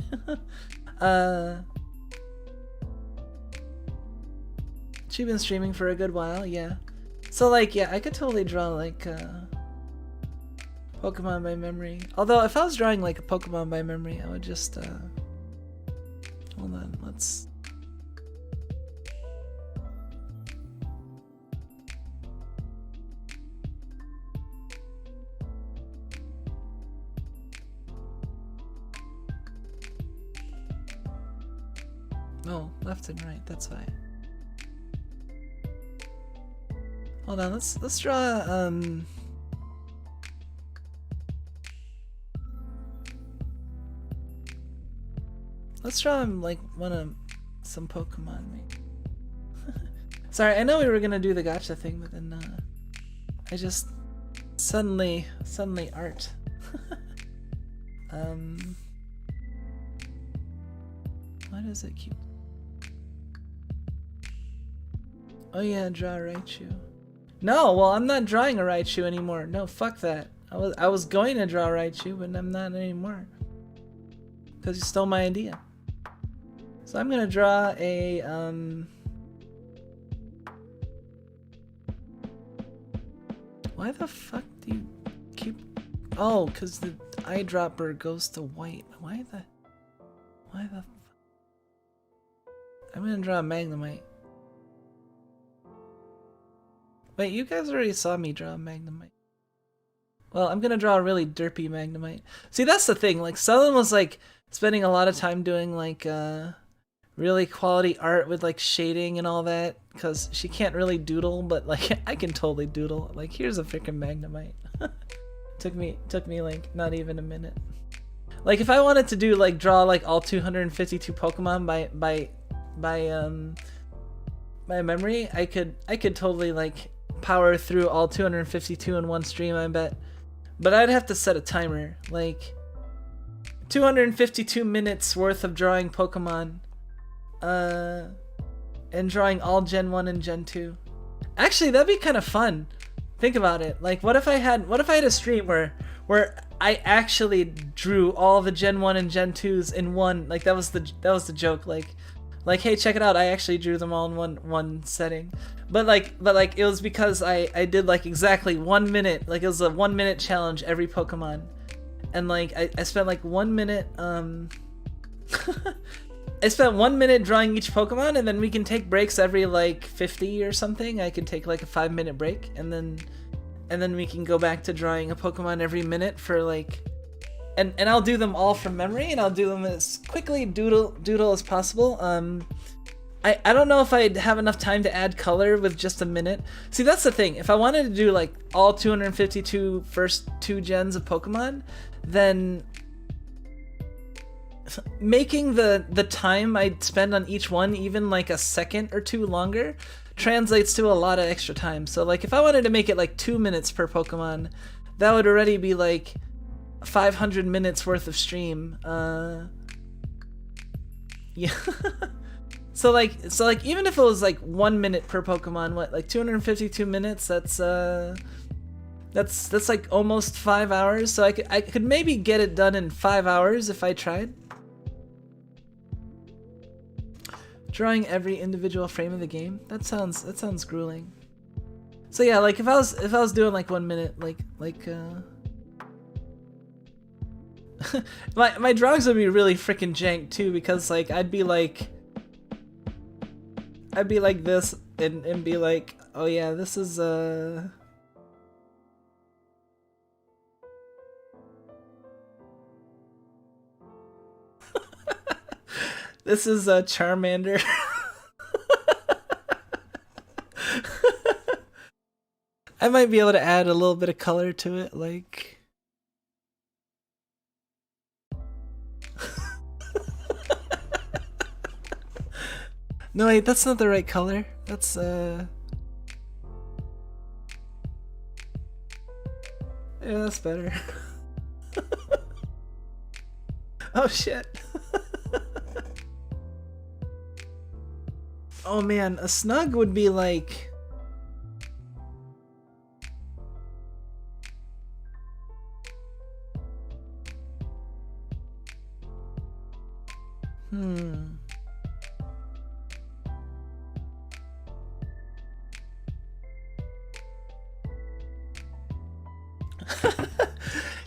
She's been streaming for a good while, yeah. So like, yeah, I could totally draw like Pokemon by memory. Although if I was drawing like a Pokemon by memory, I would just hold on, let's. Oh, left and right, that's fine. Hold on, let's draw let's draw like some Pokemon maybe. Sorry, I know we were gonna do the gacha thing, but then I just suddenly art. Why does it keep? Oh yeah, draw a Raichu. No, well, I'm not drawing a Raichu anymore. No, fuck that. I was going to draw a Raichu, but I'm not anymore. Because you stole my idea. So I'm gonna draw a Why the fuck do you keep? Oh, because the eyedropper goes to white. Why the? I'm gonna draw a Magnemite. Wait, you guys already saw me draw a Magnemite. Well, I'm gonna draw a really derpy Magnemite. See, that's the thing. Like, Selen was like spending a lot of time doing like really quality art with like shading and all that, because she can't really doodle, but like I can totally doodle. Like, here's a freaking Magnemite. took me like not even a minute. Like, if I wanted to do like draw like all 252 Pokemon by memory, I could totally like power through all 252 in one stream, I bet. But I'd have to set a timer, like 252 minutes worth of drawing Pokemon, and drawing all Gen 1 and Gen 2. Actually, that'd be kind of fun. Think about it. Like, what if I had a stream where I actually drew all the Gen 1 and Gen 2s in one? Like, that was the joke. Like, hey, check it out, I actually drew them all in one setting. But like it was because I did like exactly 1 minute. Like, it was a 1 minute challenge every Pokemon. And like I spent like 1 minute I spent 1 minute drawing each Pokemon, and then we can take breaks every like 50 or something. I can take like a 5-minute break, and then we can go back to drawing a Pokemon every minute for like, and I'll do them all from memory, and I'll do them as quickly doodle as possible. I don't know if I'd have enough time to add color with just a minute. See, that's the thing. If I wanted to do like all 252 first 2 gens of Pokemon, then making the time I'd spend on each one even like a second or two longer translates to a lot of extra time. So like, if I wanted to make it like 2 minutes per Pokemon, that would already be like 500 minutes worth of stream. Yeah. So like even if it was like 1 minute per Pokemon, what, like 252 minutes? That's like almost 5 hours. So I could maybe get it done in 5 hours if I tried. Drawing every individual frame of the game. That sounds grueling. So yeah, like if I was doing like 1 minute, my drawings would be really freaking jank too, because like I'd be like this and be like, oh yeah, this is this is a Charmander. I might be able to add a little bit of color to it, like. No, wait, that's not the right color. That's, yeah, that's better. Oh, shit. Oh, man, a snug would be like...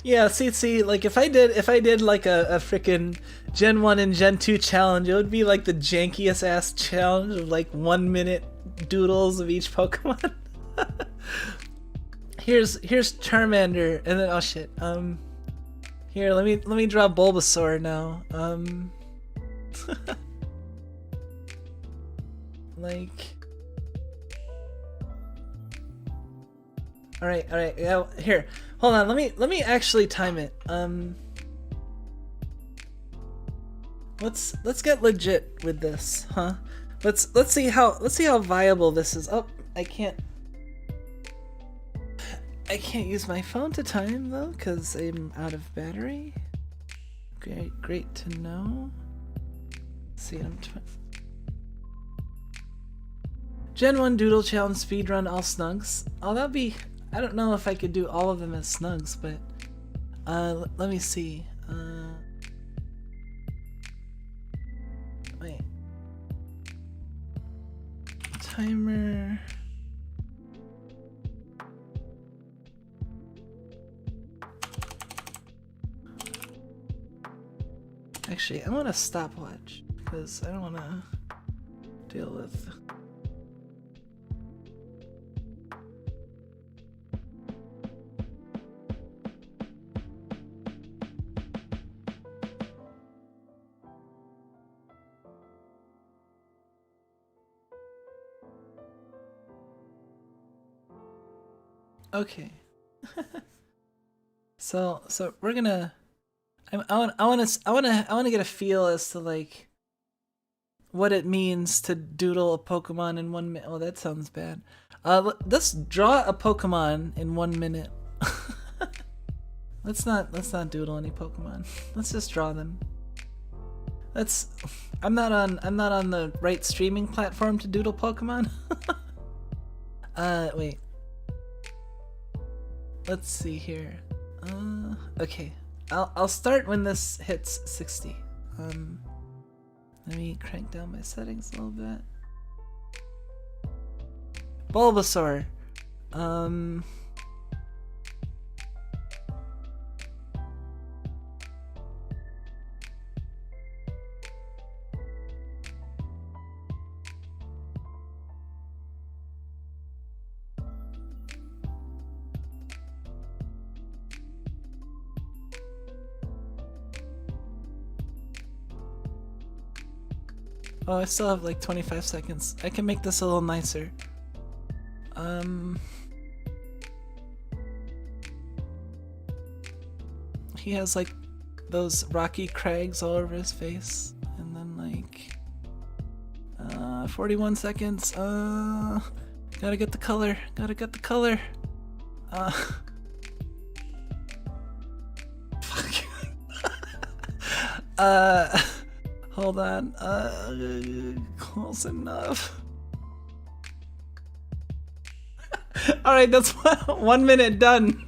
Yeah, see, like if I did like a frickin' Gen 1 and Gen 2 challenge, it would be like the jankiest ass challenge of like 1 minute doodles of each Pokemon. Here's Charmander, and then oh shit. Here, let me draw Bulbasaur now. Like. All right. Yeah, here. Hold on. Let me actually time it. Let's get legit with this, huh? Let's see how viable this is. Oh, I can't use my phone to time though, cause I'm out of battery. Great to know. Let's see, Gen 1 Doodle Challenge speedrun all snugs. Oh, that'd be. I don't know if I could do all of them as snugs, but let me see. Wait. Timer. Actually, I want a stopwatch because I don't want to deal with. Okay. So we're gonna. I want to get a feel as to like what it means to doodle a Pokemon in 1 minute. Oh, that sounds bad. Let's draw a Pokemon in 1 minute. Let's not doodle any Pokemon. Let's just draw them. I'm not on the right streaming platform to doodle Pokemon. Wait. Let's see here. Okay. I'll start when this hits 60. Let me crank down my settings a little bit. Bulbasaur. Oh, I still have like 25 seconds. I can make this a little nicer. He has like those rocky crags all over his face, and then like 41 seconds. Gotta get the color. Fuck. Hold on. Close enough. All right, that's 1 minute done.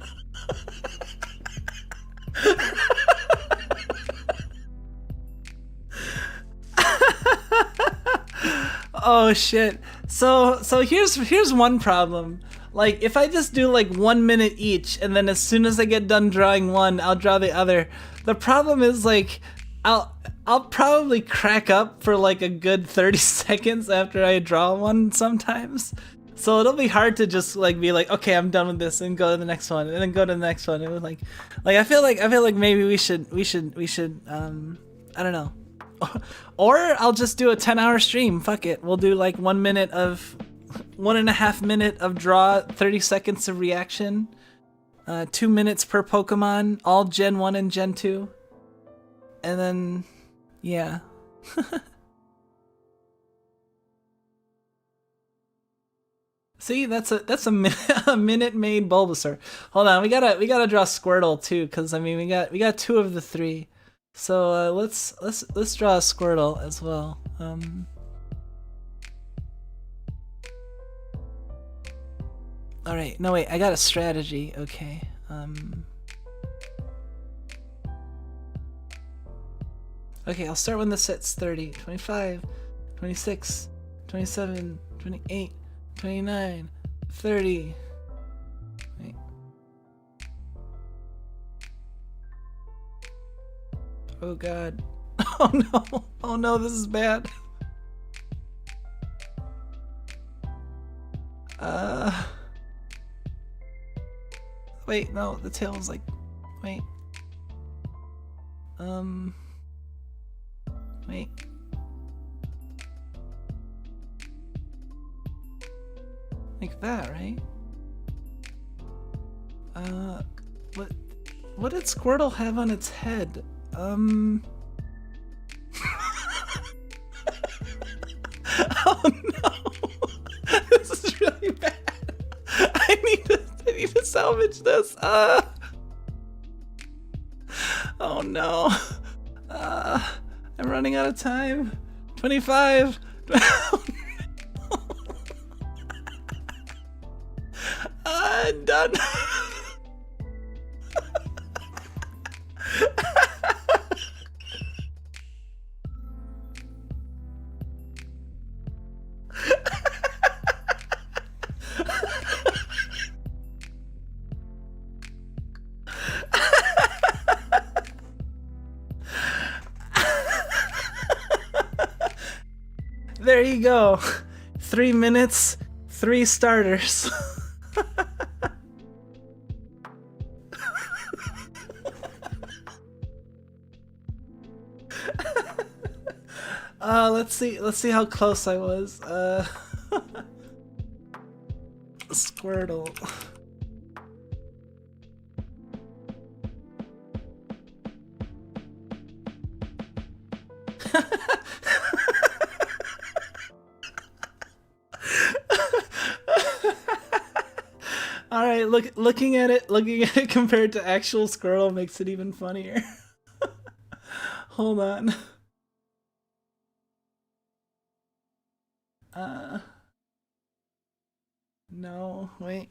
Oh shit. So here's one problem. Like, if I just do like 1 minute each, and then as soon as I get done drawing one, I'll draw the other. The problem is, like, I'll probably crack up for like a good 30 seconds after I draw one sometimes. So it'll be hard to just like be like, okay, I'm done with this, and go to the next one, and then go to the next one. It was like I feel like maybe we should I don't know. Or I'll just do a 10-hour stream. Fuck it. We'll do like 1 minute of 1.5 minute of draw, 30 seconds of reaction, 2 minutes per Pokemon, all Gen 1 and Gen 2. And then, yeah. See, that's a minute made Bulbasaur. Hold on, we gotta draw Squirtle too, cause I mean we got 2 of the 3. So let's draw a Squirtle as well. All right, no wait, I got a strategy. Okay. Okay, I'll start when the set's 30, 25, 26, 27, 28, 29, 30. Wait. Oh god. Oh no. Oh no, this is bad. Wait, no, the tail's like, wait. Wait. Like that, right? What did Squirtle have on its head? Oh no! This is really bad. I need to salvage this. Oh no. I'm running out of time. 25. Done. There you go. 3 minutes, 3 starters. Let's see how close I was. Squirtle. All right, looking at it compared to actual Squirtle makes it even funnier. Hold on. No, wait.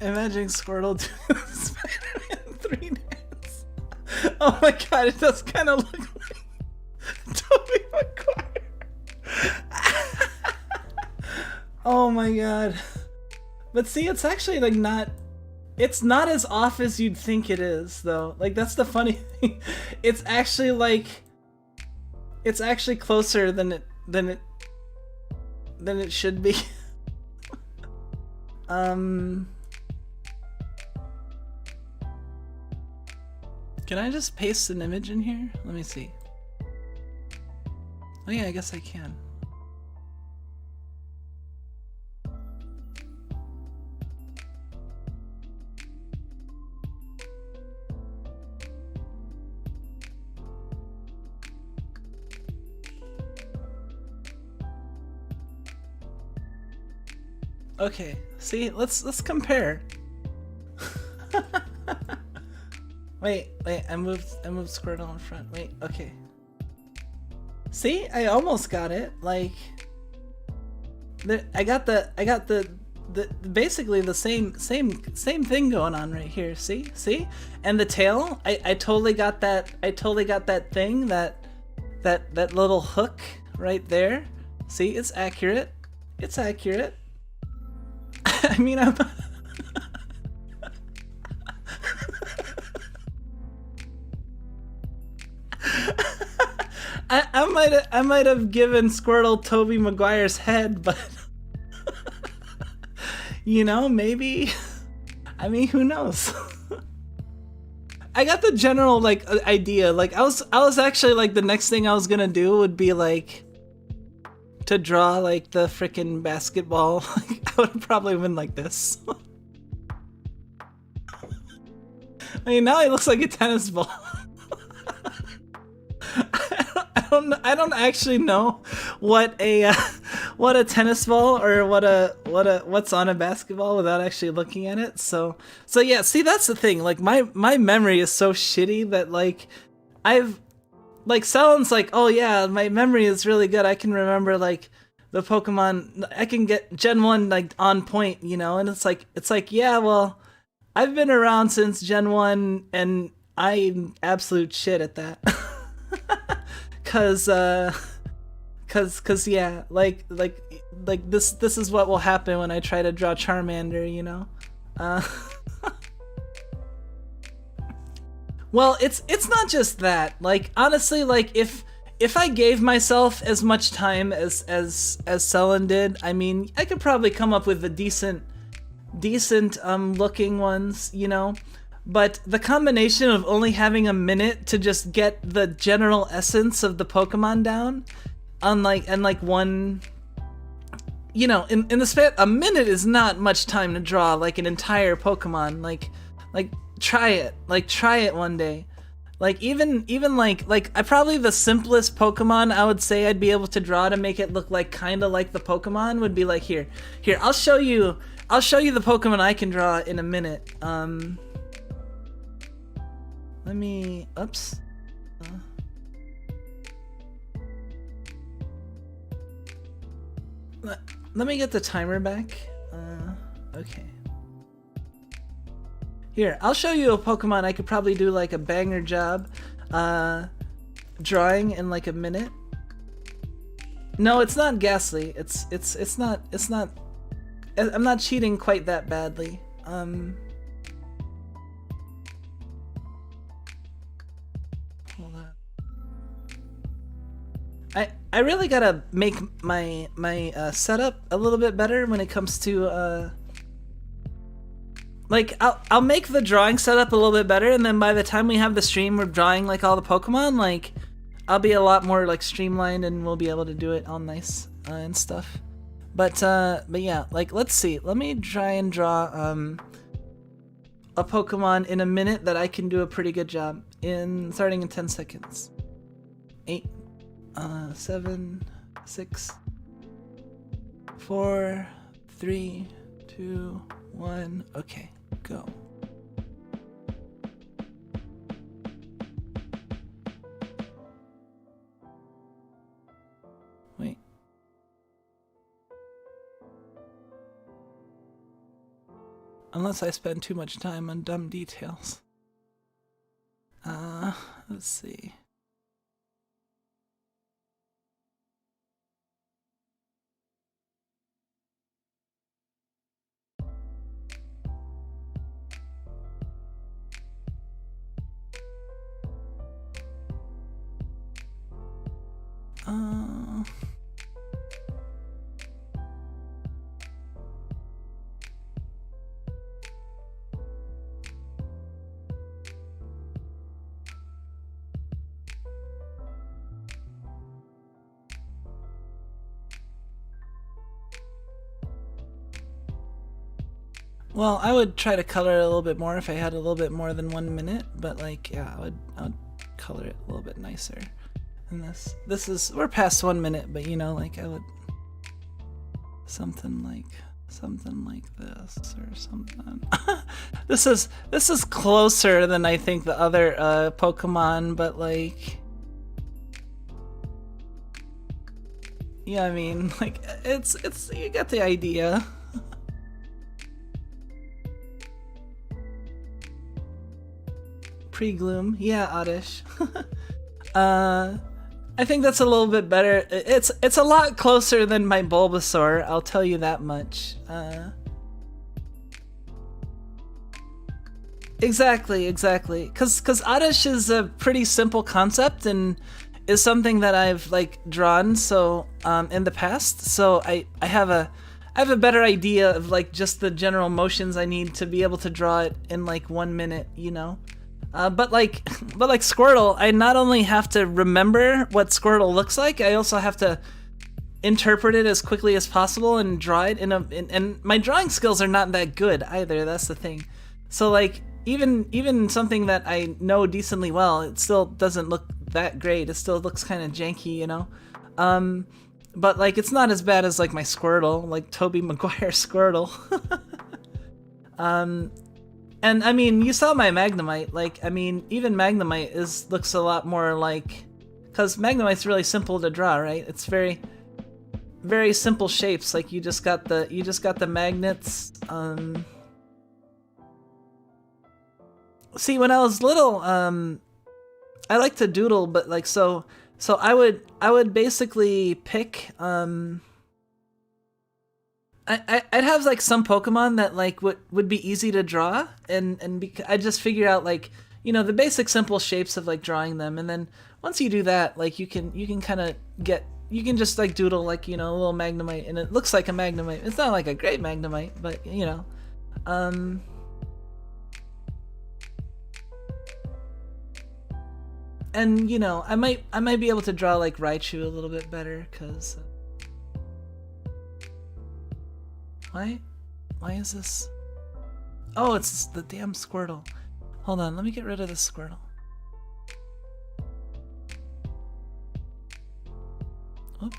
Imagine Squirtle doing Spider-Man 3 dance. Oh my god, it does kind of look like Tobey Maguire. Oh my god. But see, it's actually like not... It's not as off as you'd think it is, though. Like, that's the funny thing. It's actually like... It's actually closer than it should be. Can I just paste an image in here? Let me see. Oh yeah, I guess I can. Okay, see, let's compare. Wait, I moved Squirtle in front. Wait, okay. See, I almost got it. Like, I got the basically the same thing going on right here. See, and the tail. I totally got that. I totally got that thing. That little hook right there. See, it's accurate. It's accurate. I mean, I'm. I might have given Squirtle Tobey Maguire's head, but you know, maybe. I mean, who knows? I got the general like idea. Like I was actually like the next thing I was gonna do would be like to draw like the freaking basketball. I would have probably been like this. I mean, now he looks like a tennis ball. I don't actually know what a tennis ball or what's on a basketball without actually looking at it. So yeah, see, that's the thing. Like my memory is so shitty that like I've like Sellen's like, oh yeah, my memory is really good. I can remember like the Pokemon. I can get Gen 1 like on point, you know. And it's like yeah, well, I've been around since Gen 1 and I'm absolute shit at that. Cause yeah, like this is what will happen when I try to draw Charmander, you know. Well, it's not just that. Like honestly, like if I gave myself as much time as Sellen did, I mean, I could probably come up with a decent looking ones, you know. But the combination of only having a minute to just get the general essence of the Pokemon down, and like one, you know, in the span, a minute is not much time to draw like an entire Pokemon. Like try it one day. Like even like I probably the simplest Pokemon I would say I'd be able to draw to make it look like kind of like the Pokemon would be like here I'll show you the Pokemon I can draw in a minute. Let me, oops. Let me get the timer back. Okay. Here, I'll show you a Pokemon I could probably do like a banger job drawing in like a minute. No, it's not Ghastly. It's not. I'm not cheating quite that badly. I really gotta make my setup a little bit better when it comes to like I'll make the drawing setup a little bit better, and then by the time we have the stream we're drawing like all the Pokemon, like I'll be a lot more like streamlined and we'll be able to do it all nice and stuff. But yeah, like let's see. Let me try and draw a Pokemon in a minute that I can do a pretty good job in starting in 10 seconds. 8 7 6 4 3 2 1. Okay, go. Wait. Unless I spend too much time on dumb details. Let's see. Well, I would try to color it a little bit more if I had a little bit more than 1 minute, but like, yeah, I would color it a little bit nicer. And this is, we're past 1 minute, but you know, like I would, something like something like this or something. This is closer than I think the other Pokemon, but like, yeah, I mean, like, it's you get the idea. Pre-gloom, yeah, Oddish. I think that's a little bit better. It's a lot closer than my Bulbasaur, I'll tell you that much. Exactly. Cause Oddish is a pretty simple concept and is something that I've like drawn so in the past. So I have a better idea of like just the general motions I need to be able to draw it in like 1 minute, you know. But like Squirtle, I not only have to remember what Squirtle looks like, I also have to interpret it as quickly as possible and draw it and my drawing skills are not that good either. That's the thing. So like even something that I know decently well, it still doesn't look that great. It still looks kind of janky, you know. But like it's not as bad as like my Squirtle, like Tobey Maguire Squirtle. And I mean, you saw my Magnemite. Like, I mean, even Magnemite looks a lot more like, because Magnemite's really simple to draw, right? It's very, very simple shapes. Like you just got the magnets. See, when I was little, I like to doodle, but like so I would basically pick I'd have like some Pokemon that like would be easy to draw, and I just figure out like, you know, the basic simple shapes of like drawing them, and then once you do that, like you can kind of you can just like doodle like, you know, a little Magnemite, and it looks like a Magnemite. It's not like a great Magnemite, but you know, and you know, I might be able to draw like Raichu a little bit better, cause. Why is this? Oh, it's the damn Squirtle. Hold on, let me get rid of this Squirtle. Oop.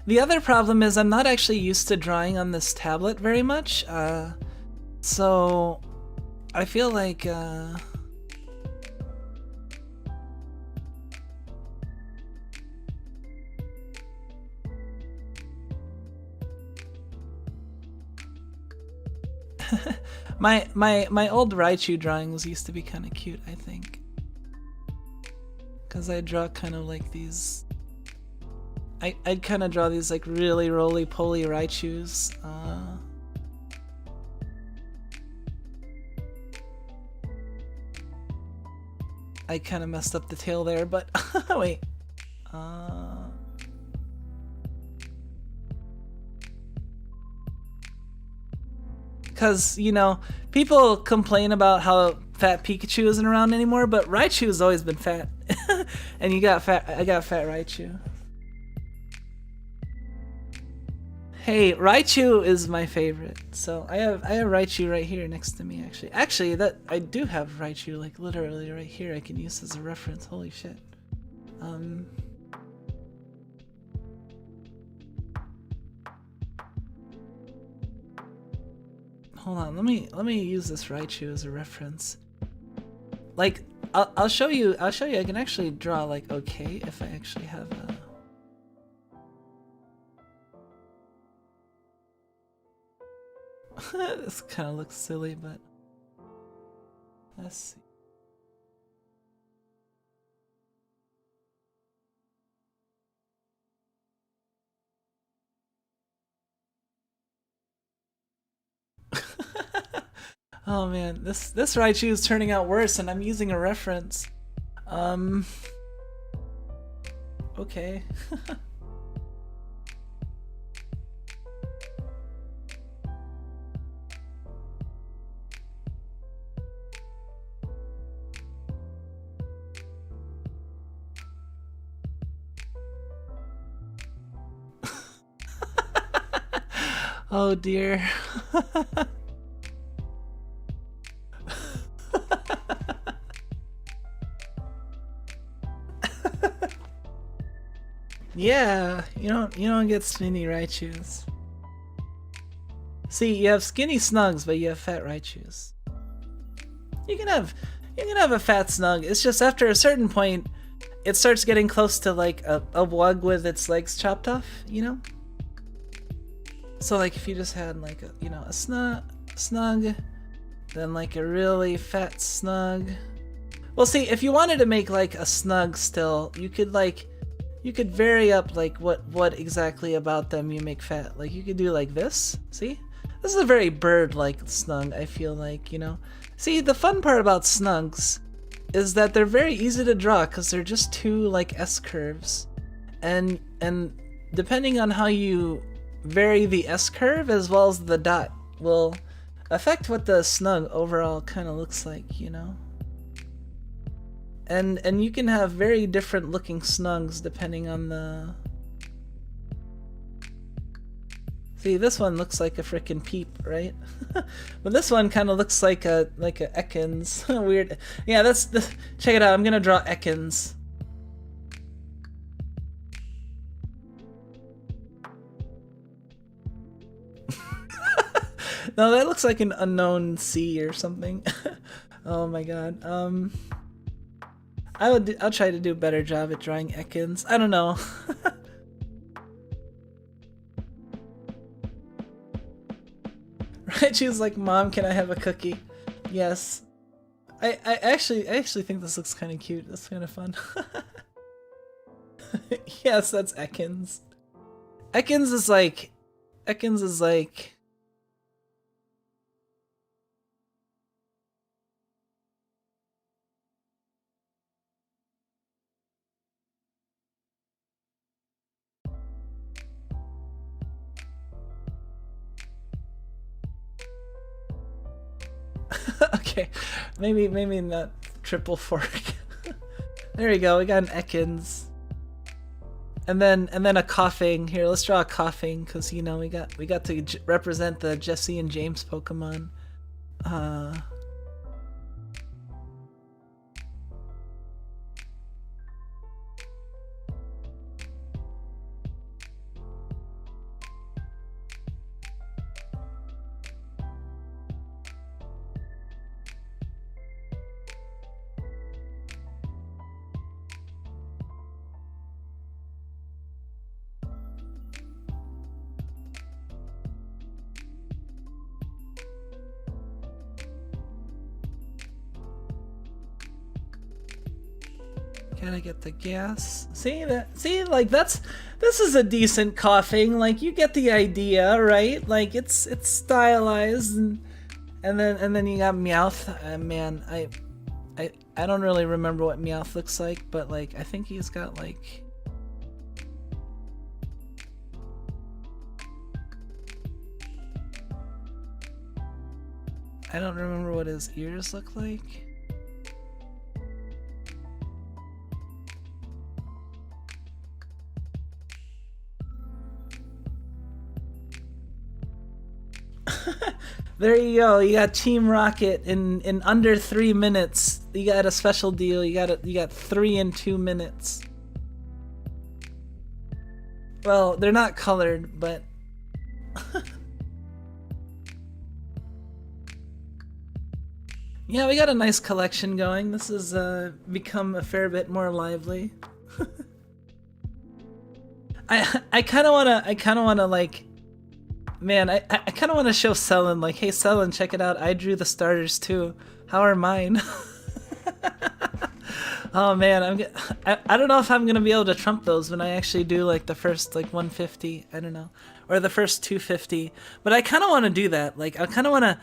The other problem is I'm not actually used to drawing on this tablet very much, so I feel like my old Raichu drawings used to be kind of cute, I think, because I draw kind of like these. I'd kind of draw these like really roly-poly Raichus. I kind of messed up the tail there, but wait. Because, you know, people complain about how fat Pikachu isn't around anymore, but Raichu has always been fat. And I got fat Raichu. Hey, Raichu is my favorite. So I have Raichu right here next to me, actually. Actually, that I do have Raichu like literally right here. I can use as a reference. Holy shit. Hold on, let me use this Raichu as a reference. Like I'll show you I can actually draw like okay if I actually have a. This kind of looks silly, but let's see. Oh man, this Raichu is turning out worse, and I'm using a reference. Okay. Oh dear. Yeah, you don't get skinny Raichus. See, you have skinny Snugs, but you have fat Raichus. You can have a fat Snug. It's just after a certain point, it starts getting close to like a Wug with its legs chopped off, you know? So like if you just had like a snug, then like a really fat Snug. Well, see, if you wanted to make like a Snug still, you could vary up like what exactly about them you make fat. Like you could do like this. See? This is a very bird-like Snug, I feel like, you know? See, the fun part about Snugs is that they're very easy to draw because they're just two like S-curves. And depending on how you vary the S-curve as well as the dot will affect what the Snug overall kind of looks like, you know? And you can have very different looking Snugs depending on the... See, this one looks like a frickin' peep, right? But this one kind of looks like a Ekans. Weird. Yeah, check it out. I'm gonna draw Ekans. No, that looks like an unknown sea or something. Oh my god. I'll try to do a better job at drawing Ekans. I don't know. Right? She's like, Mom, can I have a cookie? Yes. I actually think this looks kind of cute. That's kind of fun. Yes, that's Ekans. Ekans is like. Okay, maybe not triple fork. There we go. We got an Ekans, and then a coughing. Here, let's draw a coughing because you know we got to represent the Jesse and James Pokemon. Gotta get the gas. See, like this is a decent coughing. Like you get the idea, right? Like it's stylized, and then you got Meowth. Man, I don't really remember what Meowth looks like, but like I think he's got like. I don't remember what his ears look like. There you go. You got Team Rocket in under 3 minutes. You got a special deal. You got 3 in 2 minutes. Well, they're not colored, but yeah, we got a nice collection going. This has become a fair bit more lively. I kind of wanna like. Man, I kind of want to show Selen, like, hey Selen, check it out, I drew the starters too. How are mine? Oh man, I don't know if I'm gonna be able to trump those when I actually do like the first like 150. I don't know, or the first 250. But I kind of want to do that. Like, I kind of want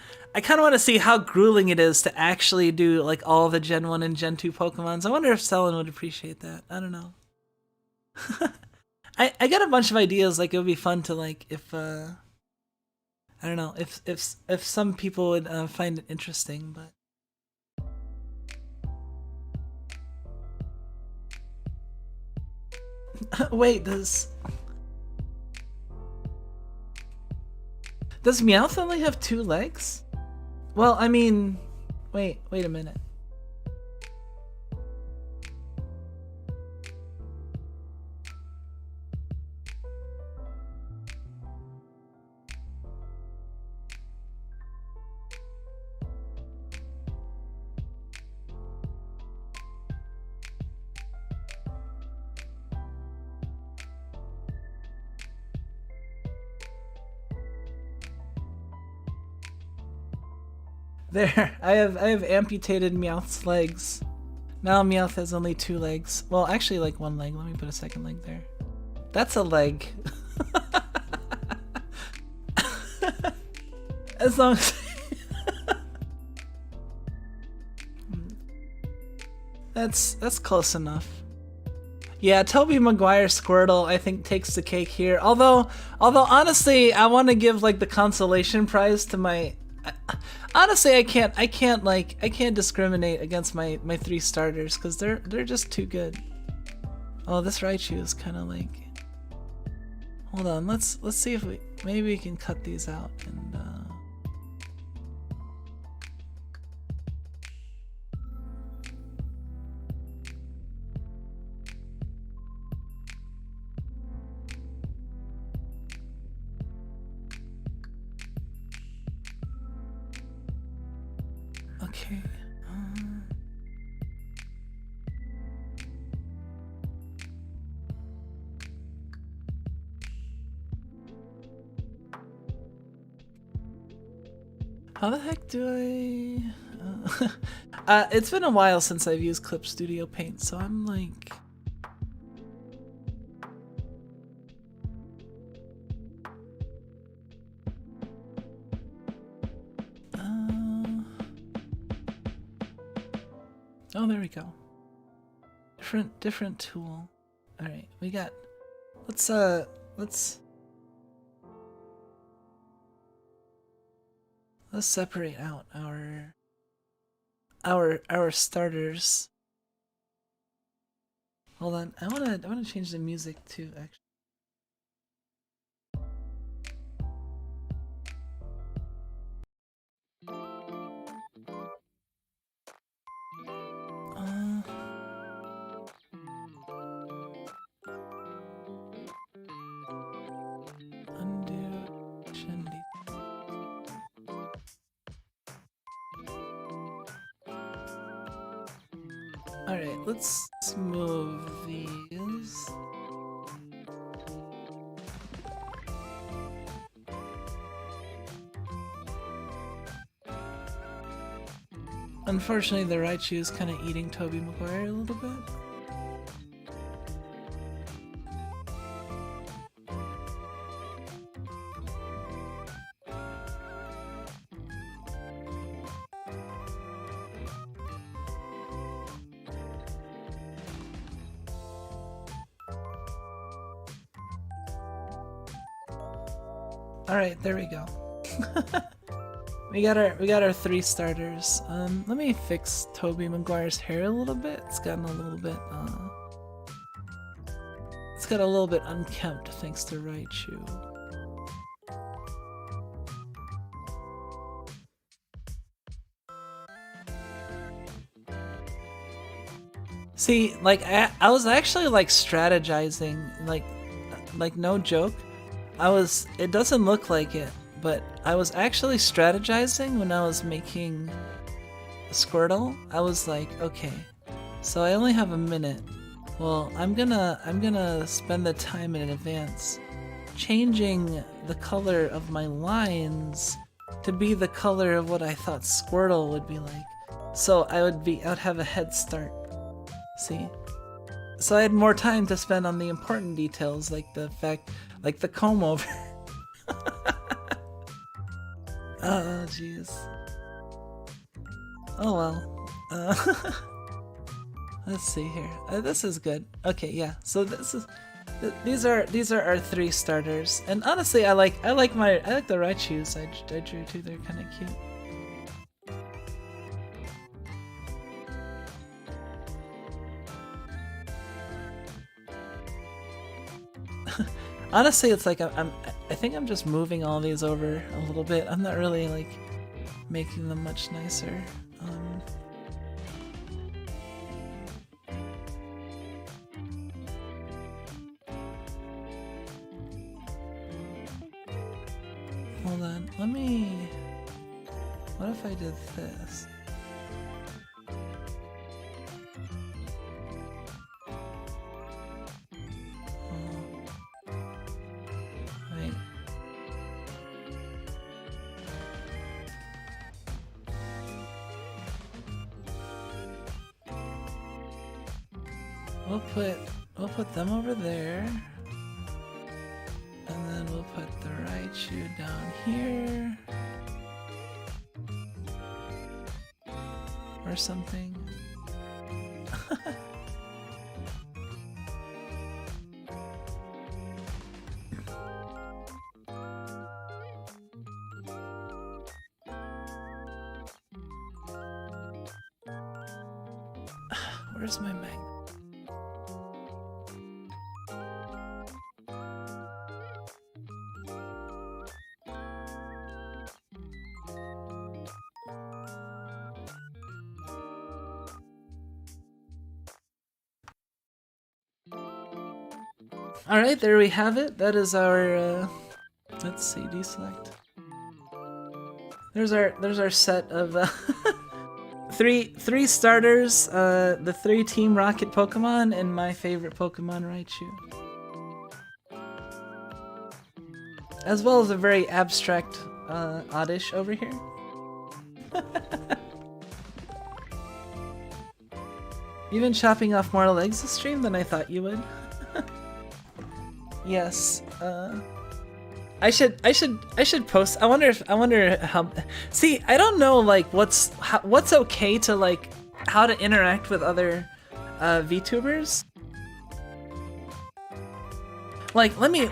to see how grueling it is to actually do like all the Gen 1 and Gen 2 Pokemons. I wonder if Selen would appreciate that. I don't know. I got a bunch of ideas. Like, it would be fun to like if. I don't know if some people would find it interesting, but wait, Does Meowth only have 2 legs? Well, I mean, wait a minute. There, I have amputated Meowth's legs. Now Meowth has only 2 legs. Well, actually like 1 leg. Let me put a second leg there. That's a leg. As long as that's close enough. Yeah, Tobey Maguire Squirtle I think takes the cake here. Although honestly, I want to give like the consolation prize to my. Honestly, I can't discriminate against my 3 starters because they're just too good. Oh, this Raichu is kind of like. Hold on, let's see if maybe we can cut these out and. Okay. How the heck do I? It's been a while since I've used Clip Studio Paint, so I'm like. Oh, there we go. Different tool. All right, we got. Let's separate out our starters. Hold on, I wanna change the music too. Actually. Alright, let's move these. Unfortunately, the Raichu is kind of eating Tobey Maguire a little bit. All right, there we go. we got our 3 starters. Let me fix Tobey Maguire's hair a little bit. It's gotten a little bit it's got a little bit unkempt thanks to Raichu. See, like I was actually like strategizing, like no joke. It doesn't look like it, but I was actually strategizing when I was making Squirtle. I was like, okay, so I only have a minute. Well, I'm gonna spend the time in advance changing the color of my lines to be the color of what I thought Squirtle would be like. So I'd have a head start. See? So I had more time to spend on the important details, like the comb over. Oh, jeez. Oh well. Let's see here. This is good. Okay, yeah. So these are our 3 starters, and honestly, I like the Raichus I drew too. They're kind of cute. Honestly, it's like I think I'm just moving all these over a little bit. I'm not really like making them much nicer. Hold on, let me... What if I did this? Wait. We'll put them over there. And then we'll put the Raichu down here. Or something. Where's my magnet? Alright, there we have it. That is our, let's see, deselect. There's our set of, three starters, the 3 Team Rocket Pokemon, and my favorite Pokemon, Raichu. As well as a very abstract, Oddish over here. You've been chopping off more legs this stream than I thought you would. Yes, I should post. I wonder how. See, I don't know like what's okay to like how to interact with other VTubers. Like let me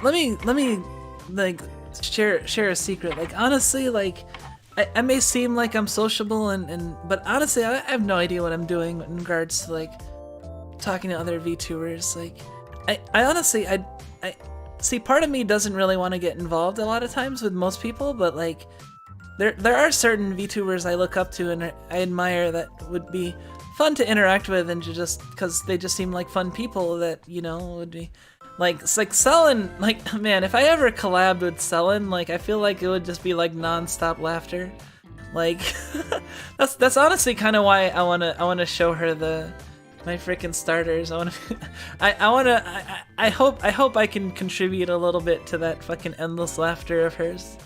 like share a secret. Like honestly, like I may seem like I'm sociable but honestly I have no idea what I'm doing in regards to like talking to other VTubers. Like I honestly I see, part of me doesn't really want to get involved a lot of times with most people, but like there are certain VTubers I look up to and I admire that would be fun to interact with, and just because they just seem like fun people that, you know, would be like, it's like Selen. Like, man, if I ever collabed with Selen, like I feel like it would just be like non-stop laughter. Like that's honestly kind of why I wanna show her my freaking starters. I hope I can contribute a little bit to that fucking endless laughter of hers.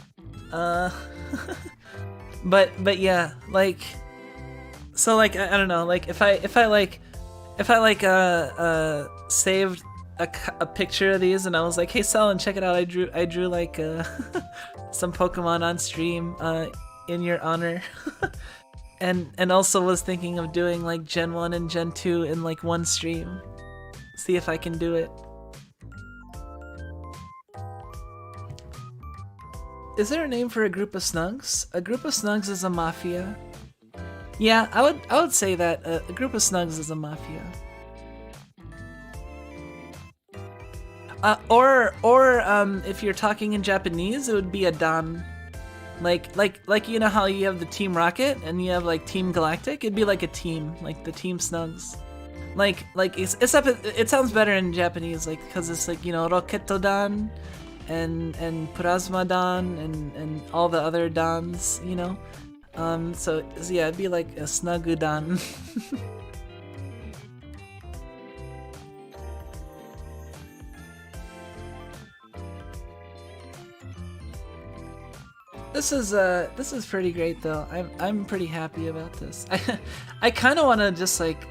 But yeah, like, so like I don't know, like if I saved a picture of these and I was like, hey Selen, check it out, I drew like some Pokemon on stream in your honor. And also was thinking of doing like Gen 1 and Gen 2 in like one stream. See if I can do it. Is there a name for a group of Snugs? A group of Snugs is a mafia. Yeah, I would say that a group of Snugs is a mafia. Or if you're talking in Japanese, it would be a dan. Like you know how you have the Team Rocket and you have like Team Galactic? It'd be like a team, like the Team Snugs. Like it sounds better in Japanese, like, because it's like, you know, Rocketodan and Plasmadan and all the other dans, you know. So yeah, it'd be like a Snugudan. This is pretty great though. I'm pretty happy about this. I kind of want to just like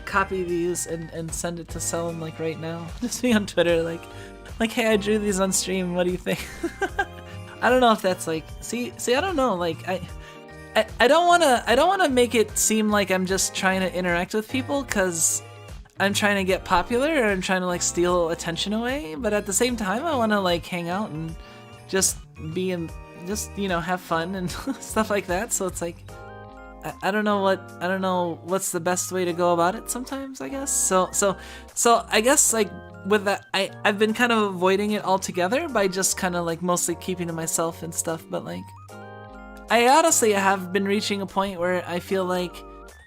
copy these and send it to Selen like right now. Just be on Twitter like hey, I drew these on stream. What do you think? I don't know if that's like see I don't know, like I don't want to make it seem like I'm just trying to interact with people because I'm trying to get popular or I'm trying to like steal attention away, but at the same time I want to like hang out and just be in, just, you know, have fun and stuff like that. So it's like I don't know what's the best way to go about it sometimes, I guess. So I guess like with that, I've been kind of avoiding it altogether by just kind of like mostly keeping to myself and stuff. But like, I honestly have been reaching a point where I feel like,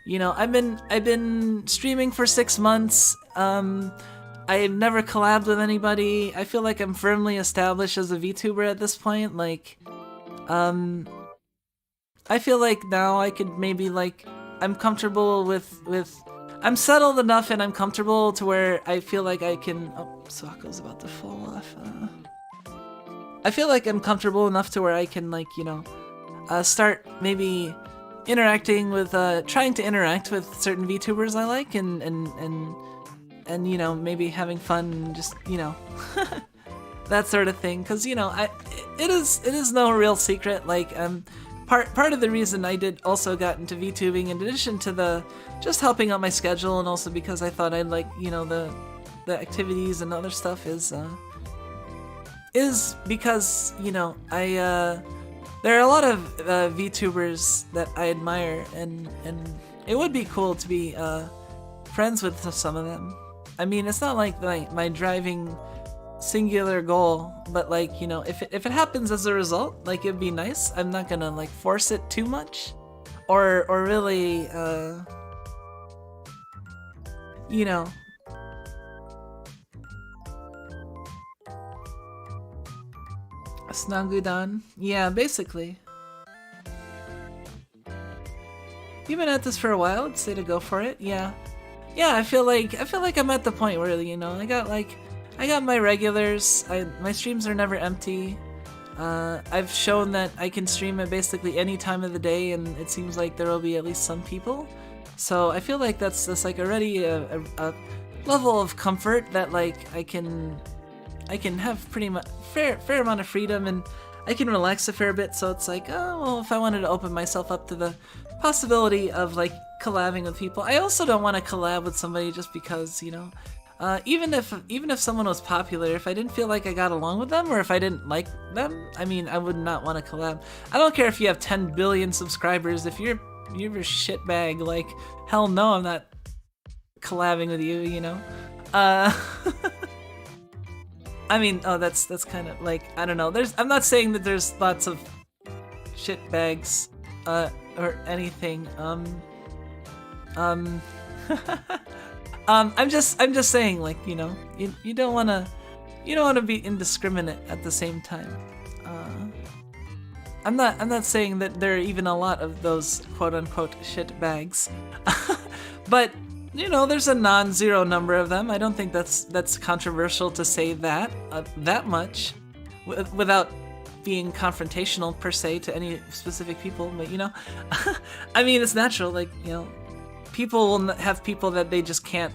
you know, I've been streaming for 6 months. I've never collabed with anybody. I feel like I'm firmly established as a VTuber at this point. Like, I feel like now I could maybe like, I'm comfortable with I'm settled enough and I'm comfortable to where I feel like I can, oh, Suako's about to fall off. I feel like I'm comfortable enough to where I can like, you know, start maybe interacting with, trying to interact with certain VTubers I like and you know, maybe having fun and just, you know, that sort of thing. Cause you know, it is no real secret. Like, part of the reason I did also got into VTubing, in addition to the just helping out my schedule, and also because I thought I'd like, you know, the activities and other stuff, is because, you know, there are a lot of VTubers that I admire, and it would be cool to be friends with some of them. I mean, it's not like my driving singular goal, but like, you know, if it happens as a result, like, it'd be nice. I'm not gonna like force it too much, or really, you know. Snagudan, yeah, basically. You've been at this for a while. I'd say to go for it. Yeah, I feel like I'm at the point where, you know, I got my regulars. My streams are never empty. I've shown that I can stream at basically any time of the day, and it seems like there will be at least some people. So I feel like that's like already a level of comfort that like I can have pretty much fair amount of freedom, and I can relax a fair bit. So it's like, oh well, if I wanted to open myself up to the possibility of like collabing with people, I also don't want to collab with somebody just because, you know. Even if someone was popular, if I didn't feel like I got along with them, or if I didn't like them, I mean, I would not want to collab. I don't care if you have 10 billion subscribers. If you're a shitbag, like, hell no, I'm not collabing with you, you know? I mean, oh, that's kind of like, I don't know. I'm not saying that there's lots of shitbags, or anything. I'm just saying, like, you know, you don't wanna be indiscriminate at the same time. I'm not saying that there are even a lot of those quote unquote shit bags, but you know, there's a non-zero number of them. I don't think that's controversial to say that much, without being confrontational per se to any specific people. But you know, I mean, it's natural. Like, you know, people will have people that they just can't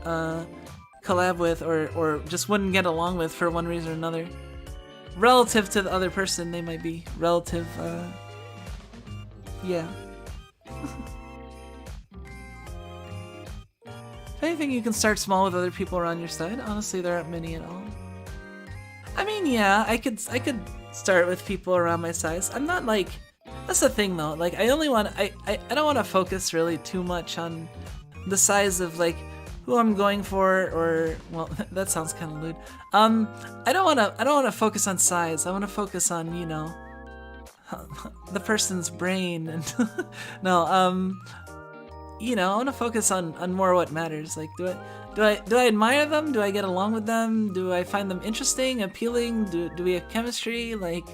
collab with, or just wouldn't get along with for one reason or another. Relative to the other person, they might be relative, yeah. If anything, you can start small with other people around your side. Honestly, there aren't many at all. I mean, yeah, I could start with people around my size. I'm not like, that's the thing though, like, I don't want to focus really too much on the size of like who I'm going for, or, well, that sounds kind of lewd. I don't want to focus on size. I want to focus on, you know, the person's brain, and no, you know, I want to focus on more what matters. Like, do I admire them? Do I get along with them? Do I find them interesting, appealing? Do we have chemistry? Like,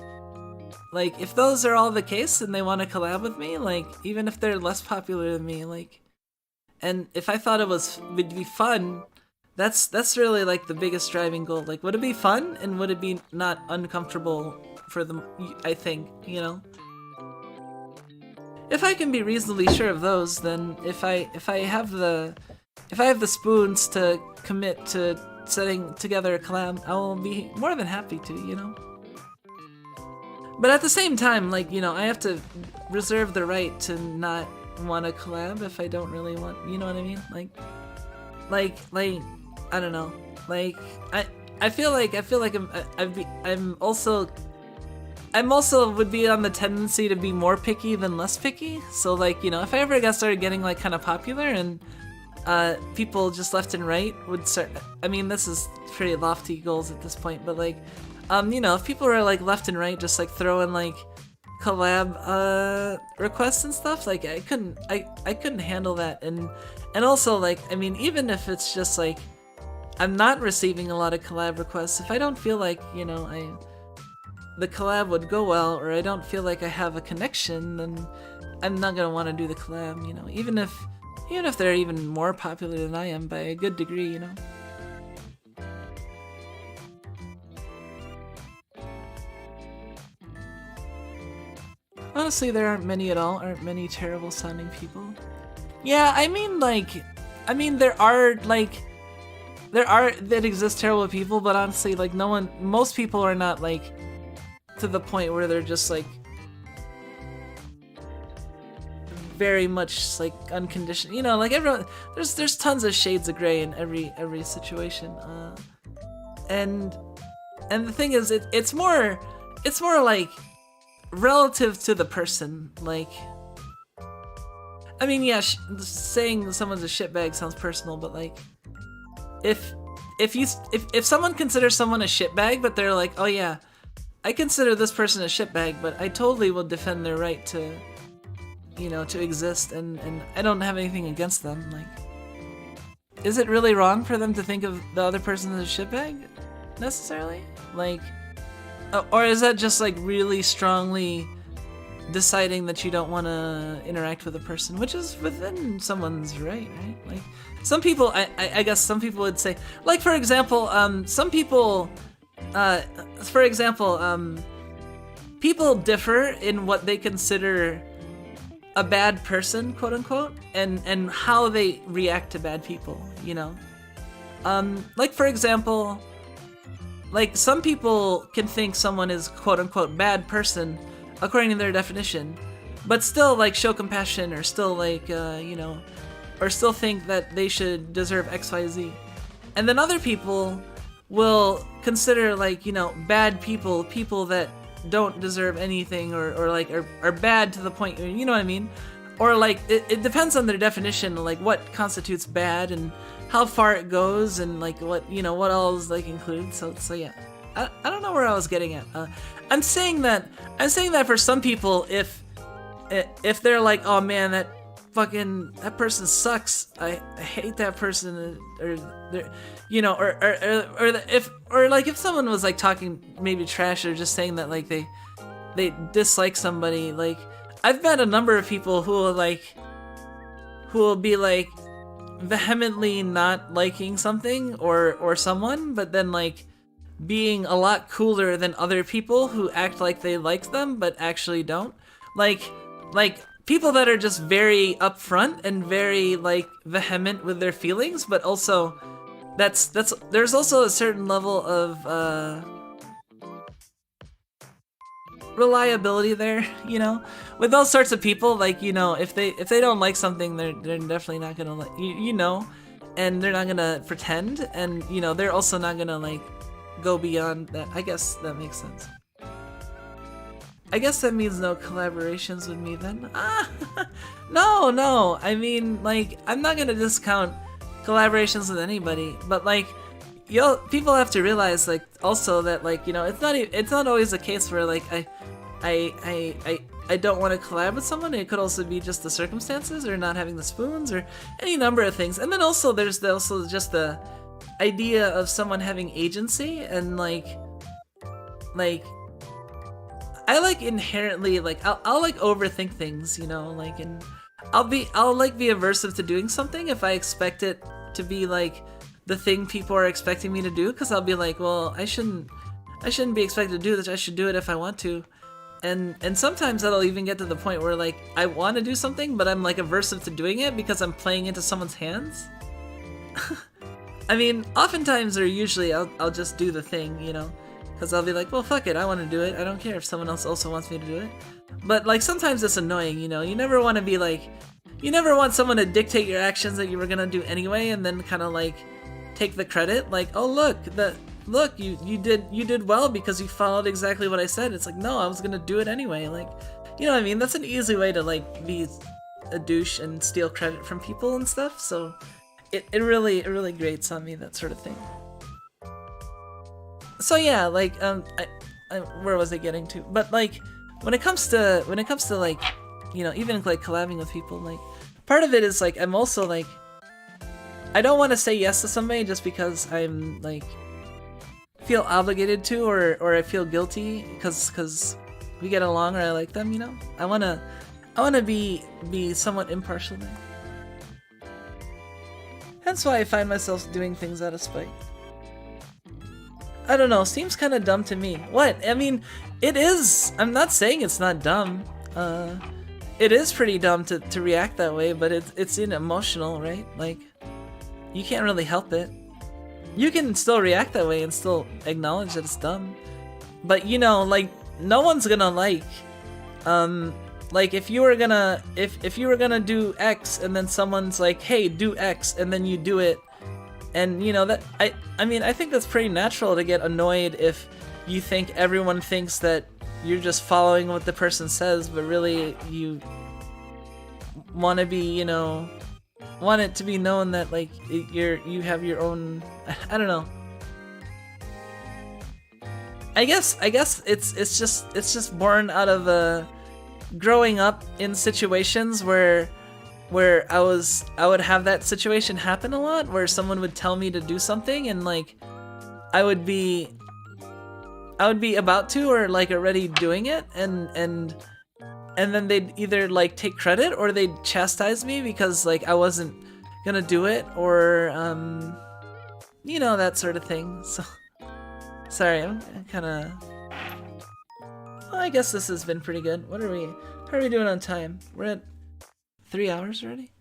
if those are all the case and they want to collab with me, like, even if they're less popular than me, like, and if I thought would be fun, that's really like the biggest driving goal. Like, would it be fun, and would it be not uncomfortable for them? I think, you know. If I can be reasonably sure of those, then if I have the spoons to commit to setting together a collab, I will be more than happy to, you know. But at the same time, like, you know, I have to reserve the right to not want to collab if I don't really want, you know what I mean? Like, I don't know. Like, I feel like I'm also would be on the tendency to be more picky than less picky. So like, you know, if I ever started getting like kind of popular, and people just left and right would start. I mean, this is pretty lofty goals at this point, but like, you know, if people were like left and right just like throwing like collab requests and stuff, like I couldn't handle that. And also, like, I mean, even if it's just like I'm not receiving a lot of collab requests, if I don't feel like, you know, the collab would go well, or I don't feel like I have a connection, then I'm not gonna want to do the collab, you know, even if they're even more popular than I am by a good degree, you know. Honestly, there aren't many at all. Aren't many terrible sounding people. Yeah, I mean, there are that exist terrible people, but honestly, like, most people are not, like, to the point where they're just, like, very much, like, unconditioned, you know, like, everyone, there's tons of shades of gray in every situation, and the thing is, it's more, like, relative to the person, like, I mean, yeah, saying someone's a shitbag sounds personal, but, like, if someone considers someone a shitbag, but they're like, oh yeah, I consider this person a shitbag, but I totally will defend their right to, you know, to exist, and I don't have anything against them, like, is it really wrong for them to think of the other person as a shitbag, necessarily? Like, or is that just, like, really strongly deciding that you don't want to interact with a person, which is within someone's right? Like, some people, I guess some people would say, like, for example, people differ in what they consider a bad person, quote unquote, and how they react to bad people, you know? Like, for example, like, some people can think someone is, quote unquote, bad person according to their definition, but still, like, show compassion, or still, like, you know, or still think that they should deserve XYZ. And then other people will consider, like, you know, bad people that don't deserve anything, or like, are bad to the point, you know what I mean? Or, like, it depends on their definition, like, what constitutes bad, and how far it goes, and, like, what, you know, what all is, like, included. So yeah, I don't know where I was getting at. I'm saying that for some people, if they're like, oh man, that person sucks, I hate that person, or they're, you know, or if someone was, like, talking maybe trash, or just saying that, like, they dislike somebody, like, I've met a number of people who will be, like, vehemently not liking something or someone, but then, like, being a lot cooler than other people who act like they like them but actually don't. Like people that are just very upfront and very, like, vehement with their feelings, but also there's also a certain level of reliability there, you know, with those sorts of people. Like, you know, if they don't like something, they're definitely not gonna like, you know, and they're not gonna pretend, and, you know, they're also not gonna, like, go beyond that. I guess that makes sense. I guess that means no collaborations with me then. No, I mean, like, I'm not gonna discount collaborations with anybody, but, like, people have to realize, like, also that, like, you know, it's not always the case where, like, I don't want to collab with someone. It could also be just the circumstances, or not having the spoons, or any number of things. And then also there's also just the idea of someone having agency, and like I, like, inherently, like, I'll like overthink things, you know, like, and I'll like be aversive to doing something if I expect it to be, like, the thing people are expecting me to do, because I'll be like, well, I shouldn't be expected to do this. I should do it if I want to. And sometimes that'll even get to the point where, like, I want to do something, but I'm, like, aversive to doing it because I'm playing into someone's hands. I mean, oftentimes, or usually, I'll just do the thing, you know, because I'll be like, well, fuck it, I want to do it. I don't care if someone else also wants me to do it. But, like, sometimes it's annoying, you know. You never want to be like, you never want someone to dictate your actions that you were gonna do anyway, and then kind of, like, take the credit, like, oh, look, you did well because you followed exactly what I said. It's like, no, I was gonna do it anyway. Like, you know what I mean? That's an easy way to, like, be a douche and steal credit from people and stuff. So it really grates on me, that sort of thing. So yeah, like where was I getting to? But like when it comes to like, you know, even like collabing with people, like part of it is like I'm also like I don't want to say yes to somebody just because I'm like feel obligated to or I feel guilty because we get along or I like them, you know? I wanna be somewhat impartial there. That's why I find myself doing things out of spite. I don't know, seems kind of dumb to me. What? I mean, it is. I'm not saying it's not dumb. It is pretty dumb to react that way, but it's emotional, right? Like, you can't really help it. You can still react that way and still acknowledge that it's dumb. But you know, like, no one's gonna like if you were gonna do X and then someone's like, hey, do X, and then you do it, and you know that I mean I think that's pretty natural to get annoyed if you think everyone thinks that you're just following what the person says, but really you want to be, you know, want it to be known that like you have your own, I don't know. I guess it's just born out of growing up in situations where I would have that situation happen a lot, where someone would tell me to do something and like I would be about to or like already doing it, and then they'd either like take credit or they'd chastise me because like I wasn't gonna do it, or you know, that sort of thing. So sorry, I'm kind of. Well, I guess this has been pretty good. How are we doing on time? We're at 3 hours already?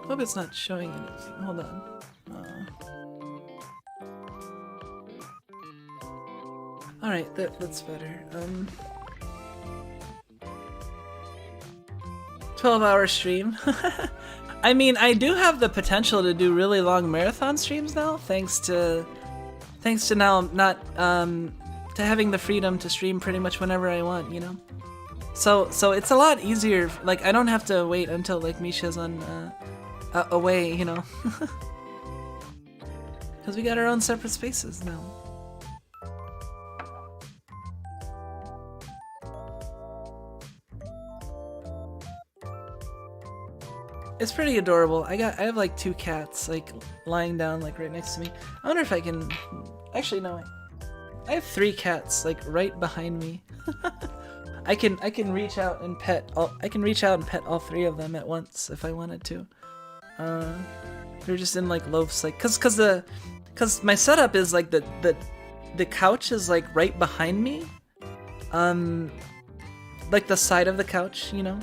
Hope it's not showing anything. Hold on. Alright, that's better. 12-hour stream. I mean, I do have the potential to do really long marathon streams now, thanks to now not to having the freedom to stream pretty much whenever I want, you know. So it's a lot easier. Like I don't have to wait until like Misha's on away, you know, because we got our own separate spaces now. It's pretty adorable. I have like 2 cats like lying down like right next to me. I wonder if I can. Actually, no. I have 3 cats like right behind me. I can reach out and pet all 3 of them at once if I wanted to. They're just in like loafs, like cause my setup is like the couch is like right behind me. Like the side of the couch, you know.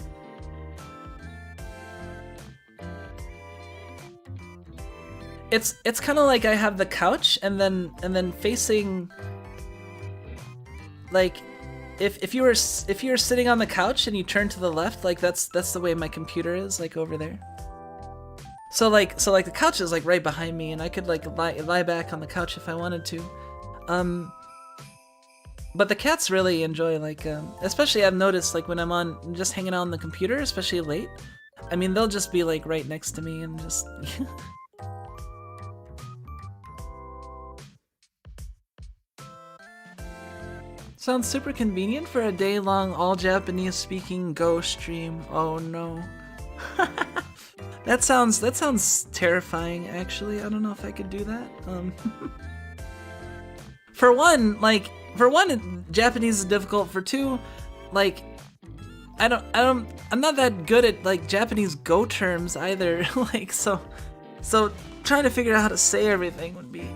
It's kind of like I have the couch and then facing, like if you were sitting on the couch and you turn to the left, like that's the way my computer is, like over there. So like the couch is like right behind me and I could like lie back on the couch if I wanted to. But the cats really enjoy like especially I've noticed like when I'm just hanging out on the computer, especially late. I mean, they'll just be like right next to me and just sounds super convenient for a day-long all-Japanese speaking Go stream. Oh no. That sounds terrifying, actually. I don't know if I could do that. For one, Japanese is difficult. For 2, like I'm not that good at like Japanese Go terms either. Like so trying to figure out how to say everything would be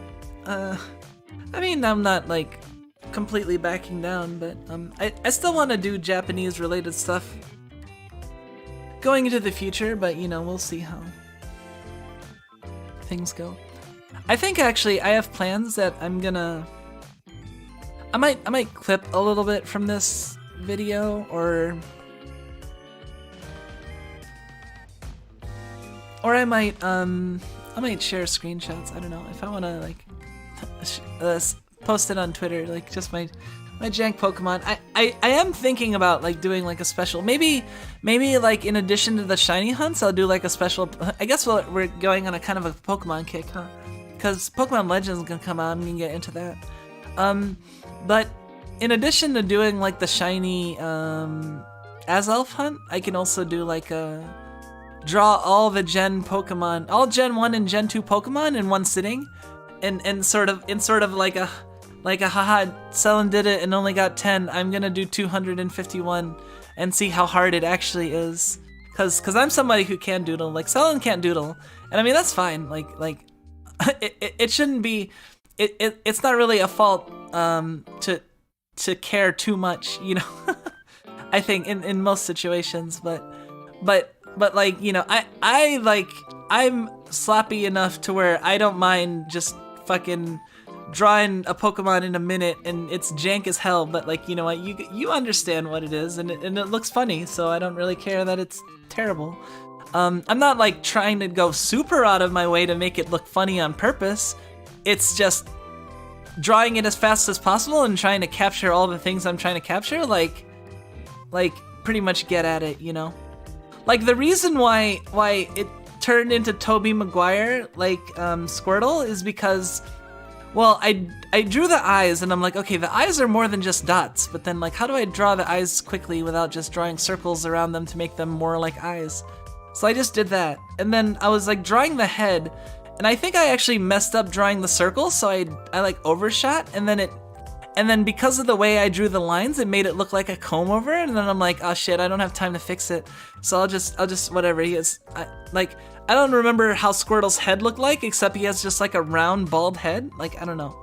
I mean, I'm not like completely backing down, but I still want to do Japanese related stuff going into the future, but you know, we'll see how things go. I think actually I have plans that I might clip a little bit from this video, or Or I might share screenshots. I don't know if I want to like post it on Twitter, like just my jank Pokemon. I am thinking about like doing like a special, maybe like in addition to the shiny hunts, I'll do like a special. I guess we're going on a kind of a Pokemon kick, huh? Because Pokemon Legends is gonna come out. I'm gonna get into that. But in addition to doing like the shiny Azelf hunt, I can also do like a draw all the Gen Pokemon, all Gen 1 and Gen 2 Pokemon in one sitting, and sort of like a haha, Selen did it and only got 10. I'm gonna do 251 and see how hard it actually is. Cause I'm somebody who can doodle. Like Selen can't doodle, and I mean that's fine. Like it shouldn't be. It's not really a fault to care too much, you know. I think in most situations, but like, you know, I'm sloppy enough to where I don't mind just fucking drawing a Pokemon in a minute and it's jank as hell, but like, you know what, you understand what it is and it looks funny, so I don't really care that it's terrible. I'm not like trying to go super out of my way to make it look funny on purpose. It's just drawing it as fast as possible and trying to capture all the things I'm trying to capture, like pretty much get at it, you know? Like the reason why it turned into Tobey Maguire, like Squirtle, is because, well, I drew the eyes and I'm like, okay, the eyes are more than just dots, but then like how do I draw the eyes quickly without just drawing circles around them to make them more like eyes? So I just did that, and then I was like drawing the head, and I think I actually messed up drawing the circle, so I like overshot, and then because of the way I drew the lines, it made it look like a comb over, and then I'm like, oh shit, I don't have time to fix it, so I'll just whatever. I don't remember how Squirtle's head looked like, except he has just like a round bald head. Like I don't know.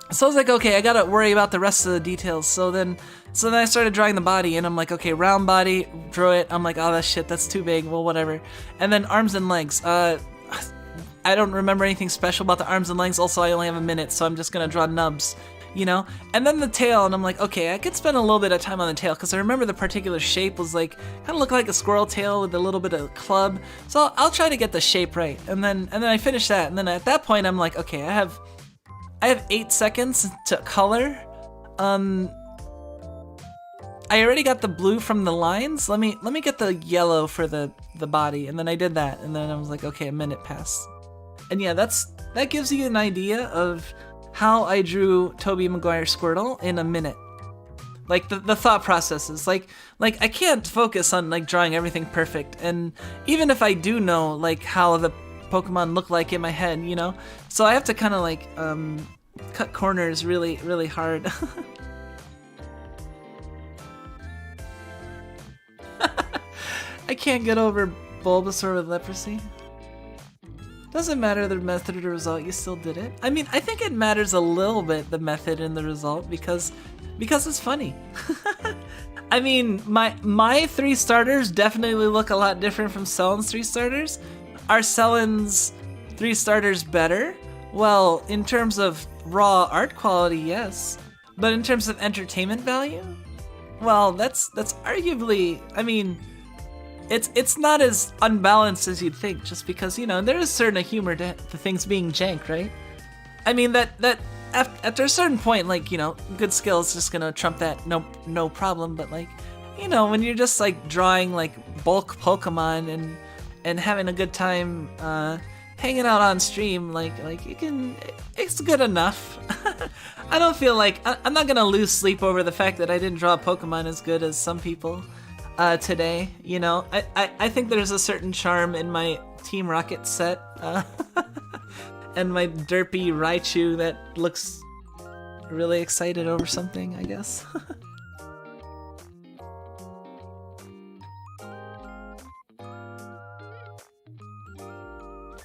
So I was like, okay, I gotta worry about the rest of the details. So then I started drawing the body, and I'm like, okay, round body, drew it. I'm like, oh, that shit, that's too big. Well, whatever. And then arms and legs. I don't remember anything special about the arms and legs. Also, I only have a minute, so I'm just gonna draw nubs, you know? And then the tail, and I'm like, okay, I could spend a little bit of time on the tail, because I remember the particular shape was like, kind of looked like a squirrel tail with a little bit of club. So I'll try to get the shape right. And then I finished that, and then at that point, I'm like, okay, I have 8 seconds to color. I already got the blue from the lines. Let me get the yellow for the body, and then I did that, and then I was like, okay, a minute passed. And yeah, that gives you an idea of how I drew Tobey Maguire Squirtle in a minute. Like the thought processes. Like I can't focus on like drawing everything perfect, and even if I do know like how the Pokemon look like in my head, you know? So I have to kind of like cut corners really, really hard. I can't get over Bulbasaur with leprosy. Doesn't matter the method or the result, you still did it. I mean, I think it matters a little bit, the method and the result, because it's funny. I mean, my 3 starters definitely look a lot different from Selen's 3 starters. Are Selen's 3 starters better? Well, in terms of raw art quality, yes. But in terms of entertainment value? Well, that's arguably, I mean, it's not as unbalanced as you'd think, just because, you know, there is certain humor to things being jank, right? I mean, that after a certain point, like, you know, good skill is just gonna trump that, no problem, but like, you know, when you're just like drawing like bulk Pokemon and having a good time hanging out on stream, like it's good enough. I don't feel like I'm not gonna lose sleep over the fact that I didn't draw a Pokemon as good as some people today. You know, I think there's a certain charm in my Team Rocket set and my derpy Raichu that looks really excited over something, I guess.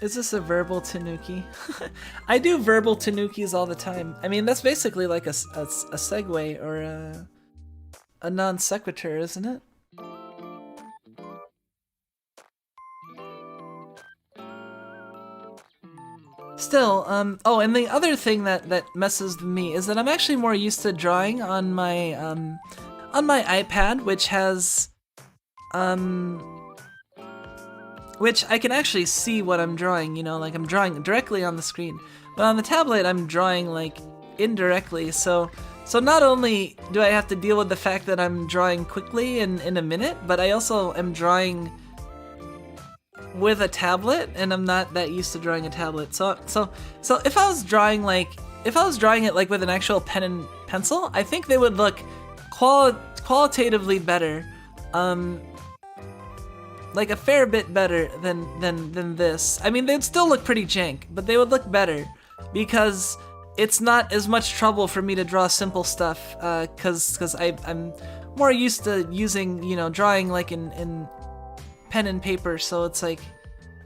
Is this a verbal tanuki? I do verbal tanukis all the time. I mean, that's basically like a segue or a non sequitur, isn't it? Still, oh, and the other thing that messes with me is that I'm actually more used to drawing on my iPad, which has which I can actually see what I'm drawing, you know, like I'm drawing directly on the screen. But on the tablet, I'm drawing like indirectly, so not only do I have to deal with the fact that I'm drawing quickly in a minute, but I also am drawing with a tablet, and I'm not that used to drawing a tablet. So if I was drawing it like with an actual pen and pencil, I think they would look qualitatively better, like a fair bit better than this. I mean, they'd still look pretty jank, but they would look better because it's not as much trouble for me to draw simple stuff, cause I'm more used to using, you know, drawing like in pen and paper, so it's like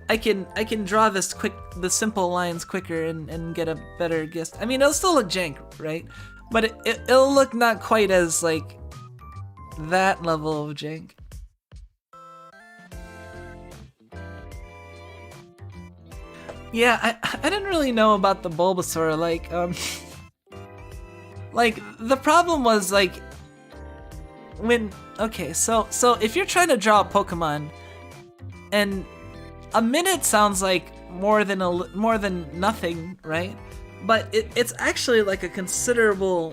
I can draw the simple lines quicker and get a better gist. I mean, it'll still look jank, right? But it'll look not quite as like that level of jank. Yeah, I didn't really know about the Bulbasaur, like the problem was like so if you're trying to draw a Pokemon, and a minute sounds like more than nothing, right? But it's actually like a considerably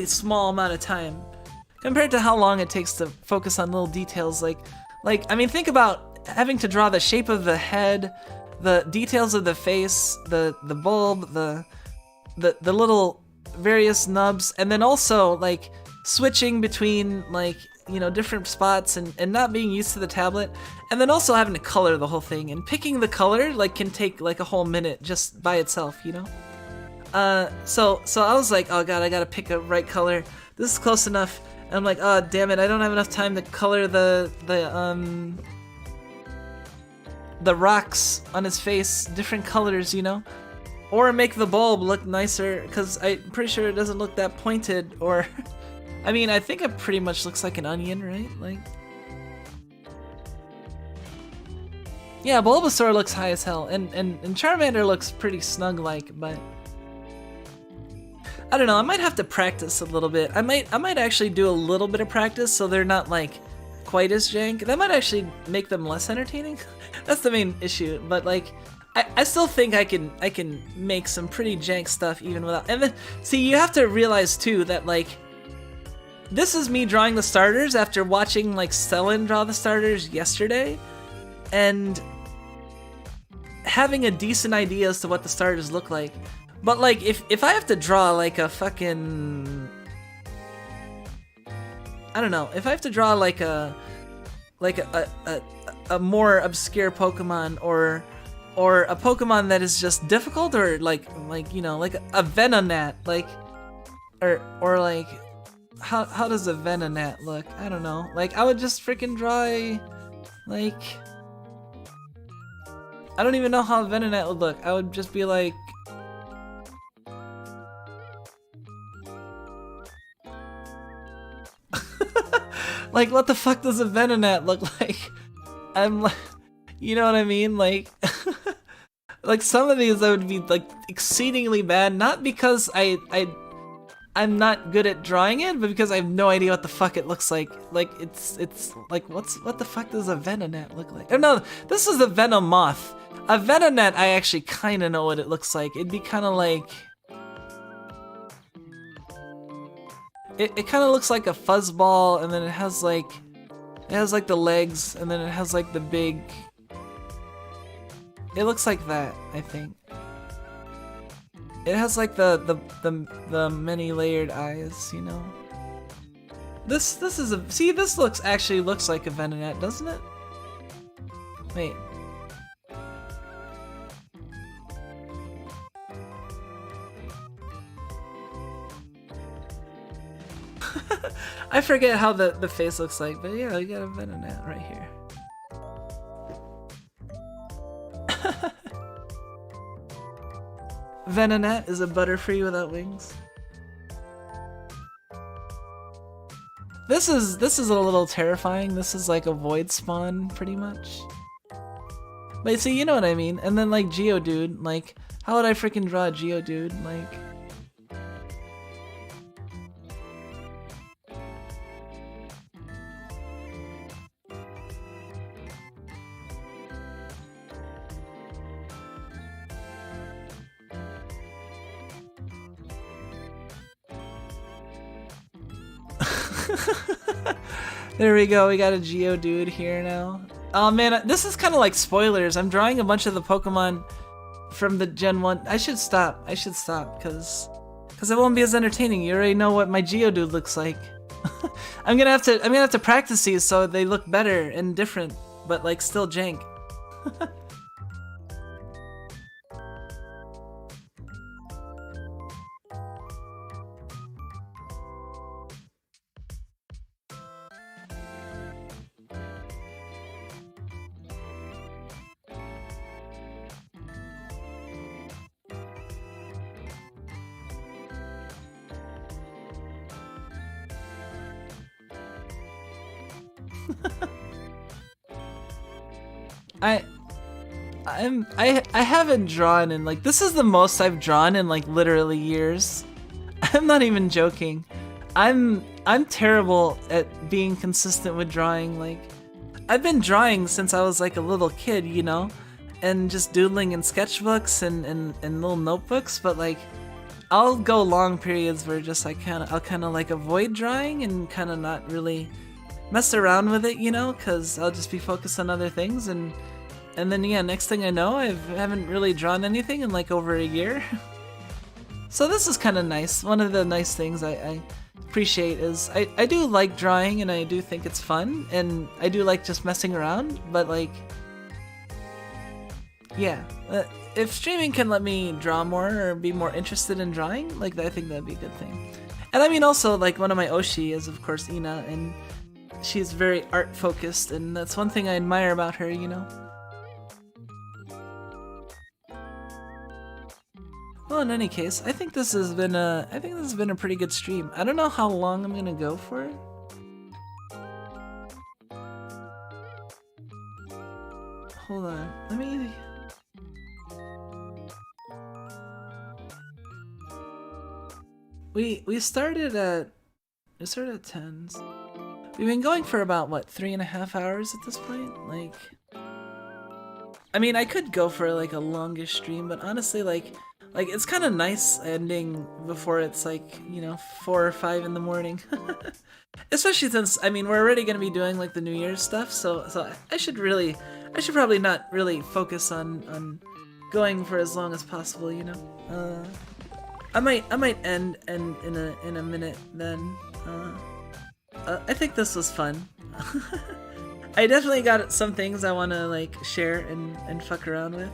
small amount of time compared to how long it takes to focus on little details. Like I mean, think about having to draw the shape of the head, the details of the face, the bulb, the little various nubs, and then also like switching between like, you know, different spots and not being used to the tablet, and then also having to color the whole thing, and picking the color like can take like a whole minute just by itself, you know? So I was like, oh god, I gotta pick a right color. This is close enough. And I'm like, oh damn it, I don't have enough time to color the rocks on his face different colors, you know? Or make the bulb look nicer, because I'm pretty sure it doesn't look that pointed, or I mean, I think it pretty much looks like an onion, right? Like, yeah, Bulbasaur looks high as hell, and Charmander looks pretty snug-like, but I don't know, I might have to practice a little bit. I might actually do a little bit of practice so they're not like quite as jank. That might actually make them less entertaining. That's the main issue, but like I still think I can make some pretty jank stuff even without. And then see, you have to realize too that like this is me drawing the starters after watching like Stellan draw the starters yesterday and having a decent idea as to what the starters look like. But like if I have to draw like a fucking, I don't know, if I have to draw like a more obscure Pokemon or a Pokemon that is just difficult, or like you know, like a Venonat, like or like how does a Venonat look? I don't know. Like I would just freaking draw like, I don't even know how a Venonat would look. I would just be like, like what the fuck does a Venonat look like? I'm like, you know what I mean? Like like some of these I would be like exceedingly bad, not because I'm not good at drawing it, but because I have no idea what the fuck it looks like. Like it's like what the fuck does a Venonat look like? Oh no, this is a Venomoth. A Venonat, I actually kind of know what it looks like. It'd be kind of like, it kind of looks like a fuzzball, and then it has like the legs, and then it has like the big. It looks like that, I think. It has like the many layered eyes, you know. This is a, see, this actually looks like a Venonat, doesn't it? Wait. I forget how the face looks like, but yeah, you got a Venonat right here. Venonat is a Butterfree without wings. This is a little terrifying. This is like a void spawn, pretty much. But see, you know what I mean. And then like Geodude, like how would I freaking draw a Geodude? Like, There we go, we got a Geodude here now. Oh man, this is kind of like spoilers. I'm drawing a bunch of the Pokemon from the Gen 1. I should stop, because it won't be as entertaining. You already know what my Geodude looks like. I'm gonna have to practice these so they look better and different, but like still jank. I haven't drawn in like, this is the most I've drawn in like literally years. I'm not even joking. I'm terrible at being consistent with drawing. Like, I've been drawing since I was like a little kid, you know, and just doodling in sketchbooks and little notebooks, but like I'll go long periods where just I'll kind of like avoid drawing and kind of not really mess around with it, you know, because I'll just be focused on other things, and then yeah, next thing I know, I haven't really drawn anything in like over a year. So this is kind of nice. One of the nice things I appreciate is I do like drawing, and I do think it's fun, and I do like just messing around, but like, yeah, if streaming can let me draw more or be more interested in drawing, like, I think that'd be a good thing. And I mean, also, like, one of my Oshi is of course Ina, and she's very art focused, and that's one thing I admire about her, you know. Well, in any case, I think this has been a pretty good stream. I don't know how long I'm gonna go for. Hold on, let me. We started at 10. We've been going for about what, 3.5 hours at this point. Like, I mean, I could go for like a longish stream, but honestly, like it's kind of nice ending before it's like, you know, 4 or 5 in the morning. Especially since, I mean, we're already gonna be doing like the New Year's stuff, so I should probably not really focus on going for as long as possible, you know. I might end in a minute then. I think this was fun. I definitely got some things I want to like share and fuck around with.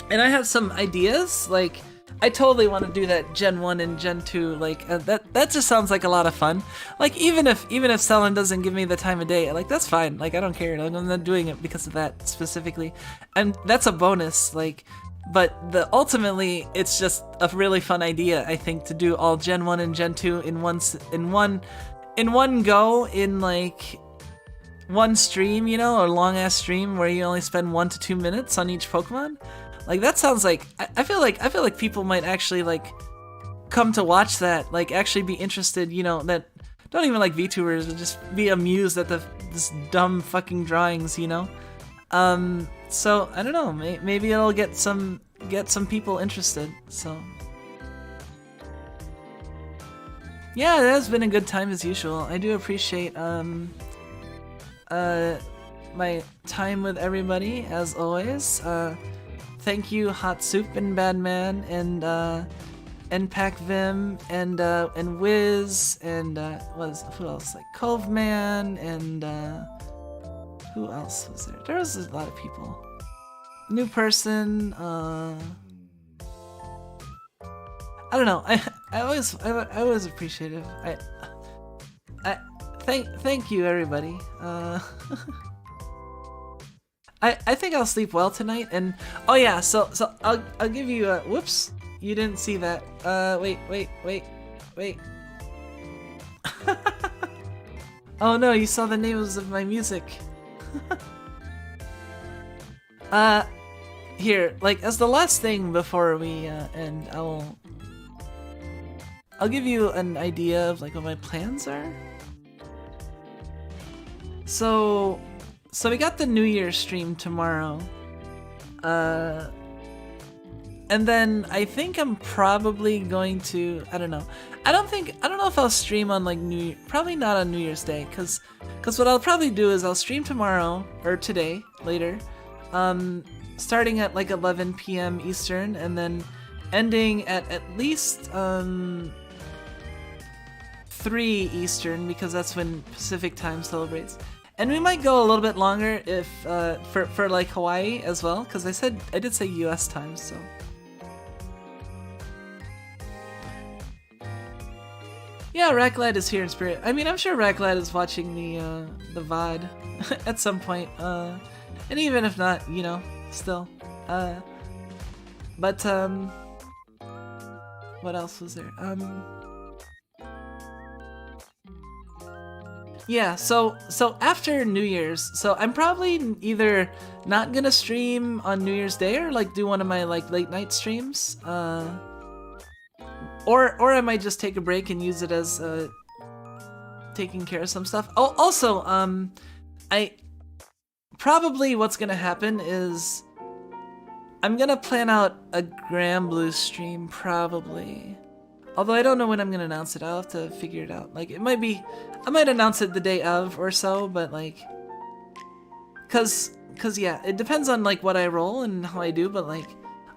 And I have some ideas. Like, I totally want to do that Gen 1 and Gen 2. Like, that just sounds like a lot of fun. Like, even if Selen doesn't give me the time of day, like, that's fine. Like, I don't care. Like, I'm not doing it because of that specifically. And that's a bonus. Like, but ultimately, it's just a really fun idea, I think, to do all Gen 1 and Gen 2 in one go, in like one stream, you know, or long ass stream where you only spend 1 to 2 minutes on each Pokemon. Like, that sounds like, I feel like people might actually like come to watch that, like actually be interested, you know, that don't even like VTubers, but just be amused at this dumb fucking drawings, you know. So I don't know, maybe it'll get some people interested. So yeah, it has been a good time as usual. I do appreciate my time with everybody as always. Thank you, Hot Soup and Badman, and Pac Vim, and Wiz, and who else? Like Coveman, and who else was there? There was a lot of people. New person. I don't know. I always appreciative. Thank you, everybody. I think I'll sleep well tonight, and oh yeah, so I'll give you a whoops. You didn't see that. Wait. Oh no, you saw the names of my music. Here, like, as the last thing before we end, I'll give you an idea of like what my plans are. So we got the New Year's stream tomorrow. And then I think I'm probably going to, I don't know. I don't know if I'll stream on like probably not on New Year's Day, cause what I'll probably do is I'll stream tomorrow, or today, later, starting at like 11 p.m. Eastern, and then ending at least 3 Eastern, because that's when Pacific time celebrates. And we might go a little bit longer if for like Hawaii as well, because I did say US time, so. Yeah, Racklad is here in spirit. I mean, I'm sure Racklad is watching the VOD at some point. And even if not, you know, still. But what else was there? Yeah, so after New Year's, so I'm probably either not gonna stream on New Year's Day or like do one of my like late night streams. Or I might just take a break and use it as taking care of some stuff. Oh, also, I probably what's gonna happen is I'm gonna plan out a Granblue stream probably. Although I don't know when I'm gonna announce it. I'll have to figure it out. Like it might be, I might announce it the day of or so, but like, cause yeah, it depends on like what I roll and how I do, but like.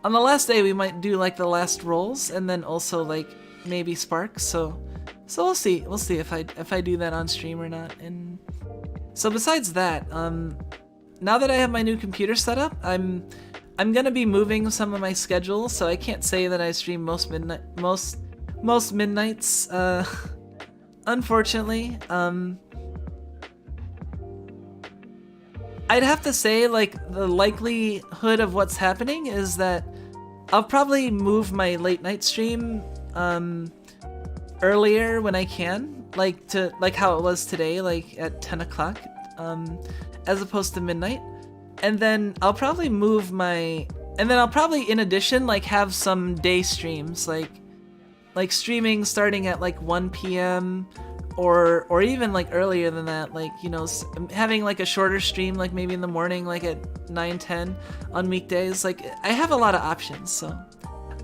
On the last day, we might do like the last rolls, and then also like maybe sparks. So we'll see. We'll see if I do that on stream or not. And so besides that, now that I have my new computer set up, I'm gonna be moving some of my schedule. So I can't say that I stream most midnights. Unfortunately, I'd have to say, like, the likelihood of what's happening is that I'll probably move my late night stream earlier when I can, like how it was today, like at 10 o'clock, as opposed to midnight. And then I'll probably in addition, like, have some day streams, like streaming starting at like 1 p.m. or even like earlier than that, like, you know, having like a shorter stream, like maybe in the morning, like at 9-10 on weekdays. Like I have a lot of options, so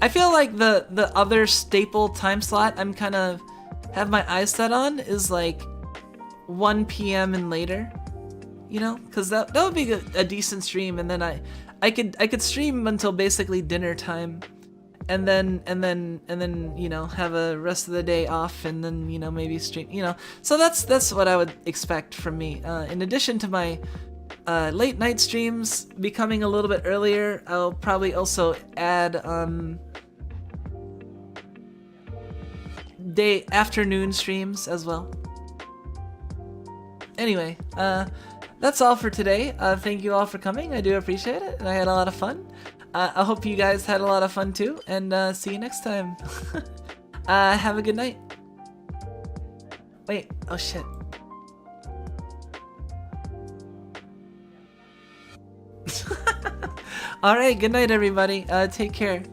I feel like the other staple time slot I'm kind of have my eyes set on is like 1 p.m. and later, you know, because that would be a decent stream, and then I could stream until basically dinner time. And then you know, have a rest of the day off, and then, you know, maybe stream, you know. So that's what I would expect from me. In addition to my late night streams becoming a little bit earlier, I'll probably also add afternoon streams as well. Anyway, that's all for today. Thank you all for coming. I do appreciate it, and I had a lot of fun. I hope you guys had a lot of fun too, and see you next time. Have a good night. Wait, oh shit. Alright, good night everybody. Take care.